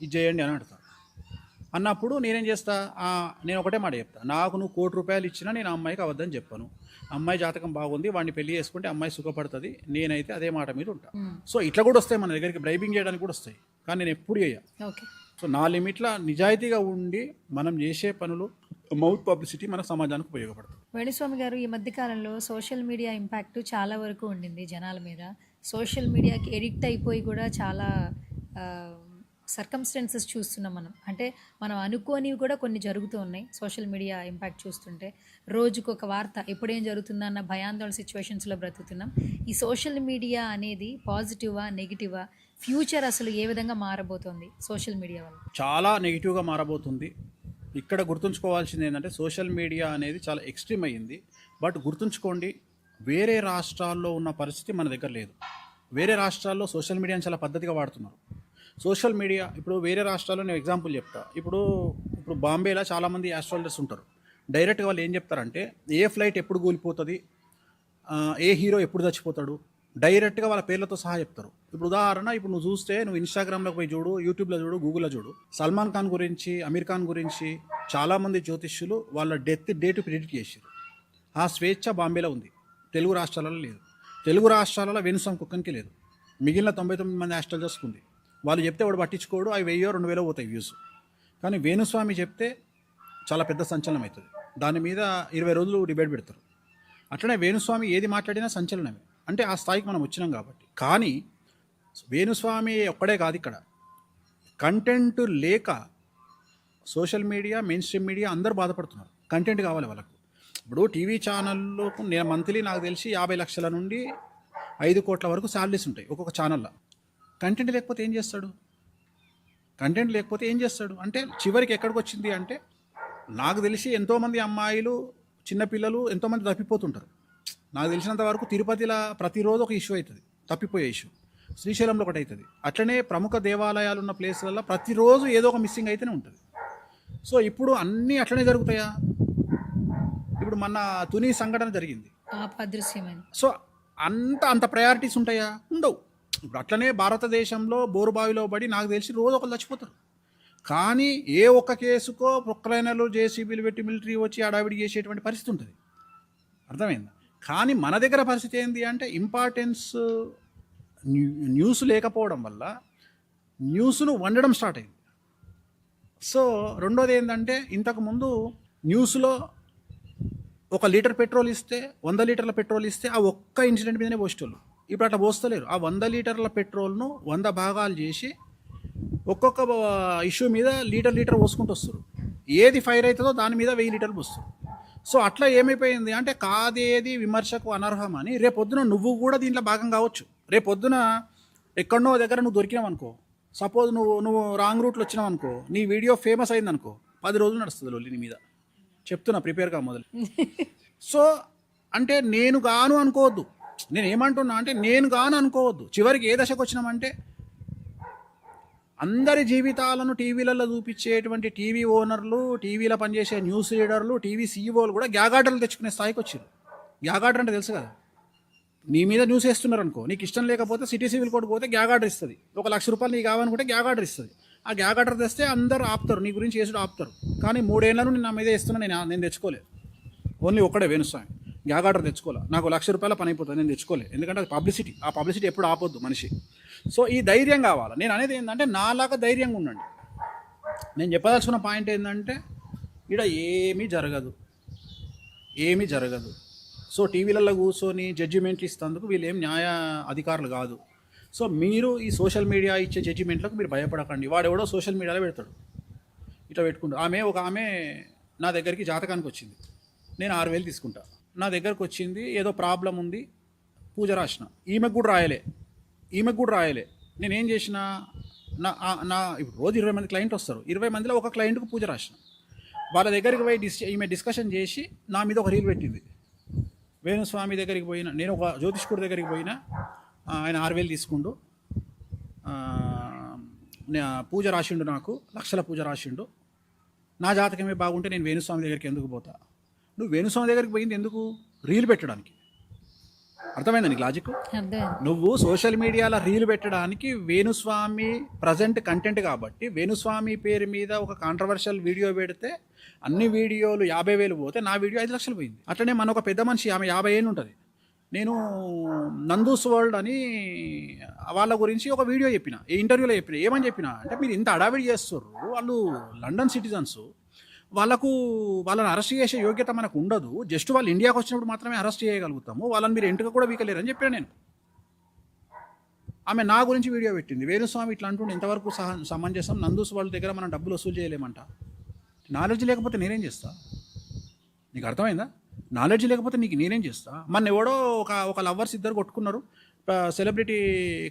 ఇది చేయండి అని అడుగుతాను. అన్నప్పుడు నేనేం చేస్తా, నేను ఒకటే మాట చెప్తా, నాకు నువ్వు 1 కోటి రూపాయలు ఇచ్చినా నేను ఆ అమ్మాయికి అవద్దని చెప్పాను. అమ్మాయి జాతకం బాగుంది, వాడిని పెళ్లి చేసుకుంటే అమ్మాయి సుఖపడుతుంది, నేనైతే అదే మాట మీద ఉంటా. సో ఇట్లా కూడా వస్తాయి మన దగ్గరికి, బ్రైబింగ్ చేయడానికి కూడా వస్తాయి, కానీ నేను ఎప్పుడు చేయ. సో నా లిమిట్లో నిజాయితీగా ఉండి మనం చేసే పనులు మౌత్ పబ్లిసిటీ మన సమాజానికి ఉపయోగపడుతుంది. వేణుస్వామి గారు, ఈ మధ్యకాలంలో సోషల్ మీడియా ఇంపాక్ట్ చాలా వరకు ఉండింది జనాల మీద. సోషల్ మీడియాకి ఎడిక్ట్ అయిపోయి కూడా చాలా సర్కమ్స్టెన్సెస్ చూస్తున్నాం మనం. అంటే మనం అనుకోనివి కూడా కొన్ని జరుగుతూ ఉన్నాయి సోషల్ మీడియా ఇంపాక్ట్ చూస్తుంటే. రోజుకొక వార్త, ఎప్పుడేం జరుగుతుందన్న భయాందోళన సిచ్యువేషన్స్లో బ్రతుకుతున్నాం. ఈ సోషల్ మీడియా అనేది పాజిటివా నెగిటివా, ఫ్యూచర్ అసలు ఏ విధంగా మారబోతోంది సోషల్ మీడియా వల్ల? చాలా నెగిటివ్గా మారబోతుంది. ఇక్కడ గుర్తుంచుకోవాల్సింది ఏంటంటే సోషల్ మీడియా అనేది చాలా ఎక్స్ట్రీమ్ అయ్యింది. బట్ గుర్తుంచుకోండి, వేరే రాష్ట్రాల్లో ఉన్న పరిస్థితి మన దగ్గర లేదు. వేరే రాష్ట్రాల్లో సోషల్ మీడియాని చాలా పద్ధతిగా వాడుతున్నారు. సోషల్ మీడియా ఇప్పుడు వేరే రాష్ట్రాల్లో నేను ఎగ్జాంపుల్ చెప్తా. ఇప్పుడు బాంబేలో చాలామంది ఆస్ట్రాలజర్స్ ఉంటారు. డైరెక్ట్గా వాళ్ళు ఏం చెప్తారంటే ఏ ఫ్లైట్ ఎప్పుడు కూలిపోతుంది, ఏ హీరో ఎప్పుడు చచ్చిపోతాడు, డైరెక్ట్గా వాళ్ళ పేర్లతో సహా చెప్తారు. ఇప్పుడు ఉదాహరణ, ఇప్పుడు నువ్వు చూస్తే నువ్వు ఇన్స్టాగ్రామ్లోకి పోయి చూడు, యూట్యూబ్లో చూడు, గూగుల్లో చూడు, సల్మాన్ ఖాన్ గురించి, అమీర్ ఖాన్ గురించి చాలామంది జ్యోతిష్యులు వాళ్ళ డెత్ డేట్ ప్రిడిక్ట్ చేశారు. ఆ స్వేచ్ఛ బాంబేలో ఉంది, తెలుగు రాష్ట్రాలలో లేదు. తెలుగు రాష్ట్రాలలో వేణుస్వామి కుక్కనికి లేదు, మిగిలిన 99 మంది ఆస్ట్రాలజర్స్కి ఉంది. వాళ్ళు చెప్తే వాడు పట్టించుకోడు, అవి 1000-2000 పోతాయి వ్యూస్. కానీ వేణుస్వామి చెప్తే చాలా పెద్ద సంచలనం అవుతుంది. దాని మీద 20 రోజులు డిబేట్ పెడతారు. అట్లనే వేణుస్వామి ఏది మాట్లాడినా సంచలనమే. అంటే ఆ స్థాయికి మనం వచ్చినాం కాబట్టి. కానీ వేణుస్వామి ఒక్కడే కాదు ఇక్కడ, కంటెంట్ లేక social media, main stream media అందరూ బాధపడుతున్నారు. కంటెంట్ కావాలి వాళ్ళకు. ఇప్పుడు టీవీ ఛానళ్ళకు నేను మంత్లీ నాకు తెలిసి 50 లక్షల నుండి 5 కోట్ల వరకు శాలరీస్ ఉంటాయి ఒక్కొక్క ఛానల్లో. కంటెంట్ లేకపోతే ఏం చేస్తాడు? కంటెంట్ లేకపోతే ఏం చేస్తాడు అంటే చివరికి ఎక్కడికి వచ్చింది అంటే, నాకు తెలిసి ఎంతోమంది అమ్మాయిలు, చిన్నపిల్లలు ఎంతోమంది తప్పిపోతుంటారు. నాకు తెలిసినంత వరకు తిరుపతిలో ప్రతిరోజు ఒక ఇష్యూ అవుతుంది, తప్పిపోయే ఇష్యూ. శ్రీశైలంలో ఒకటి అవుతుంది. అట్లనే ప్రముఖ దేవాలయాలు ఉన్న ప్లేస్లలో ప్రతిరోజు ఏదో ఒక మిస్సింగ్ అయితేనే ఉంటుంది. సో ఇప్పుడు అన్నీ అట్లనే జరుగుతాయా? ఇప్పుడు మన తుని సంఘటన జరిగింది. సో అంత ప్రయారిటీస్ ఉంటాయా? ఉండవు. ఇప్పుడు అట్లనే భారతదేశంలో బోరుబావిలో పడి నాకు తెలిసి రోజు ఒకరు చచ్చిపోతారు. కానీ ఏ ఒక్క కేసుకో ప్రొక్లైనర్లు, జేసీబీలు పెట్టి మిలిటరీ వచ్చి అడావిడి చేసేటువంటి పరిస్థితి ఉంటుంది. అర్థమైందా? కానీ మన దగ్గర పరిస్థితి ఏంటి అంటే ఇంపార్టెన్స్ న్యూస్ లేకపోవడం వల్ల న్యూస్ను వండడం స్టార్ట్ అయింది. సో రెండోది ఏంటంటే, ఇంతకుముందు న్యూస్లో 1 లీటర్ పెట్రోల్ ఇస్తే 100 లీటర్ల పెట్రోల్ ఇస్తే ఆ ఒక్క ఇన్సిడెంట్ మీదనే పోసేటోళ్ళు. ఇప్పుడు అట్లా పోస్తలేరు. ఆ 100 లీటర్ల పెట్రోల్ను 100 భాగాలు చేసి ఒక్కొక్క ఇష్యూ మీద లీటర్ పోసుకుంటూ వస్తారు. ఏది ఫైర్ అవుతుందో దాని మీద 1000 లీటర్లు పోస్తారు. సో అట్లా ఏమైపోయింది అంటే, కాదేది విమర్శకు అనర్హం అని రేపొద్దున నువ్వు కూడా దీంట్లో భాగం కావచ్చు. రేపొద్దున ఎక్కడనో దగ్గర నువ్వు దొరికినావు అనుకో, సపోజ్ నువ్వు రాంగ్ రూట్లో వచ్చినావు అనుకో, నీ వీడియో ఫేమస్ అయింది అనుకో, 10 రోజులు నడుస్తుంది లొల్లి నీ మీద. చెప్తున్నా, ప్రిపేర్గా మొదలు. సో అంటే నేను గాను అనుకోవద్దు. నేను ఏమంటున్నా అంటే నేను గాను అనుకోవద్దు. చివరికి ఏ దశకు వచ్చినామంటే, అందరి జీవితాలను టీవీలలో చూపించేటువంటి టీవీ ఓనర్లు, టీవీలో పనిచేసే న్యూస్ రీడర్లు, టీవీ సీఈఓలు కూడా గ్యాగార్డర్లు తెచ్చుకునే స్థాయికి వచ్చారు. గ్యాగార్డర్ అంటే తెలుసు కదా, నీ మీద న్యూస్ వేస్తున్నారు అనుకో, నీకు ఇష్టం లేకపోతే సిటీ సివిల్ కోర్టుకు పోతే గ్యాగార్డర్ ఇస్తుంది. 1 లక్ష రూపాయలు నీకు కావాలనుకుంటే గ్యాగార్డర్ ఇస్తుంది. ఆ గ్యాగార్డర్ తెస్తే అందరూ ఆపుతారు, నీ గురించి వేసుడు ఆపుతారు. కానీ 3 ఏళ్ళ నుండి నా మీద వేస్తున్నా, నేను తెచ్చుకోలేదు. ఓన్లీ ఒక్కడే వేణుస్వామి గ్యాగార్డర్ తెచ్చుకోలే. నాకు 1 లక్ష రూపాయల పని అయిపోతుంది, నేను తెచ్చుకోలేదు. ఎందుకంటే అది పబ్లిసిటీ. ఆ పబ్లిసిటీ ఎప్పుడు ఆపొద్దు మనిషి. సో ఈ ధైర్యం కావాలి. నేను అనేది ఏంటంటే, నాలాగా ధైర్యంగా ఉండండి. నేను చెప్పదలుచుకున్న పాయింట్ ఏంటంటే, ఇక్కడ ఏమీ జరగదు. సో టీవీలలో కూర్చొని జడ్జిమెంట్లు ఇస్తేందుకు వీళ్ళు ఏం న్యాయ అధికారులు కాదు. సో మీరు ఈ సోషల్ మీడియా ఇచ్చే జడ్జిమెంట్లకు మీరు భయపడకండి. వాడెవడో సోషల్ మీడియాలో పెడతాడు, ఇట్లా పెట్టుకుంటాడు. ఒక ఆమె నా దగ్గరికి జాతకానికి వచ్చింది, నేను 6,000 తీసుకుంటా. నా దగ్గరకు వచ్చింది, ఏదో ప్రాబ్లం ఉంది, పూజ రాసిన. ఈమెకు కూడా రాయలే. నేనేం చేసిన, ఇప్పుడు రోజు 20 మంది క్లయింట్ వస్తారు, 20 మందిలో ఒక క్లయింట్కు పూజ రాసిన. వాళ్ళ దగ్గరికి పోయి ఈమె డిస్కషన్ చేసి నా మీద ఒక రీల్ పెట్టింది. వేణుస్వామి దగ్గరికి పోయినా, నేను ఒక జ్యోతిష్కుడి దగ్గరికి పోయినా, ఆయన 6,000 తీసుకుండు, పూజ రాసిండు, నాకు లక్షల పూజ రాసిండు. నా జాతకమే బాగుంటే నేను వేణుస్వామి దగ్గరికి ఎందుకు పోతా? నువ్వు వేణుస్వామి దగ్గరికి పోయింది ఎందుకు? రీల్ పెట్టడానికి. అర్థమైందా నీకు లాజిక్? నువ్వు సోషల్ మీడియాలో రీల్ పెట్టడానికి వేణుస్వామి ప్రజెంట్ కంటెంట్ కాబట్టి, వేణుస్వామి పేరు మీద ఒక కాంట్రవర్షియల్ వీడియో పెడితే అన్ని వీడియోలు 50,000 పోతే నా వీడియో 5 లక్షలు పోయింది. అట్లనే మన ఒక పెద్ద మనిషి, ఆమె 50 ఏళ్ళు ఉంటుంది, నేను నందూస్ వరల్డ్ అని వాళ్ళ గురించి ఒక వీడియో చెప్పిన, ఈ ఇంటర్వ్యూలో ఏమని చెప్పిన అంటే, మీరు ఇంత అడావిడి చేస్తారు, వాళ్ళు లండన్ సిటిజన్స్, వాళ్ళని అరెస్ట్ చేసే యోగ్యత మనకు ఉండదు, జస్ట్ వాళ్ళు ఇండియాకి వచ్చినప్పుడు మాత్రమే అరెస్ట్ చేయగలుగుతాము, వాళ్ళని మీరు ఎంటుక కూడా వీకలేరని చెప్పాను నేను. ఆమె నా గురించి వీడియో పెట్టింది. వేణుస్వామి ఇట్లా అంటుండే ఎంతవరకు సమంజసం, నందూస్ వాళ్ళ దగ్గర మనం డబ్బులు వసూలు చేయలేమంట. నాలెడ్జ్ లేకపోతే నేనేం చేస్తా? నీకు అర్థమైందా? నాలెడ్జ్ లేకపోతే నేనేం చేస్తా? మన ఎవడో ఒక లవర్స్ ఇద్దరు కొట్టుకున్నారు, సెలబ్రిటీ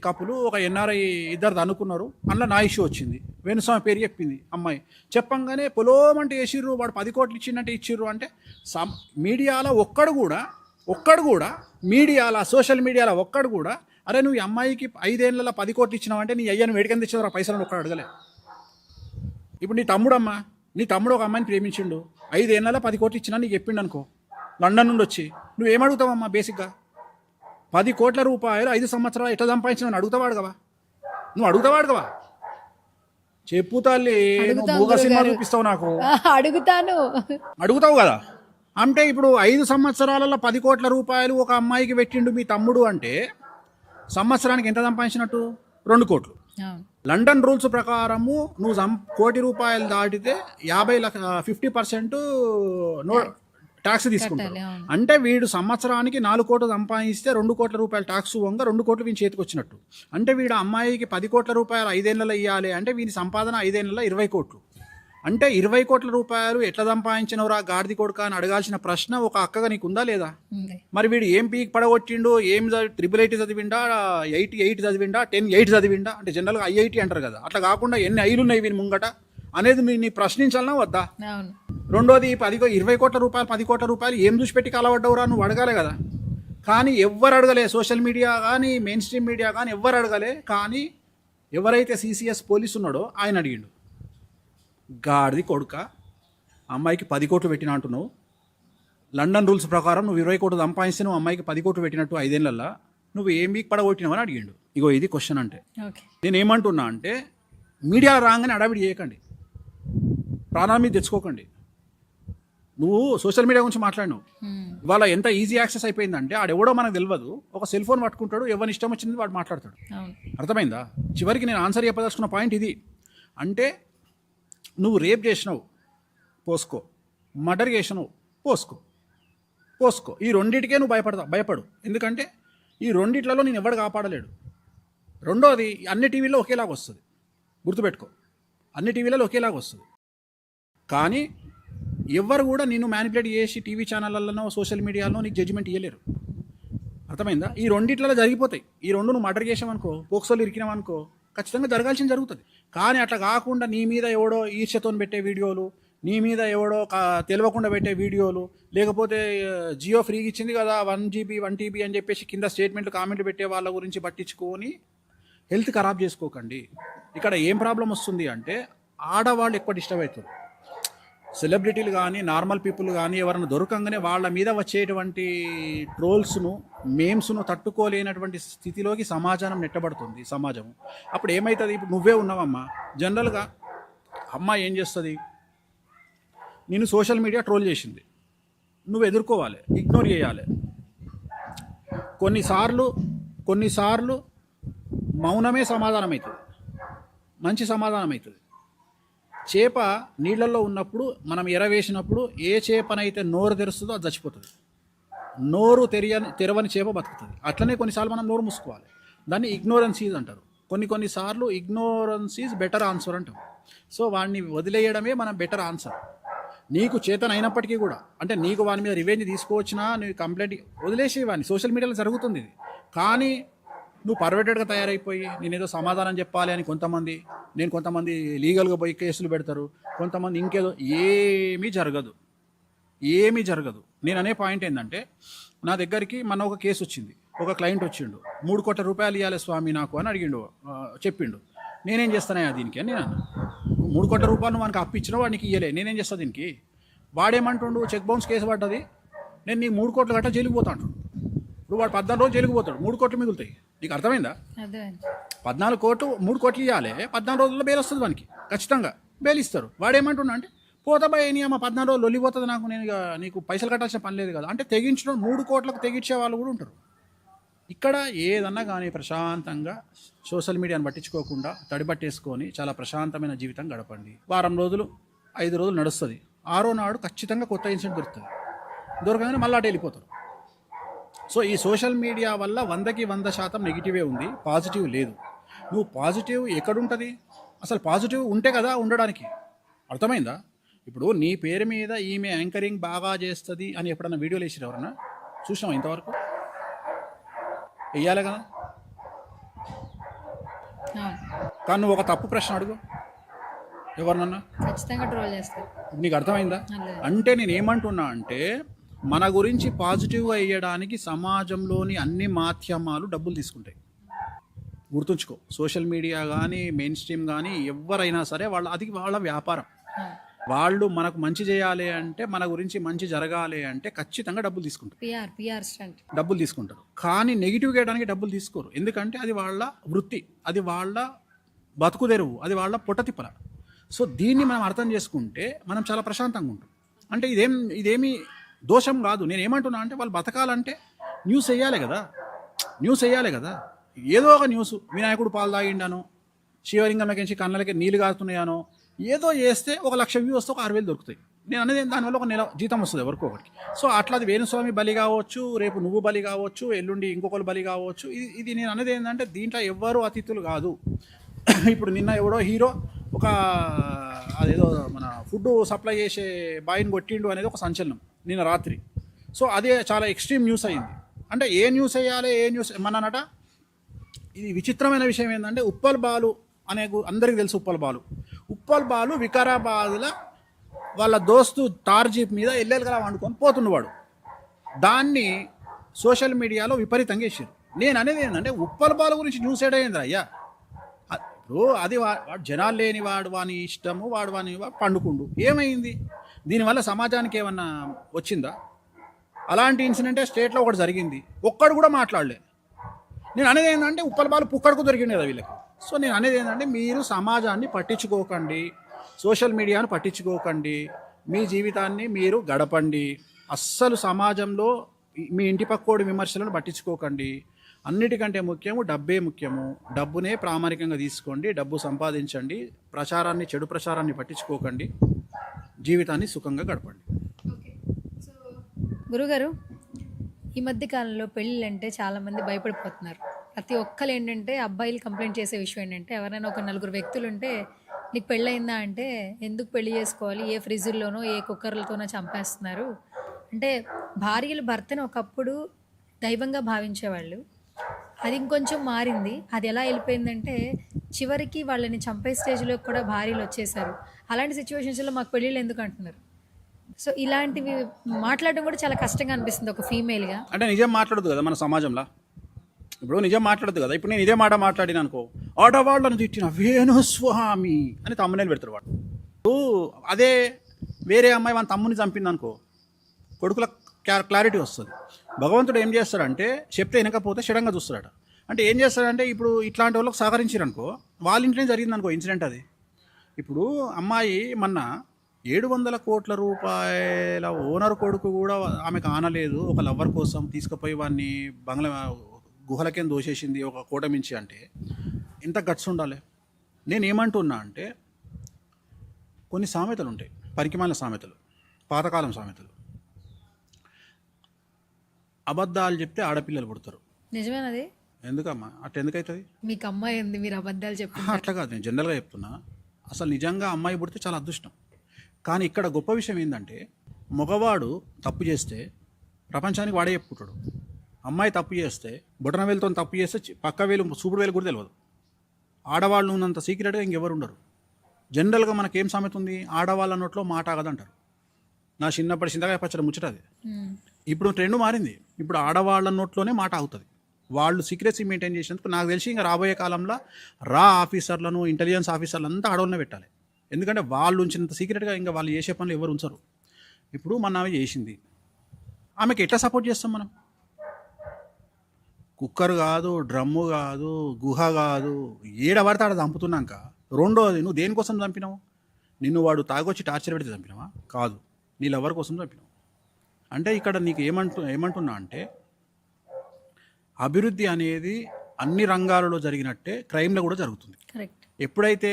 కపులు, ఒక ఎన్ఆర్ఐ ఇద్దరు అనుకున్నారు, అందులో నా ఇష్యూ వచ్చింది. వేణుస్వామి పేరు చెప్పింది అమ్మాయి, చెప్పంగానే పొలోమంటే వేసిర్రు, వాడు 10 కోట్లు ఇచ్చిందంటే ఇచ్చిర్రు. అంటే మీడియాలో ఒక్కడు కూడా మీడియాలో, సోషల్ మీడియాలో ఒక్కడు కూడా, అరే నువ్వు ఈ అమ్మాయికి 5 ఏళ్ళలో 10 కోట్లు ఇచ్చినావంటే నీ అయ్యను వేడికని తెచ్చినవరా పైసలను ఒక్కడు అడగలే. ఇప్పుడు నీ తమ్ముడు ఒక అమ్మాయిని ప్రేమించిండు, 5 ఏళ్ళలో 10 కోట్లు ఇచ్చినా నీకు చెప్పిండు అనుకో, లండన్ నుండి వచ్చి, నువ్వేమడుగుతావమ్మా? బేసిక్గా 10 కోట్ల రూపాయలు 5 సంవత్సరాలు ఎట్లా సంపాదించినావు అడుగుతావాడు కదా? చెప్పు తల్లి, నువ్వు సినిమా చూపిస్తావు నాకు, అడుగుతావు కదా. అంటే ఇప్పుడు 5 సంవత్సరాలలో 10 కోట్ల రూపాయలు ఒక అమ్మాయికి పెట్టిండు మీ తమ్ముడు అంటే, సంవత్సరానికి ఎంత సంపాదించినట్టు? 2 కోట్లు. లండన్ రూల్స్ ప్రకారము నువ్వు 1 కోటి రూపాయలు దాటితే 50% ట్యాక్స్ తీసుకుంటారు. కట్టాలి, అవును. అంటే వీడు సంవత్సరానికి 4 కోట్లు సంపాదిస్తే 2 కోట్ల రూపాయలు ట్యాక్స్ వంగ 2 కోట్లు వీని చేతికి వచ్చినట్టు. అంటే వీడు అమ్మాయికి 10 కోట్ల రూపాయలు 5 ఏళ్ళలో ఇవ్వాలి అంటే వీని సంపాదన 5 ఏళ్ళలో 20 కోట్లు. అంటే 20 కోట్ల రూపాయలు ఎట్లా సంపాదించినవరా గాడిది కొడుక అని అడగాల్సిన ప్రశ్న ఒక అక్కగా నీకు ఉందా లేదా? ఉంది. మరి వీడు ఏం పీక్ పడగొట్టిండు, ఏం ట్రిపుల్ ఐటీ చదివిండా, 88 చదివిండా, 10 చదివిండా? అంటే జనరల్గా ఐఐటి అంటారు కదా, అట్లా కాకుండా ఎన్ని ఐలు ఉన్నాయి వీని ముంగట అనేది నీ ప్రశ్నించాలన్నా వద్దా? అవును. రెండోది 20 కోట్ల రూపాయలు 10 కోట్ల రూపాయలు ఏం చూసి పెట్టి కలవడ్డవురా నువ్వు అడగాలి కదా. కానీ ఎవ్వరు అడగలే, సోషల్ మీడియా కానీ మెయిన్ స్ట్రీమ్ మీడియా కానీ ఎవ్వరు అడగలే. కానీ ఎవరైతే సిసిఎస్ పోలీసు ఉన్నాడో ఆయన అడిగిండు, గాడిది కొడుక అమ్మాయికి 10 కోట్లు పెట్టిన అంటున్నావు, లండన్ రూల్స్ ప్రకారం నువ్వు 20 కోట్లు సంపాదిస్తే నువ్వు అమ్మాయికి 10 కోట్లు పెట్టినట్టు 5 ఏళ్ళల్లో నువ్వు ఏం మీకు పడగొట్టినావు అని అడిగిండు. ఇగో ఇది క్వశ్చన్. అంటే ఓకే. నేను ఏమంటున్నా అంటే మీడియా రాగానే అడావిడి చేయకండి, ప్రాణాల మీద తెచ్చుకోకండి. నువ్వు సోషల్ మీడియా గురించి మాట్లాడినావు, ఇవాళ ఎంత ఈజీ యాక్సెస్ అయిపోయిందంటే ఆడెవడో మనకు తెలియదు, ఒక సెల్ ఫోన్ పట్టుకుంటాడు, ఎవరిని ఇష్టం వచ్చింది వాడు మాట్లాడతాడు. అవును. అర్థమైందా? చివరికి నేను ఆన్సర్ చెప్పదలుచుకున్న పాయింట్ ఇది. అంటే నువ్వు రేప్ చేసినావు పోసుకో, మర్డర్ చేసినావు పోసుకో, ఈ రెండింటికే నువ్వు భయపడు. ఎందుకంటే ఈ రెండిట్లలో నేను ఎవడు కాపాడలేడు. రెండోది అన్ని టీవీల్లో ఒకేలాగా వస్తుంది, గుర్తుపెట్టుకో, అన్ని టీవీలలో ఒకేలాగా వస్తుంది. కానీ ఎవ్వరు కూడా నిన్ను మ్యానిపులేట్ చేసి టీవీ ఛానళ్ళలో సోషల్ మీడియాలో నీకు జడ్జిమెంట్ ఇవ్వలేరు. అర్థమైందా? ఈ రెండిట్లలో జరిగిపోతాయి. ఈ రెండు నువ్వు మర్డర్ చేసావనుకో, పోక్సోలు ఇరికినావనుకో, ఖచ్చితంగా జరగాల్సింది జరుగుతుంది. కానీ అట్లా కాకుండా నీ మీద ఎవడో ఈర్ష్యతో పెట్టే వీడియోలు, నీ మీద ఎవడో తెలియకుండా పెట్టే వీడియోలు, లేకపోతే జియో ఫ్రీగా ఇచ్చింది కదా 1 GB 1 TB అని చెప్పేసి కింద స్టేట్మెంట్లు కామెంట్లు పెట్టే వాళ్ళ గురించి పట్టించుకొని హెల్త్ ఖరాబ్ చేసుకోకండి. ఇక్కడ ఏం ప్రాబ్లం వస్తుంది అంటే ఆడవాళ్ళు ఎక్కువ డిస్టర్బ్ అవుతారు. సెలబ్రిటీలు కానీ నార్మల్ పీపుల్ కానీ ఎవరైనా దొరకంగానే వాళ్ళ మీద వచ్చేటువంటి ట్రోల్స్ను మేమ్స్ను తట్టుకోలేనటువంటి స్థితిలోకి సమాజం నెట్టబడుతుంది. అప్పుడు ఏమవుతుంది? ఇప్పుడు నువ్వే ఉన్నావమ్మా, జనరల్గా అమ్మ ఏం చేస్తుంది? నేను సోషల్ మీడియా ట్రోల్ చేసింది, నువ్వు ఎదుర్కోవాలి, ఇగ్నోర్ చేయాలి. కొన్నిసార్లు మౌనమే సమాధానం అవుతుంది, మంచి సమాధానం అవుతుంది. చేప నీళ్ళల్లో ఉన్నప్పుడు మనం ఎరవేసినప్పుడు ఏ చేపనైతే నోరు తెరుస్తుందో అది చచ్చిపోతుంది, నోరు తెరవని చేప బతుకుతుంది. అట్లనే కొన్నిసార్లు మనం నోరు మూసుకోవాలి, దాన్ని ఇగ్నోరెన్సీజ్ అంటారు. కొన్నిసార్లు ఇగ్నోరెన్స్ ఈజ్ బెటర్ ఆన్సర్ అంటాం. సో వాడిని వదిలేయడమే మనం బెటర్ ఆన్సర్. నీకు చేతన అయినప్పటికీ కూడా, అంటే నీకు వాని మీద రివెంజ్ తీసుకోవచ్చినా నువ్వు కంప్లైంట్ వదిలేసి వాడిని, సోషల్ మీడియాలో జరుగుతుంది ఇది. కానీ నువ్వు పర్వెటెడ్గా తయారైపోయి నేనేదో సమాధానం చెప్పాలి అని కొంతమంది లీగల్గా పోయి కేసులు పెడతారు, కొంతమంది ఇంకేదో. ఏమీ జరగదు. నేను అనే పాయింట్ ఏంటంటే, నా దగ్గరికి మన ఒక కేసు వచ్చింది, ఒక క్లయింట్ వచ్చిండు, 3 కోట్ల రూపాయలు ఇవ్వాలి స్వామి నాకు అని చెప్పిండు. నేనేం చేస్తానయ్యా దీనికి అని నేను అన్నా. 3 కోట్ల రూపాయలు మనకు అప్పించినా వాడికి ఇయ్యలే, నేనేం చేస్తాను దీనికి? వాడేమంటుండు, చెక్ బౌన్స్ కేసు పడ్డది, నేను నీ 3 కోట్ల గట్ట జైలుకి పోతా అంటాడు. ఇప్పుడు వాడు 14 రోజులు జైలుకి పోతాడు, 3 కోట్లు మిగులుతాయి. నీకు అర్థమైందా? 14 కోట్లు 3 కోట్లు ఇవ్వాలి, 14 రోజుల్లో బెయిల్ వస్తుంది వానికి, ఖచ్చితంగా బెయిల్ ఇస్తారు. వాడేమంటున్నా అంటే, పోతా భయ నీ అమ్మ 14 రోజులు లొల్లిపోతుంది నాకు, నేను ఇక నీకు పైసలు కట్టాల్సిన పని లేదు కదా అంటే తెగించడం. 3 కోట్లకు తెగించే వాళ్ళు కూడా ఉంటారు. ఇక్కడ ఏదన్నా కానీ ప్రశాంతంగా సోషల్ మీడియాను పట్టించుకోకుండా తడిపట్టేసుకొని చాలా ప్రశాంతమైన జీవితం గడపండి. వారం రోజులు 5 రోజులు నడుస్తుంది, 6వ నాడు ఖచ్చితంగా కొత్త ఇన్సిడెంట్ దొరుకుతుంది. దొరకగానే మళ్ళీ అటు వెళ్ళిపోతారు. సో ఈ సోషల్ మీడియా వల్ల 100కి 100% నెగిటివే ఉంది, పాజిటివ్ లేదు. నువ్వు పాజిటివ్ ఎక్కడుంటుంది? అసలు పాజిటివ్ ఉంటే కదా ఉండడానికి. అర్థమైందా? ఇప్పుడు నీ పేరు మీద ఈమె యాంకరింగ్ బాగా చేస్తుంది అని ఎప్పుడన్నా వీడియోలు వేసిరు ఎవరన్నా చూసినావా ఇంతవరకు? వెయ్యాలి కదా. కానీ నువ్వు ఒక తప్పు ప్రశ్న అడుగు ఎవరినన్నా, ఖచ్చితంగా ట్రోల్ చేస్తారు. నీకు అర్థమైందా? అంటే నేను ఏమంటున్నా అంటే, మన గురించి పాజిటివ్గా వేయడానికి సమాజంలోని అన్ని మాధ్యమాలు డబ్బులు తీసుకుంటాయి. గుర్తుంచుకో, సోషల్ మీడియా కానీ మెయిన్ స్ట్రీమ్ కానీ ఎవరైనా సరే అది వాళ్ళ వ్యాపారం. వాళ్ళు మనకు మంచి చేయాలి అంటే, మన గురించి మంచి జరగాలి అంటే ఖచ్చితంగా డబ్బులు తీసుకుంటారు, డబ్బులు తీసుకుంటారు. కానీ నెగిటివ్ చేయడానికి డబ్బులు తీసుకోరు. ఎందుకంటే అది వాళ్ళ వృత్తి, అది వాళ్ళ బతుకు తెరువు, అది వాళ్ళ పొట్టతిప్పల. సో దీన్ని మనం అర్థం చేసుకుంటే మనం చాలా ప్రశాంతంగా ఉంటాం. అంటే ఇదేమి దోషం కాదు. నేను ఏమంటున్నా అంటే, వాళ్ళు బతకాలంటే న్యూస్ వేయాలి కదా. ఏదో ఒక న్యూస్, వినాయకుడు పాలు తాగిండాను, శివలింగంలోకి కళ్ళకి నీళ్ళు కారుతున్నాయానో, ఏదో చేస్తే 1,00,000 వ్యూ వస్తే ఒక 6,000 దొరుకుతాయి. నేను అనేది దానివల్ల ఒక నెల జీతం వస్తుంది ఎవరికో ఒకరికి. సో అట్లా అది వేణుస్వామి బలి కావచ్చు, రేపు నువ్వు బలి కావచ్చు, ఎల్లుండి ఇంకొకరు బలి కావచ్చు. ఇది నేను అనేది ఏంటంటే దీంట్లో ఎవ్వరు అతిథులు కాదు. ఇప్పుడు నిన్న ఎవడో హీరో ఒక అదేదో మన ఫుడ్ సప్లై చేసే బాయ్ని కొట్టిండు అనేది ఒక సంచలనం నిన్న రాత్రి. సో అదే చాలా ఎక్స్ట్రీమ్ న్యూస్ అయింది. అంటే ఏ న్యూస్ వేయాలి, ఏ న్యూస్ మననట. ఇది విచిత్రమైన విషయం ఏంటంటే ఉప్పల్ బాలు అనే అందరికీ తెలుసు. ఉప్పల్ బాలు వికారాబాద్లో వాళ్ళ దోస్తు టార్ జీప్ మీద ఎల్లెలుగా వండుకొని పోతుండేవాడు. దాన్ని సోషల్ మీడియాలో విపరీతంగా వేసారు. నేను అనేది ఏంటంటే ఉప్పల్ బాలు గురించి న్యూస్ ఏడైందిరా అయ్యా. ఇప్పుడు అది వాడు జనాలు లేని వాని ఇష్టము, వాడు పండుకుండు. ఏమైంది దీనివల్ల? సమాజానికి ఏమన్నా వచ్చిందా? అలాంటి ఇన్సిడెంటే స్టేట్లో ఒకటి జరిగింది, ఒక్కడు కూడా మాట్లాడలే. నేను అనేది ఏంటంటే ఉప్పల్ బాలు పుక్కడుకు దొరికింది కదా వీళ్ళకి. సో నేను అనేది ఏంటంటే మీరు సమాజాన్ని పట్టించుకోకండి, సోషల్ మీడియాను పట్టించుకోకండి, మీ జీవితాన్ని మీరు గడపండి. అస్సలు సమాజంలో మీ ఇంటి పక్కోడి విమర్శలను పట్టించుకోకండి. అన్నిటికంటే ముఖ్యము డబ్బే ముఖ్యము. డబ్బునే ప్రామాణికంగా తీసుకోండి, డబ్బు సంపాదించండి, చెడు ప్రచారాన్ని పట్టించుకోకండి, జీవితాన్ని సుఖంగా గడపండి. గురుగారు, ఈ మధ్య కాలంలో పెళ్ళిళ్ళు అంటే చాలామంది భయపడిపోతున్నారు. ప్రతి ఒక్కరు ఏంటంటే అబ్బాయిలు కంప్లైంట్ చేసే విషయం ఏంటంటే ఎవరైనా ఒక 4 వ్యక్తులు ఉంటే నీకు పెళ్ళయిందా అంటే ఎందుకు పెళ్లి చేసుకోవాలి, ఏ ఫ్రిడ్జ్లోనో ఏ కుక్కర్లతోనో చంపేస్తున్నారు అంటే. భార్యలు భర్తను ఒకప్పుడు దైవంగా భావించేవాళ్ళు, అది ఇంకొంచెం మారింది. అది ఎలా వెళ్ళిపోయిందంటే చివరికి వాళ్ళని చంపే స్టేజ్లో కూడా భార్యలు వచ్చేసారు. అలాంటి సిచ్యువేషన్స్లో మాకు పెళ్ళిళ్ళు ఎందుకు అంటున్నారు. సో ఇలాంటివి మాట్లాడడం కూడా చాలా కష్టంగా అనిపిస్తుంది ఒక ఫీమేల్గా. అంటే నిజం మాట్లాడదు కదా మన సమాజంలో. ఇప్పుడు నిజం మాట్లాడదు కదా. ఇప్పుడు నేను ఇదే మాట మాట్లాడిన అనుకో, ఆడవాళ్ళను తిట్టిన వేణుస్వామి అని తమ్మునేలు పెడతారు వాడు. అదే వేరే అమ్మాయి మన తమ్ముని చంపింది అనుకో, కొడుకుల క్లారిటీ వస్తుంది. భగవంతుడు ఏం చేస్తాడంటే చెప్తే వినకపోతే షడంగా చూస్తాడట. అంటే ఏం చేస్తాడంటే ఇప్పుడు ఇట్లాంటి వాళ్ళకి సహకరించారనుకో, వాళ్ళ ఇంట్లోనే జరిగింది అనుకో ఇన్సిడెంట్ అది. ఇప్పుడు అమ్మాయి మొన్న 700 కోట్ల రూపాయల ఓనర్ కొడుకు కూడా ఆమెకు ఆనలేదు, ఒక లవ్వర్ కోసం తీసుకుపోయి వాడిని బంగ్లా గుహలకేం దోషేసింది ఒక కూటమించి. అంటే ఇంత గట్స్ ఉండాలి. నేనేమంటున్నా అంటే కొన్ని సామెతలు ఉంటాయి, పనికిమాలిన సామెతలు, పాతకాలం సామెతలు. అబద్ధాలు చెప్తే ఆడపిల్లలు పుడతారు. నిజమేనది? ఎందుకమ్మా అట్లా ఎందుకవుతుంది? మీకు అమ్మాయి ఉంది, మీరు అబద్ధాలు చెప్పి అట్లా కాదు, నేను జనరల్గా చెప్తున్నా. అసలు నిజంగా అమ్మాయి పుడితే చాలా అదృష్టం. కానీ ఇక్కడ గొప్ప విషయం ఏంటంటే మగవాడు తప్పు చేస్తే ప్రపంచానికి వాడే చెప్పుకుంటాడు. అమ్మాయి తప్పు చేస్తే బొటన వేలుతో తప్పు చేస్తే పక్క వేలు చూపుడు వేలు కూడా తెలియదు. ఆడవాళ్ళు ఉన్నంత సీక్రెట్గా ఇంకెవరు ఉండరు. జనరల్గా మనకేం సామెత ఉంది, ఆడవాళ్ళ నోట్లో మాట ఆగదంటారు. నా చిన్నప్పటి చింతకాయ పచ్చడి ముచ్చటది. ఇప్పుడు ట్రెండ్ మారింది. ఇప్పుడు ఆడవాళ్ళ నోట్లోనే మాట అవుతుంది. వాళ్ళు సీక్రెసీ మెయింటైన్ చేసినందుకు నాకు తెలిసి ఇంకా రాబోయే కాలంలో ఆఫీసర్లను, ఇంటెలిజెన్స్ ఆఫీసర్లు అంతా ఆడవాళ్ళనే పెట్టాలి. ఎందుకంటే వాళ్ళు ఉంచినంత సీక్రెట్గా ఇంకా వాళ్ళు చేసే పనులు ఎవరు ఉంచరు. ఇప్పుడు మన ఆమె చేసింది, ఆమెకి ఎట్లా సపోర్ట్ చేస్తాం మనం? కుక్కర్ కాదు, డ్రమ్ము కాదు, గుహ కాదు, ఏడబడితే ఆడ చంపుతున్నాక. రెండోది, నువ్వు దేనికోసం చంపినావు? నిన్ను వాడు తాగొచ్చి టార్చర్ పెడితే చంపినావా? కాదు, నీ లవర్ కోసం చంపినావు. అంటే ఇక్కడ నీకు ఏమంటున్నా అంటే అభివృద్ధి అనేది అన్ని రంగాలలో జరిగినట్టే క్రైమ్లో కూడా జరుగుతుంది. ఎప్పుడైతే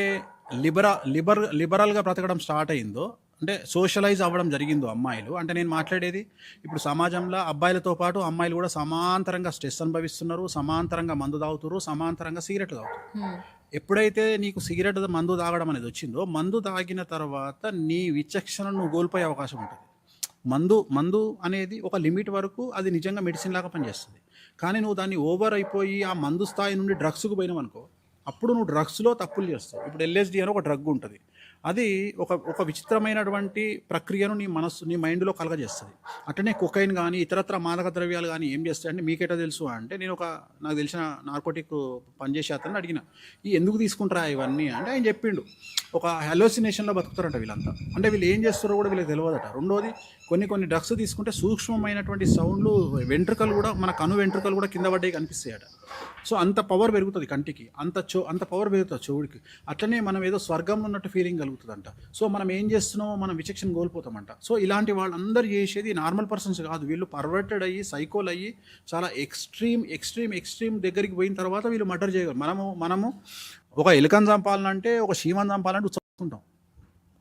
లిబరల్గా బ్రతకడం స్టార్ట్ అయిందో, అంటే సోషలైజ్ అవ్వడం జరిగిందో అమ్మాయిలు, అంటే నేను మాట్లాడేది ఇప్పుడు సమాజంలో అబ్బాయిలతో పాటు అమ్మాయిలు కూడా సమాంతరంగా స్ట్రెస్ అనుభవిస్తున్నారు, సమాంతరంగా మందు తాగుతున్నారు, సమాంతరంగా సిగరెట్లు తాగుతున్నారు. ఎప్పుడైతే నీకు సిగరెట్ మందు తాగడం అనేది వచ్చిందో, మందు తాగిన తర్వాత నీ విచక్షణను నువ్వు కోల్పోయే అవకాశం ఉంటుంది. మందు అనేది ఒక లిమిట్ వరకు అది నిజంగా మెడిసిన్ లాగా పనిచేస్తుంది. కానీ నువ్వు దాన్ని ఓవర్ అయిపోయి ఆ మందు స్థాయి నుండి డ్రగ్స్కు పోయినావు అనుకో, అప్పుడు నువ్వు డ్రగ్స్లో తప్పులు చేస్తావు. ఇప్పుడు LSD అని ఒక డ్రగ్ ఉంటుంది, అది ఒక విచిత్రమైనటువంటి ప్రక్రియను నీ మైండ్లో కలగజేస్తుంది. అట్లనే కొకైన్ కానీ ఇతరత్ర మాదక ద్రవ్యాలు కానీ ఏం చేస్తాయి అంటే మీకెటా తెలుసు అంటే, నేను నాకు తెలిసిన నార్కోటిక్ పనిచేసే అతను అడిగిన, ఎందుకు తీసుకుంటారా ఇవన్నీ అంటే ఆయన చెప్పిండు, ఒక హెలోసినేషన్లో బతుకుతారంట వీళ్ళంతా. అంటే వీళ్ళు ఏం చేస్తారో కూడా వీళ్ళకి తెలియదట. రెండోది, కొన్ని డ్రగ్స్ తీసుకుంటే సూక్ష్మమైనటువంటి సౌండ్లు, వెంట్రుకలు కూడా, మన కను వెంట్రుకలు కూడా కింద పడ్డాయి కనిపిస్తాయట. సో అంత పవర్ పెరుగుతుంది కంటికి, అంత పవర్ పెరుగుతుంది చెవుడికి. అట్లనే మనం ఏదో స్వర్గంలో ఉన్నట్టు ఫీలింగ్ కలుగుతుందంట. సో మనం ఏం చేస్తున్నామో మనం విచక్షణ కోల్పోతామంట. సో ఇలాంటి వాళ్ళందరూ చేసేది నార్మల్ పర్సన్స్ కాదు, వీళ్ళు పర్వర్టెడ్ అయ్యి సైకోలు అయ్యి చాలా ఎక్స్ట్రీమ్ దగ్గరికి పోయిన తర్వాత వీళ్ళు మర్డర్ చేయగలరు. మనము ఒక ఎలుకను చంపాలంటే, ఒక శీమను చంపాలంటే ఉత్సవం.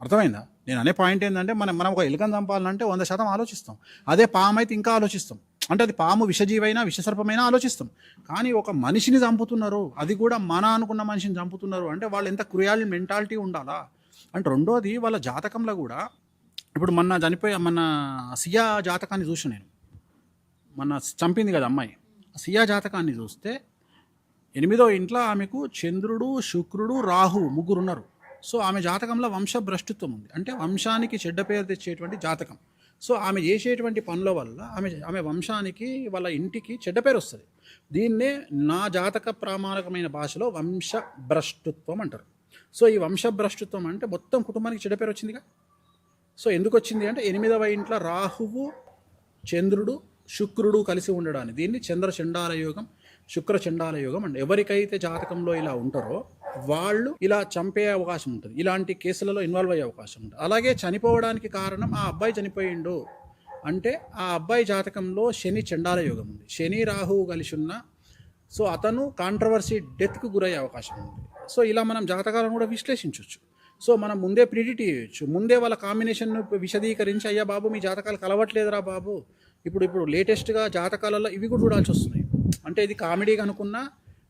అర్థమైందా? నేను అనే పాయింట్ ఏంటంటే మనం ఒక ఎలుకను చంపాలంటే 100% ఆలోచిస్తాం. అదే పాము అయితే ఇంకా ఆలోచిస్తాం. అంటే అది పాము విషజీవైనా విషసర్పమైనా ఆలోచిస్తాం. కానీ ఒక మనిషిని చంపుతున్నారు, అది కూడా మన అనుకున్న మనిషిని చంపుతున్నారు అంటే వాళ్ళు ఎంత క్రూయల్ మెంటాలిటీ ఉండాలా. అంటే రెండోది వాళ్ళ జాతకంలో కూడా ఇప్పుడు మన సియా జాతకాన్ని చూసిన నేను, మన చంపింది కదా అమ్మాయి, సియా జాతకాన్ని చూస్తే 8వ ఇంట్లో ఆమెకు చంద్రుడు, శుక్రుడు, రాహువు ముగ్గురు ఉన్నారు. సో ఆమె జాతకంలో వంశభ్రష్టుత్వం ఉంది, అంటే వంశానికి చెడ్డ పేరు తెచ్చేటువంటి జాతకం. సో ఆమె చేసేటువంటి పనుల వల్ల ఆమె వంశానికి వాళ్ళ ఇంటికి చెడ్డ పేరు వస్తుంది. దీన్నే నా జాతక ప్రామాణికమైన భాషలో వంశభ్రష్టుత్వం అంటారు. సో ఈ వంశభ్రష్టుత్వం అంటే మొత్తం కుటుంబానికి చెడ్డ పేరు వచ్చిందిగా. సో ఎందుకు వచ్చింది అంటే 8వ ఇంట్లో రాహువు, చంద్రుడు, శుక్రుడు కలిసి ఉండడాన్ని దీన్ని చంద్ర చండాల యోగం, శుక్ర చండాల యోగం అంటే ఎవరికైతే జాతకంలో ఇలా ఉంటారో వాళ్ళు ఇలా చంపే అవకాశం ఉంటుంది, ఇలాంటి కేసులలో ఇన్వాల్వ్ అయ్యే అవకాశం ఉంటుంది. అలాగే చనిపోవడానికి కారణం ఆ అబ్బాయి చనిపోయిండు అంటే ఆ అబ్బాయి జాతకంలో శని చండాల యోగం ఉంది, శని రాహువు కలిసి ఉన్న, సో అతను కాంట్రవర్సీ డెత్కు గురయ్యే అవకాశం ఉంది. సో ఇలా మనం జాతకాలను కూడా విశ్లేషించవచ్చు. సో మనం ముందే ప్రిడిక్ట్ చేయొచ్చు, ముందే వాళ్ళ కాంబినేషన్ను విశదీకరించి అయ్యా బాబు మీ జాతకాలు కలవట్లేదురా బాబు, ఇప్పుడు లేటెస్ట్గా జాతకాలలో ఇవి కూడా చూడాల్సి వస్తున్నాయి. అంటే ఇది కామెడీగా అనుకున్నా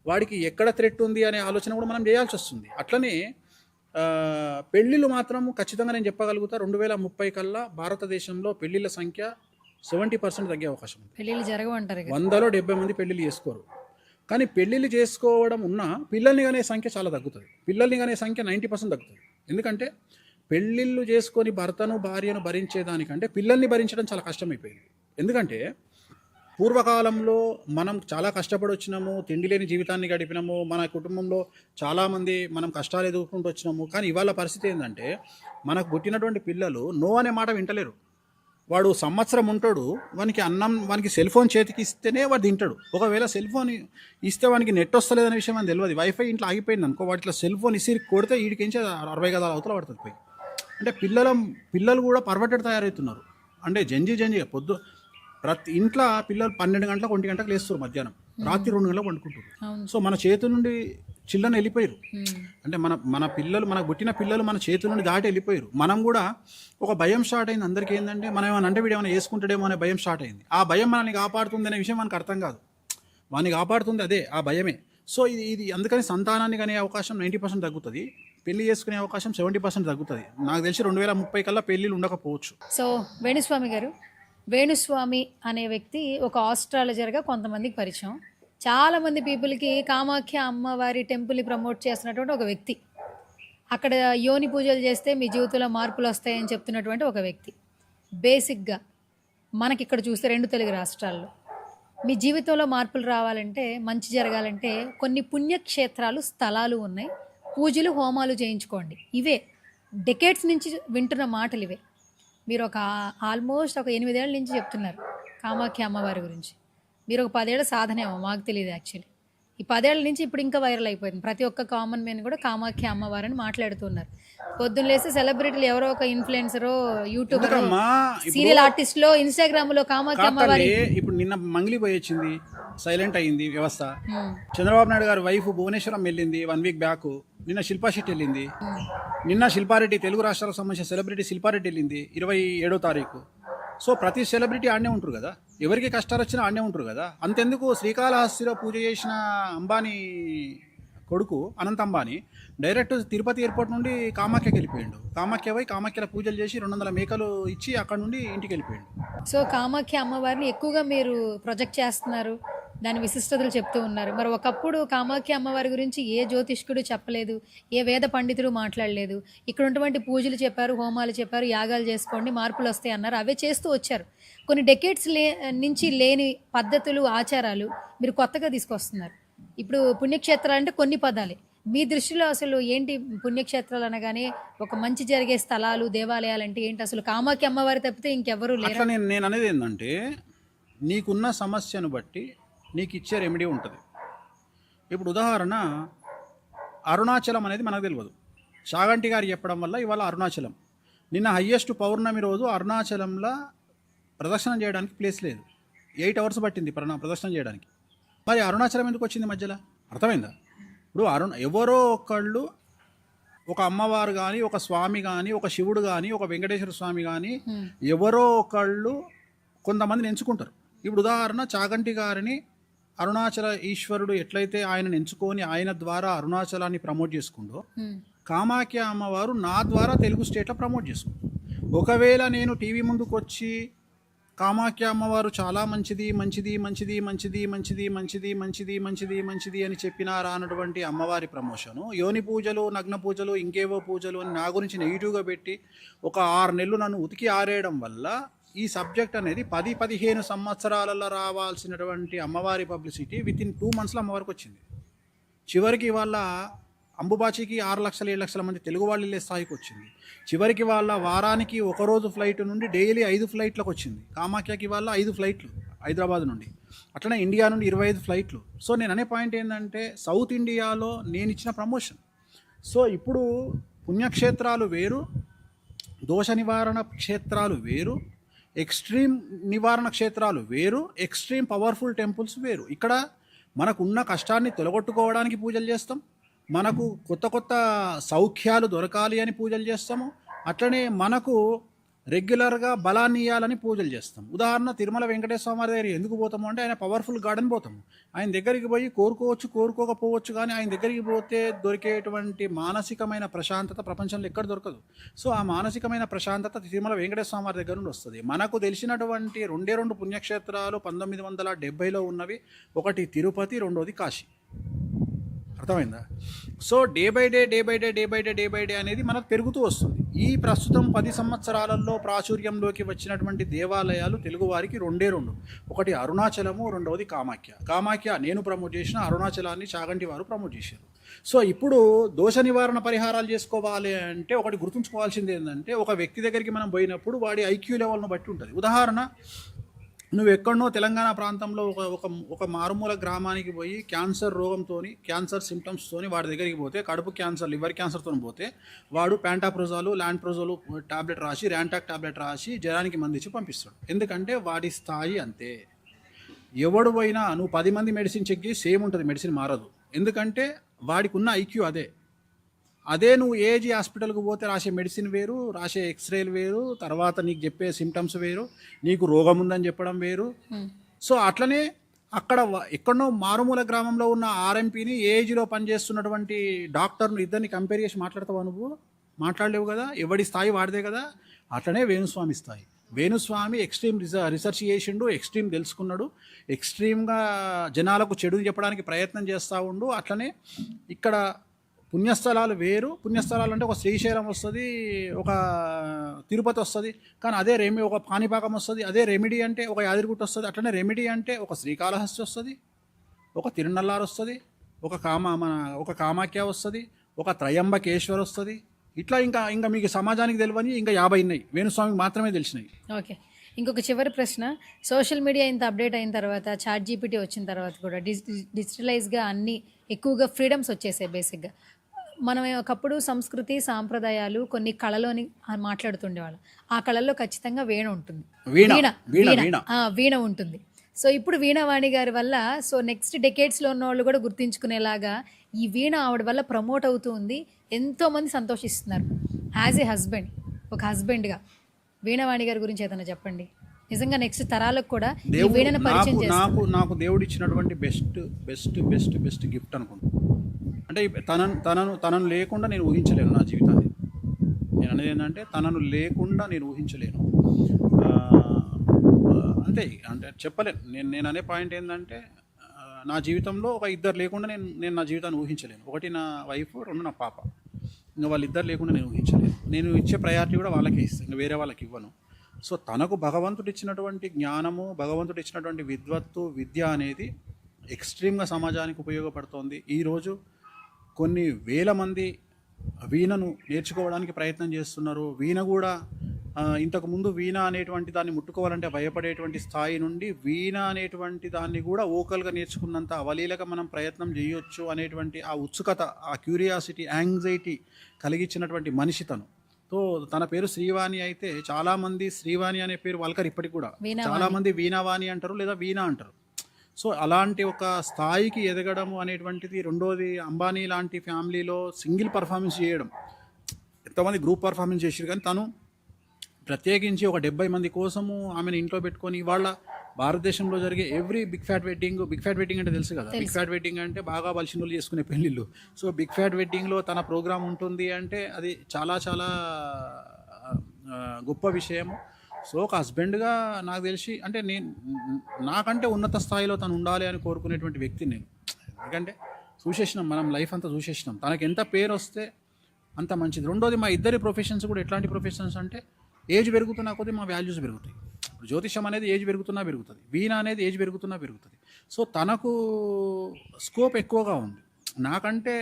వాడికి ఎక్కడ థ్రెట్ ఉంది అనే ఆలోచన కూడా మనం చేయాల్సి వస్తుంది. అట్లనే పెళ్ళిళ్ళు మాత్రం ఖచ్చితంగా నేను చెప్పగలుగుతా 2030 కల్లా భారతదేశంలో పెళ్ళిళ్ళ సంఖ్య 70% తగ్గే అవకాశం ఉంది. పెళ్ళిళ్ళు జరగవంటారు, 100లో 70 మంది పెళ్ళిళ్ళు చేసుకోరు. కానీ పెళ్ళిళ్ళు చేసుకోవడం ఉన్నా పిల్లల్ని కనే సంఖ్య చాలా తగ్గుతుంది. పిల్లల్ని కనే సంఖ్య 90% తగ్గుతుంది. ఎందుకంటే పెళ్ళిళ్ళు చేసుకొని భర్తను భార్యను భరించేదానికంటే పిల్లల్ని భరించడం చాలా కష్టమైపోయింది. ఎందుకంటే పూర్వకాలంలో మనం చాలా కష్టపడి వచ్చినాము, తిండి లేని జీవితాన్ని గడిపినాము, మన కుటుంబంలో చాలామంది మనం కష్టాలు ఎదుర్కొంటూ వచ్చినాము. కానీ ఇవాళ పరిస్థితి ఏంటంటే మనకు పుట్టినటువంటి పిల్లలు నో అనే మాట వింటలేరు. వాడు సంవత్సరం ఉంటాడు, వానికి సెల్ ఫోన్ చేతికి ఇస్తేనే వాడు తింటాడు. ఒకవేళ సెల్ ఫోన్ ఇస్తే వానికి నెట్ వస్తలేదనే విషయం అని తెలియదు. వైఫై ఇంట్లో ఆగిపోయింది అనుకో, వాటిలో సెల్ ఫోన్ ఇసిరి కొడితే వీడికించి 60 గదాల అవతల పడుతుంది పోయి. అంటే పిల్లలు కూడా పర్వర్టెడ్ తయారవుతున్నారు. అంటే జంజి ప్రతి ఇంట్లో పిల్లలు 12 గంటలకు 1 గంటలకు లేస్తారు, మధ్యాహ్నం రాత్రి 2 గంటలకు వండుకుంటారు. సో మన చేతి నుండి చిల్లని వెళ్ళిపోయారు. అంటే మనకు పుట్టిన పిల్లలు మన చేతుల నుండి దాటి వెళ్ళిపోయారు. మనం కూడా ఒక భయం స్టార్ట్ అయింది అందరికీ. ఏంటంటే మనం ఏమైనా అంటే వీడు ఏమైనా వేసుకుంటాడేమో అనే భయం స్టార్ట్ అయింది. ఆ భయం మనల్ని కాపాడుతుంది అనే విషయం మనకు అర్థం కాదు. వాడిని కాపాడుతుంది అదే ఆ భయమే. సో ఇది అందుకని సంతానాన్ని కనే అవకాశం 90% తగ్గుతుంది, పెళ్లి చేసుకునే అవకాశం 70% తగ్గుతుంది. నాకు తెలిసి 2030 కల్లా పెళ్ళిళ్ళు ఉండకపోవచ్చు. సో వేణుస్వామి గారు, వేణుస్వామి అనే వ్యక్తి ఒక ఆస్ట్రాలజర్గా కొంతమందికి పరిచయం. చాలామంది పీపుల్కి కామాఖ్య అమ్మవారి టెంపుల్ని ప్రమోట్ చేస్తున్నటువంటి ఒక వ్యక్తి, అక్కడ యోని పూజలు చేస్తే మీ జీవితంలో మార్పులు వస్తాయని చెప్తున్నటువంటి ఒక వ్యక్తి. బేసిక్గా మనకి ఇక్కడ చూస్తే 2 తెలుగు రాష్ట్రాల్లో మీ జీవితంలో మార్పులు రావాలంటే, మంచి జరగాలంటే కొన్ని పుణ్యక్షేత్రాలు, స్థలాలు ఉన్నాయి, పూజలు హోమాలు చేయించుకోండి. ఇవే డెకేడ్స్ నుంచి వింటున్న మాటలు ఇవే. మీరు ఆల్మోస్ట్ ఒక 8 ఏళ్ళ నుంచి చెప్తున్నారు కామాఖ్య అమ్మవారి గురించి. మీరు ఒక 10 ఏళ్ళ సాధనేమో, మాకు తెలియదు యాక్చువల్లీ. ఈ 10 ఏళ్ళ నుంచి ఇప్పుడు ఇంకా వైరల్ అయిపోయింది. ప్రతి ఒక్క కామన్ మ్యాన్ కూడా కామాఖ్య అమ్మవారని మాట్లాడుతున్నారు. పొద్దున్న లేస్తే సెలబ్రిటీలు ఎవరో ఒక ఇన్ఫ్లుయెన్సరో, యూట్యూబర్, సీరియల్ ఆర్టిస్ట్లో, ఇన్స్టాగ్రామ్లో కామాఖ్య అమ్మవారి. ఇప్పుడు నిన్న మంగళి పోయి వచ్చింది, సైలెంట్ అయింది వ్యవస్థ. చంద్రబాబు నాయుడు గారు వైఫ్ భువనేశ్వరం వెళ్ళింది 1 వీక్ బ్యాక్. నిన్న శిల్పా శెట్టి వెళ్ళింది. నిన్న శిల్పారెడ్డి, తెలుగు రాష్ట్రాలకు సంబంధించిన సెలబ్రిటీ శిల్పారెడ్డి వెళ్ళింది 27వ తారీఖు. సో ప్రతి సెలబ్రిటీ ఆడనే ఉంటారు కదా, ఎవరికి కష్టాలు వచ్చినా ఆడనే ఉంటారు కదా. అంతెందుకు శ్రీకాళహస్తిలో పూజ చేసిన అంబానీ కొడుకు అనంత్ అంబానీ డైరెక్ట్ తిరుపతి ఎయిర్పోర్ట్ నుండి కామాఖ్యకి వెళ్ళిపోయాడు. కామాఖ్య పోయి కామాఖ్యలో పూజలు చేసి 200 మేకలు ఇచ్చి అక్కడ నుండి ఇంటికి వెళ్ళిపోయాడు. సో కామాఖ్య అమ్మవారిని ఎక్కువగా మీరు ప్రొజెక్ట్ చేస్తున్నారు, దాని విశిష్టతలు చెప్తూ ఉన్నారు. మరి ఒకప్పుడు కామాఖ్య అమ్మవారి గురించి ఏ జ్యోతిష్కుడు చెప్పలేదు, ఏ వేద పండితుడు మాట్లాడలేదు. ఇక్కడ ఉన్నటువంటి పూజలు చెప్పారు, హోమాలు చెప్పారు, యాగాలు చేసుకోండి మార్పులు వస్తాయి అన్నారు. అవే చేస్తూ వచ్చారు. కొన్ని డెకేడ్స్ నుంచి లేని పద్ధతులు, ఆచారాలు మీరు కొత్తగా తీసుకొస్తున్నారు. ఇప్పుడు పుణ్యక్షేత్రాలు అంటే కొన్ని పదాలే. మీ దృష్టిలో అసలు ఏంటి పుణ్యక్షేత్రాలు అనగానే? ఒక మంచి జరిగే స్థలాలు, దేవాలయాలు అంటే ఏంటి? అసలు కామాఖ్య అమ్మవారి తప్పితే ఇంకెవరూ లేరు. నేను అనేది ఏంటంటే, నీకున్న సమస్యను బట్టి నీకు ఇచ్చే రెమెడీ ఉంటుంది. ఇప్పుడు ఉదాహరణ అరుణాచలం అనేది మనకు తెలియదు, చాగంటి గారు చెప్పడం వల్ల ఇవాళ అరుణాచలం. నిన్న హయ్యెస్ట్ పౌర్ణమి రోజు అరుణాచలంలో ప్రదర్శనం చేయడానికి ప్లేస్ లేదు, 8 అవర్స్ పట్టింది ప్రదర్శనం చేయడానికి. మరి అరుణాచలం ఎందుకు వచ్చింది మధ్యలో? అర్థమైందా? ఇప్పుడు ఎవరో ఒకళ్ళు ఒక అమ్మవారు కానీ, ఒక స్వామి కానీ, ఒక శివుడు కానీ, ఒక వెంకటేశ్వర స్వామి కానీ ఎవరో ఒకళ్ళు కొంతమందిని ఎంచుకుంటారు. ఇప్పుడు ఉదాహరణ చాగంటి గారిని అరుణాచల ఈశ్వరుడు ఎట్లయితే ఆయనను ఎంచుకొని ఆయన ద్వారా అరుణాచలాన్ని ప్రమోట్ చేసుకుంటో, కామాఖ్య అమ్మవారు నా ద్వారా తెలుగు స్టేట్లో ప్రమోట్ చేసుకుంటారు. ఒకవేళ నేను టీవీ ముందుకు వచ్చి కామాఖ్య అమ్మవారు చాలా మంచిది మంచిది మంచిది మంచిది మంచిది మంచిది మంచిది మంచిది మంచిది అని చెప్పినారా అన్నటువంటి అమ్మవారి ప్రమోషను, యోని పూజలు, నగ్న పూజలు, ఇంకేవో పూజలు అని నా గురించి నెగిటివ్గా పెట్టి ఒక 6 నెలలు నన్ను ఉతికి ఆరేయడం వల్ల ఈ సబ్జెక్ట్ అనేది 10-15 సంవత్సరాలలో రావాల్సినటువంటి అమ్మవారి పబ్లిసిటీ వితిన్ 2 monthsలో అమ్మవారికి వచ్చింది. చివరికి వాళ్ళ అంబుబాచికి 6 లక్షల 7 లక్షల మంది తెలుగు వాళ్ళు వెళ్ళే స్థాయికి వచ్చింది. చివరికి వాళ్ళ వారానికి ఒకరోజు ఫ్లైట్ నుండి డైలీ 5 ఫ్లైట్లకు వచ్చింది. కామాఖ్యకి వాళ్ళ 5 ఫ్లైట్లు హైదరాబాద్ నుండి, అట్లనే ఇండియా నుండి 25 ఫ్లైట్లు. సో నేను అనే పాయింట్ ఏంటంటే సౌత్ ఇండియాలో నేను ఇచ్చిన ప్రమోషన్. సో ఇప్పుడు పుణ్యక్షేత్రాలు వేరు, దోష నివారణ క్షేత్రాలు వేరు, ఎక్స్ట్రీమ్ నివారణ క్షేత్రాలు వేరు, ఎక్స్ట్రీమ్ పవర్ఫుల్ టెంపుల్స్ వేరు. ఇక్కడ మనకున్న కష్టాన్ని తొలగొట్టుకోవడానికి పూజలు చేస్తాం, మనకు కొత్త కొత్త సౌఖ్యాలు దొరకాలి అని పూజలు చేస్తాము, అట్లనే మనకు రెగ్యులర్గా బలాన్ని ఇవ్వాలని పూజలు చేస్తాం. ఉదాహరణ తిరుమల వెంకటేశ్వర స్వామి దగ్గర ఎందుకు పోతాము అంటే ఆయన పవర్ఫుల్ గార్డెన్ పోతాము. ఆయన దగ్గరికి పోయి కోరుకోవచ్చు కోరుకోకపోవచ్చు, కానీ ఆయన దగ్గరికి పోతే దొరికేటువంటి మానసికమైన ప్రశాంతత ప్రపంచంలో ఎక్కడ దొరకదు. సో ఆ మానసికమైన ప్రశాంతత తిరుమల వెంకటేశ్వర స్వామి దగ్గర నుండి వస్తుంది. మనకు తెలిసినటువంటి 2 పుణ్యక్షేత్రాలు 1970లో ఉన్నవి, ఒకటి తిరుపతి, రెండోది కాశీ. అర్థమైందా? సో డే బై డే అనేది మనకు పెరుగుతూ వస్తుంది. ఈ ప్రస్తుతం 10 సంవత్సరాలలో ప్రాచుర్యంలోకి వచ్చినటువంటి దేవాలయాలు తెలుగువారికి 2. ఒకటి అరుణాచలము, రెండవది కామాఖ్య. కామాఖ్య నేను ప్రమోట్ చేసిన, అరుణాచలాన్ని చాగంటి వారు ప్రమోట్ చేశారు. సో ఇప్పుడు దోష నివారణ పరిహారాలు చేసుకోవాలి అంటే ఒకటి గుర్తుంచుకోవాల్సింది ఏంటంటే, ఒక వ్యక్తి దగ్గరికి మనం పోయినప్పుడు వాడి ఐక్యూ లెవెల్ను బట్టి ఉంటుంది. ఉదాహరణ, నువ్వు ఎక్కడనో తెలంగాణ ప్రాంతంలో ఒక మారుమూల గ్రామానికి పోయి క్యాన్సర్ రోగంతో, క్యాన్సర్ సిమ్టమ్స్తోని వాడి దగ్గరికి పోతే, కడుపు క్యాన్సర్, లివర్ క్యాన్సర్తో పోతే వాడు ప్యాంటాప్రోజాలు, ల్యాండ్ప్రోజోలు టాబ్లెట్ రాసి, ర్యాంటాక్ టాబ్లెట్ రాసి జ్వరానికి మందించి పంపిస్తాడు. ఎందుకంటే వాడి స్థాయి అంతే. ఎవడు పోయినా నువ్వు 10 మంది మెడిసిన్ చెక్ చేసి సేమ్ ఉంటుంది, మెడిసిన్ మారదు. ఎందుకంటే వాడికి ఉన్న ఐక్యూ అదే నువ్వు ఏజీ హాస్పిటల్కి పోతే రాసే మెడిసిన్ వేరు, రాసే ఎక్స్రేలు వేరు, తర్వాత నీకు చెప్పే సిమ్టమ్స్ వేరు, నీకు రోగం ఉందని చెప్పడం వేరు. సో అట్లనే అక్కడ ఎక్కడనో మారుమూల గ్రామంలో ఉన్న ఆర్ఎంపీని ఏజ్లో పనిచేస్తున్నటువంటి డాక్టర్ను ఇద్దరిని కంపేర్ చేసి మాట్లాడతావా? నువ్వు మాట్లాడలేవు కదా. ఎవడి స్థాయి వాడిదే కదా. అట్లనే వేణుస్వామి స్థాయి. వేణుస్వామి ఎక్స్ట్రీమ్ రిసర్చ్ చేసిండు, ఎక్స్ట్రీమ్ తెలుసుకున్నాడు, ఎక్స్ట్రీమ్గా జనాలకు చెడు చెప్పడానికి ప్రయత్నం చేస్తూ ఉండు. అట్లనే ఇక్కడ పుణ్యస్థలాలు వేరు. పుణ్యస్థలాలు అంటే ఒక శ్రీశైలం వస్తుంది, ఒక తిరుపతి వస్తుంది, కానీ అదే ఒక పాణిపాకం వస్తుంది. అదే రెమెడీ అంటే ఒక యాదగిరిగుట్ట వస్తుంది. అట్లనే రెమెడీ అంటే ఒక శ్రీకాళహస్తి వస్తుంది, ఒక తిరునల్లారు వస్తుంది, ఒక కామాఖ్య వస్తుంది, ఒక త్రయంబకేశ్వర్ వస్తుంది. ఇట్లా ఇంకా మీకు సమాజానికి తెలియని ఇంకా 50 ఉన్నాయి, వేణుస్వామికి మాత్రమే తెలిసినాయి. ఓకే, ఇంకొక చివరి ప్రశ్న. సోషల్ మీడియా ఇంత అప్డేట్ అయిన తర్వాత, చాట్ జీపీటీ వచ్చిన తర్వాత కూడా డిజిటలైజ్గా అన్ని ఎక్కువగా ఫ్రీడమ్స్ వచ్చేసాయి. బేసిక్గా మనం ఒకప్పుడు సంస్కృతి సాంప్రదాయాలు కొన్ని కళలోని మాట్లాడుతుండేవాళ్ళం. ఆ కళల్లో ఖచ్చితంగా వీణ ఉంటుంది, వీణ ఉంటుంది. సో ఇప్పుడు వీణావాణి గారి వల్ల నెక్స్ట్ డెకేడ్స్లో ఉన్న వాళ్ళు కూడా గుర్తించుకునేలాగా ఈ వీణ ఆవిడ వల్ల ప్రమోట్ అవుతూ ఉంది. ఎంతోమంది సంతోషిస్తున్నారు. యాజ్ ఏ హస్బెండ్, ఒక హస్బెండ్గా వీణావాణి గారి గురించి ఏదైనా చెప్పండి. నిజంగా నెక్స్ట్ తరాలకు కూడా ఈ వీణను పరిచయం చేస్తారు. నాకు దేవుడు ఇచ్చినటువంటి బెస్ట్ గిఫ్ట్ అనుకుంటా. అంటే తనను లేకుండా నేను ఊహించలేను నా జీవితాన్ని. నేను అనేది ఏంటంటే తనను లేకుండా నేను ఊహించలేను. అంటే చెప్పలేను. నేను అనే పాయింట్ ఏంటంటే నా జీవితంలో ఒక ఇద్దరు లేకుండా నేను నా జీవితాన్ని ఊహించలేను. ఒకటి నా వైఫ్, 2 నా పాప. ఇంకా వాళ్ళిద్దరు లేకుండా నేను ఊహించలేను. నేను ఇచ్చే ప్రయారిటీ కూడా వాళ్ళకే ఇస్తాను, ఇంకా వేరే వాళ్ళకి ఇవ్వను. సో తనకు భగవంతుడు ఇచ్చినటువంటి జ్ఞానము, భగవంతుడు ఇచ్చినటువంటి విద్య అనేది ఎక్స్ట్రీమ్గా సమాజానికి ఉపయోగపడుతోంది. ఈరోజు కొన్ని వేల మంది వీణను నేర్చుకోవడానికి ప్రయత్నం చేస్తున్నారు. వీణ కూడా ఇంతకుముందు వీణ అనేటువంటి దాన్ని ముట్టుకోవాలంటే భయపడేటువంటి స్థాయి నుండి వీణ అనేటువంటి దాన్ని కూడా ఓకల్గా నేర్చుకున్నంత అవలీలగా మనం ప్రయత్నం చేయొచ్చు అనేటువంటి ఆ ఉత్సుకత, ఆ క్యూరియాసిటీ, యాంగ్జైటీ కలిగించినటువంటి మనిషి తను. సో తన పేరు శ్రీవాణి అయితే చాలామంది శ్రీవాణి అనే పేరు వాళ్ళకరు ఇప్పటికి కూడా. చాలామంది వీణావాణి అంటారు లేదా వీణ అంటారు. సో అలాంటి ఒక స్థాయికి ఎదగడము అనేటువంటిది. రెండోది, అంబానీ లాంటి ఫ్యామిలీలో సింగిల్ పర్ఫార్మెన్స్ చేయడం. ఎంతోమంది గ్రూప్ పర్ఫార్మెన్స్ చేసారు, కానీ తను ప్రత్యేకించి ఒక 70 మంది కోసము ఆమెను ఇంట్లో పెట్టుకొని ఇవాళ భారతదేశంలో జరిగే ఎవ్రీ బిగ్ ఫ్యాట్ వెడ్డింగ్ అంటే తెలుసు కదా. బిగ్ ఫ్యాట్ వెడ్డింగ్ అంటే బాగా బలిసిన వాళ్ళు చేసుకునే పెళ్ళిళ్ళు. సో బిగ్ ఫ్యాట్ వెడ్డింగ్లో తన ప్రోగ్రామ్ ఉంటుంది అంటే అది చాలా చాలా గొప్ప విషయము. సో ఒక హస్బెండ్గా నాకు తెలిసి అంటే నాకంటే ఉన్నత స్థాయిలో తను ఉండాలి అని కోరుకునేటువంటి వ్యక్తిని నేను. ఎందుకంటే చూసేసినాం, మనం లైఫ్ అంతా చూసేసినాం. తనకి ఎంత పేరు వస్తే అంత మంచిది. రెండోది, మా ఇద్దరి ప్రొఫెషన్స్ కూడా ఎట్లాంటి ప్రొఫెషన్స్ అంటే ఏజ్ పెరుగుతున్నా కొద్దీ మా వాల్యూస్ పెరుగుతాయి. ఇప్పుడు జ్యోతిషం అనేది ఏజ్ పెరుగుతున్నా పెరుగుతుంది, వీణ అనేది ఏజ్ పెరుగుతున్నా పెరుగుతుంది. సో తనకు స్కోప్ ఎక్కువగా ఉంది. నాకంటే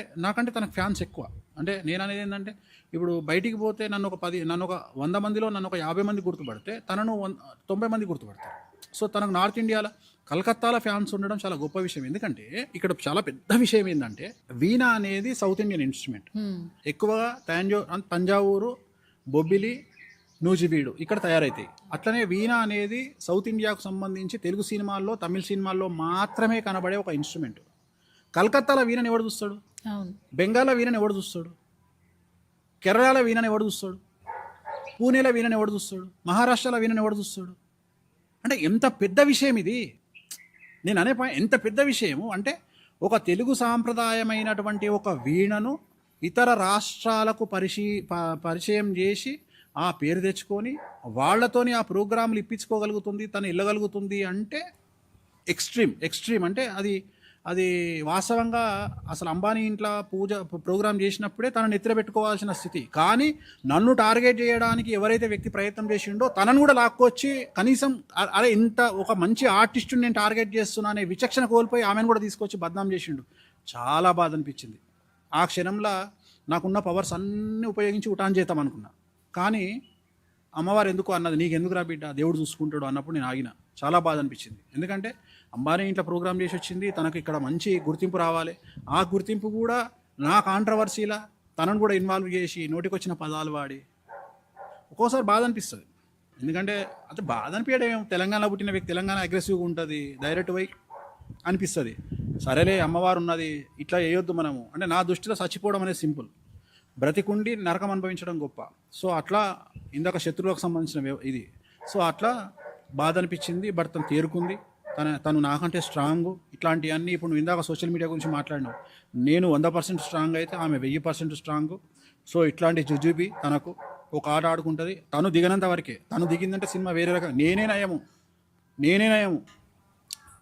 తనకు ఫ్యాన్స్ ఎక్కువ. అంటే నేను అనేది ఏంటంటే ఇప్పుడు బయటికి పోతే నన్ను ఒక 100 మందిలో నన్ను ఒక 50 మంది గుర్తుపడితే తనను 90 మంది గుర్తుపడతారు. సో తనకు నార్త్ ఇండియాలో కలకత్తాలో ఫ్యాన్స్ ఉండడం చాలా గొప్ప విషయం. ఎందుకంటే ఇక్కడ చాలా పెద్ద విషయం ఏంటంటే వీణ అనేది సౌత్ ఇండియన్ ఇన్స్ట్రుమెంట్. ఎక్కువగా తంజావూరు, బొబ్బిలి, నూజివీడు ఇక్కడ తయారవుతాయి. అట్లనే వీణ అనేది సౌత్ ఇండియాకు సంబంధించి తెలుగు సినిమాల్లో, తమిళ సినిమాల్లో మాత్రమే కనబడే ఒక ఇన్స్ట్రుమెంట్. కలకత్తాలో వీణని ఎవడు చూస్తాడు? బెంగాల్లో వీణని ఎవడు చూస్తాడు? కేరళలో వీణని ఎవడు చూస్తాడు? పూణేలో వీణని ఎవడు చూస్తాడు? మహారాష్ట్రలో వీణని ఎవడు చూస్తాడు? అంటే ఎంత పెద్ద విషయం ఇది. నేను అనే పాయింట్ ఎంత పెద్ద విషయము అంటే ఒక తెలుగు సాంప్రదాయమైనటువంటి ఒక వీణను ఇతర రాష్ట్రాలకు పరిచయం చేసి ఆ పేరు తెచ్చుకొని వాళ్ళతోని ఆ ప్రోగ్రాంలు ఇప్పించుకోగలుగుతుంది, తను వెళ్ళగలుగుతుంది అంటే ఎక్స్ట్రీమ్ అంటే అది వాస్తవంగా అసలు అంబానీ ఇంట్లో ప్రోగ్రామ్ చేసినప్పుడే తనను నెత్తిరబెట్టుకోవాల్సిన స్థితి. కానీ నన్ను టార్గెట్ చేయడానికి ఎవరైతే వ్యక్తి ప్రయత్నం చేసిండో తనను కూడా లాక్కొచ్చి కనీసం అరే ఇంత ఒక మంచి ఆర్టిస్టుని నేను టార్గెట్ చేస్తున్నా అనే విచక్షణ కోల్పోయి ఆమెను కూడా తీసుకొచ్చి బద్నాం చేసిండు. చాలా బాధ అనిపించింది. ఆ క్షణంలో నాకున్న పవర్స్ అన్నీ ఉపయోగించి ఉటాన్ చేద్దాం అనుకున్నా. కానీ అమ్మవారు ఎందుకు అన్నది, నీకు ఎందుకు రా బిడ్డ, దేవుడు చూసుకుంటాడు అన్నప్పుడు నేను ఆగిన. చాలా బాధ అనిపించింది. ఎందుకంటే అంబానీ ఇంట్లో ప్రోగ్రామ్ చేసి వచ్చింది, తనకు ఇక్కడ మంచి గుర్తింపు రావాలి. ఆ గుర్తింపు కూడా నా కాంట్రవర్సీలా తనను కూడా ఇన్వాల్వ్ చేసి నోటికొచ్చిన పదాలు వాడి ఒక్కోసారి బాధ అనిపిస్తుంది. ఎందుకంటే అది బాధ అనిపించడం, తెలంగాణలో పుట్టిన వ్యక్తి తెలంగాణ అగ్రెసివ్గా ఉంటుంది, డైరెక్ట్ పోయి అనిపిస్తుంది. సరేలే అమ్మవారు ఉన్నది, ఇట్లా వేయొద్దు మనము అంటే నా దృష్టిలో చచ్చిపోవడం అనేది సింపుల్, బ్రతికుండి నరకం అనుభవించడం గొప్ప. సో అట్లా ఇందాక శత్రువులకు సంబంధించిన ఇది. సో అట్లా బాధ అనిపించింది. బట్ తను తేరుకుంది, తను నాకంటే స్ట్రాంగ్. ఇట్లాంటివన్నీ ఇప్పుడు నువ్వు ఇందాక సోషల్ మీడియా గురించి మాట్లాడినావు, నేను 100% స్ట్రాంగ్ అయితే ఆమె 1000% స్ట్రాంగ్. సో ఇట్లాంటి జుజుబి తనకు ఒక ఆట ఆడుకుంటుంది. తను దిగనంత వరకే, తను దిగిందంటే సినిమా వేరే రకంగా నేనే నయము.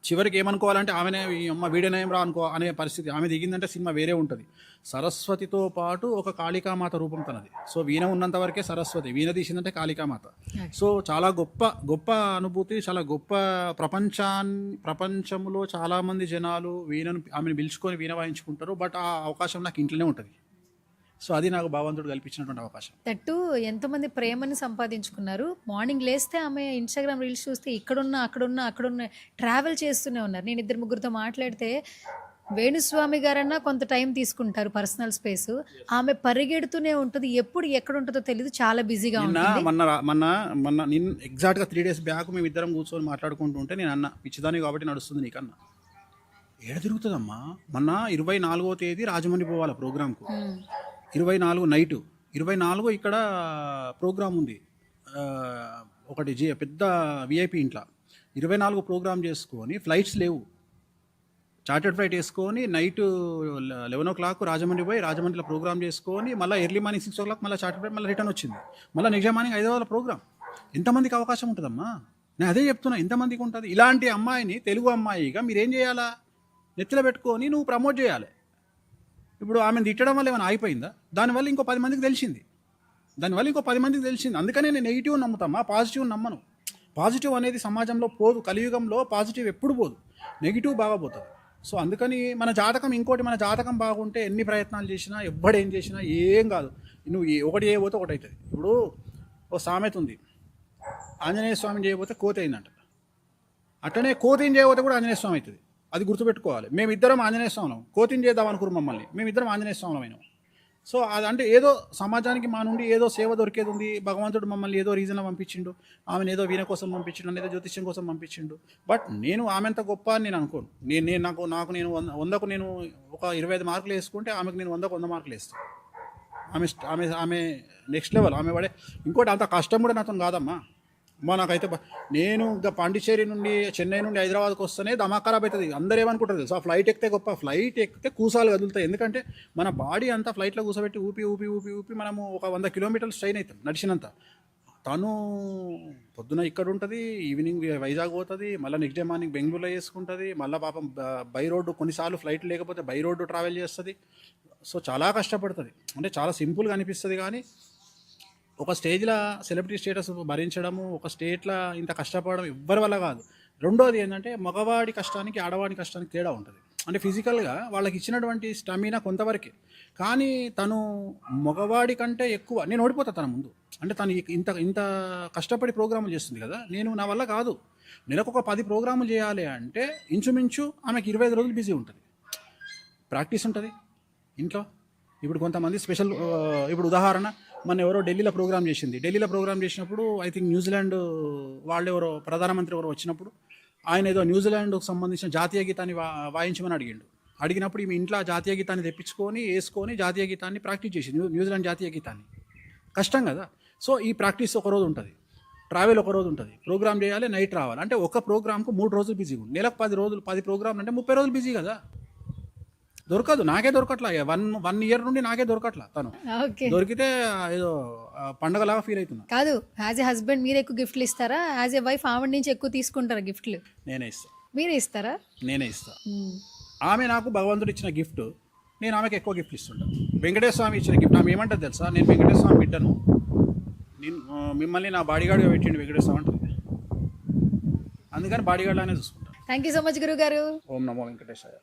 చివరికి ఏమనుకోవాలంటే ఆమెనే అమ్మ వీడేనయం రా అనుకో అనే పరిస్థితి. ఆమె దిగిందంటే సినిమా వేరే ఉంటుంది. సరస్వతితో పాటు ఒక కాళికామాత రూపం తనది. సో వీణ ఉన్నంత వరకే సరస్వతి, వీణ తీసిందంటే కాళికామాత. సో చాలా గొప్ప అనుభూతి, చాలా గొప్ప ప్రపంచంలో చాలామంది జనాలు ఆమెను పిలుచుకొని వీణ వాయించుకుంటారు. బట్ ఆ అవకాశం నాకు ఇంట్లోనే ఉంటుంది. సో అది నాకు భగవంతుడు కల్పించినటువంటి అవకాశం. తట్టు ఎంతోమంది ప్రేమని సంపాదించుకున్నారు. మార్నింగ్ లేస్తే ఆమె ఇన్స్టాగ్రామ్ రీల్స్ చూస్తే అక్కడున్న ట్రావెల్ చేస్తూనే ఉన్నారు. నేను 2-3 మాట్లాడితే వేణుస్వామి గారన్నా కొంత టైం తీసుకుంటారు పర్సనల్ స్పేస్, ఆమె పరిగెడుతూనే ఉంటుంది. ఎప్పుడు ఎక్కడ ఉంటుందో తెలియదు, చాలా బిజీగా ఉంటుంది. మొన్న నేను ఎగ్జాక్ట్గా 3 days బ్యాక్ మేము ఇద్దరం కూర్చొని మాట్లాడుకుంటుంటే నేను అన్న, పిచ్చిదాని కాబట్టి నడుస్తుంది నీకన్నా, ఏడ తిరుగుతుందమ్మా. మొన్న 24వ తేదీ రాజమండ్రి పోవాలి ప్రోగ్రామ్కు, 24 నైటు, 24 ఇక్కడ ప్రోగ్రామ్ ఉంది ఒకటి పెద్ద విఐపి ఇంట్లో. 24 ప్రోగ్రామ్ చేసుకొని ఫ్లైట్స్ లేవు, చార్టర్డ్ ఫ్లైట్ వేసుకొని నైట్ 11 o'clock రాజమండ్రి పోయి రాజమండ్రిలో ప్రోగ్రామ్ చేసుకొని మళ్ళీ ఎర్లీ మార్నింగ్ 6 o'clock మళ్ళీ చార్టర్డ్ ఫ్లైట్ మళ్ళీ రిటర్న్ వచ్చింది. మళ్ళీ నెక్స్ట్ మార్నింగ్ 5 hours ప్రోగ్రామ్. ఎంతమందికి అవకాశం ఉంటుందమ్మా? నేను అదే చెప్తున్నా, ఎంతమందికి ఉంటుంది? ఇలాంటి అమ్మాయిని, తెలుగు అమ్మాయిగా మీరేం చేయాలా, నెత్తిలో పెట్టుకొని నువ్వు ప్రమోట్ చేయాలి. ఇప్పుడు ఆమెను తిట్టడం వల్ల ఏమైనా ఆగిపోయిందా? దానివల్ల ఇంకో 10 మందికి తెలిసింది. అందుకనే నేను నెగిటివ్ నమ్ముతామా, పాజిటివ్ నమ్మను. పాజిటివ్ అనేది సమాజంలో పోదు, కలియుగంలో పాజిటివ్ ఎప్పుడు పోదు, నెగిటివ్ బాగా పోతుంది. సో అందుకని మన జాతకం బాగుంటే ఎన్ని ప్రయత్నాలు చేసినా, ఎవ్వడేం చేసినా ఏం కాదు. నువ్వు ఒకటి చేయబోతే ఒకటి అవుతుంది. ఇప్పుడు ఓ సామెత ఉంది, ఆంజనేయ స్వామిని చేయబోతే కోతి అయిందంట. అట్లనే కోతిని చేయబోతే కూడా ఆంజనేయ స్వామి అవుతుంది. అది గుర్తుపెట్టుకోవాలి. మేమిద్దరం ఆంజనేయ స్వామిలం, కోతిని చేద్దాం అనుకున్నాం మమ్మల్ని, మేమిద్దరం ఆంజనేయ స్వామిలమైనాం. సో అదంటే ఏదో సమాజానికి మా నుండి ఏదో సేవ దొరికేది ఉంది. భగవంతుడు మమ్మల్ని ఏదో రీజన్లో పంపించిండు, ఆమెను ఏదో వీణ కోసం పంపించిండు, ఏదో జ్యోతిష్యం కోసం పంపించిండు. బట్ నేను ఆమెంత గొప్ప అని నేను అనుకోను. నాకు నేను 100కు నేను ఒక 25 మార్కులు వేసుకుంటే ఆమెకు నేను 100కు 100 మార్కులు వేస్తాను. ఆమె నెక్స్ట్ లెవెల్. ఆమె పడే ఇంకోటి అంత కష్టం కూడా నాతో కాదమ్మా. అమ్మా నాకైతే నేను ఇంకా పాండిచ్చేరి నుండి చెన్నై నుండి హైదరాబాద్కి వస్తేనే దమాక్ ఖరాబ్ అవుతుంది. అందరూ ఏమనుకుంటారు తెలుసు, ఆ ఫ్లైట్ ఎక్కితే గొప్ప, ఫ్లైట్ ఎక్కితే కూసాలు కదులుతాయి. ఎందుకంటే మన బాడీ అంతా ఫ్లైట్లో కూసబెట్టి ఊపి ఊపి ఊపి ఊపి మనము ఒక 100 కిలోమీటర్లు స్ట్రైన్ అవుతాం నడిచినంత. తను పొద్దున ఇక్కడ ఉంటుంది, ఈవినింగ్ వైజాగ్ పోతుంది, మళ్ళీ నెక్స్ట్ డే మార్నింగ్ బెంగళూరులో చేసుకుంటుంది, మళ్ళీ పాపం బై రోడ్డు కొన్నిసార్లు ఫ్లైట్ లేకపోతే బై రోడ్డు ట్రావెల్ చేస్తుంది. సో చాలా కష్టపడుతుంది. అంటే చాలా సింపుల్గా అనిపిస్తుంది కానీ ఒక స్టేజ్లో సెలబ్రిటీ స్టేటస్ భరించడము, ఒక స్టేట్లో ఇంత కష్టపడడం ఎవ్వరి వల్ల కాదు. రెండోది ఏంటంటే మగవాడి కష్టానికి ఆడవాడి కష్టానికి తేడా ఉంటుంది. అంటే ఫిజికల్గా వాళ్ళకి ఇచ్చినటువంటి స్టామినా కొంతవరకే, కానీ తను మగవాడి కంటే ఎక్కువ నేను ఓడిపోతా తన ముందు. అంటే తను ఇంత ఇంత కష్టపడి ప్రోగ్రాములు చేస్తుంది కదా, నేను నా వల్ల కాదు. నెలకు ఒక 10 ప్రోగ్రాములు చేయాలి అంటే ఇంచుమించు ఆమెకి 25 రోజులు బిజీ ఉంటుంది. ప్రాక్టీస్ ఉంటుంది ఇంట్లో. ఇప్పుడు కొంతమంది స్పెషల్, ఇప్పుడు ఉదాహరణ మన ఎవరో ఢిల్లీలో ప్రోగ్రామ్ చేసింది. ఢిల్లీలో ప్రోగ్రామ్ చేసినప్పుడు ఐ థింక్ న్యూజిలాండ్ వాళ్ళు ఎవరో ప్రధానమంత్రి ఎవరో వచ్చినప్పుడు ఆయన ఏదో న్యూజిలాండ్కు సంబంధించిన జాతీయ గీతాన్ని వాయించమని అడిగినప్పుడు ఈమె ఇంట్లో జాతీయ గీతాన్ని తెప్పించుకొని వేసుకొని జాతీయ గీతాన్ని ప్రాక్టీస్ చేసింది, న్యూజిలాండ్ జాతీయ గీతాన్ని. కష్టం కదా. సో ఈ ప్రాక్టీస్ ఒక రోజు ఉంటుంది, ట్రావెల్ ఒక రోజు ఉంటుంది, ప్రోగ్రామ్ చేయాలి, నైట్ రావాలి. అంటే ఒక ప్రోగ్రామ్కు 3 రోజులు బిజీగా ఉంది. నెలకు 10 రోజులు 10 ప్రోగ్రాంలు అంటే 30 రోజులు బిజీ కదా. దొరకదు, నాకే దొరకట్లా. 1 ఇయర్ నుండి నాకే దొరకట్లా. తను ఓకే. దొరికితే ఏదో పండగలాగా ఫీల్ అవుతున్నా. కాదు, యాజ్ ఏ హస్బెండ్ మీరు ఎక్కువ గిఫ్ట్లు ఇస్తారా, యాజ్ ఏ వైఫ్ ఆవిడ నుంచి ఎక్కువ తీసుకుంటారా గిఫ్ట్లు? నేనే ఇస్తా. మీరే ఇస్తారా? నేనే ఇస్తా. ఆమె నాకు భగవంతుడు ఇచ్చిన గిఫ్ట్, నేను ఆమెకు ఎక్కువ గిఫ్ట్ ఇస్తుంటాను. వెంకటేశ్వర స్వామి ఇచ్చిన గిఫ్ట్ ఆమె ఏమంటుంది తెలుసా, నేను వెంకటేశ్వర స్వామి బిడ్డను, నేను మిమ్మల్ని నా బాడీగార్డ్గా పెట్టిండు వెంకటేశ్వర స్వామి అంటుంది. అందుకని బాడీగార్డ్ అనే చూసుకుంటాను. థ్యాంక్ యూ సో మచ్ గురువు గారు. ఓం నమో వెంకటేశాయ.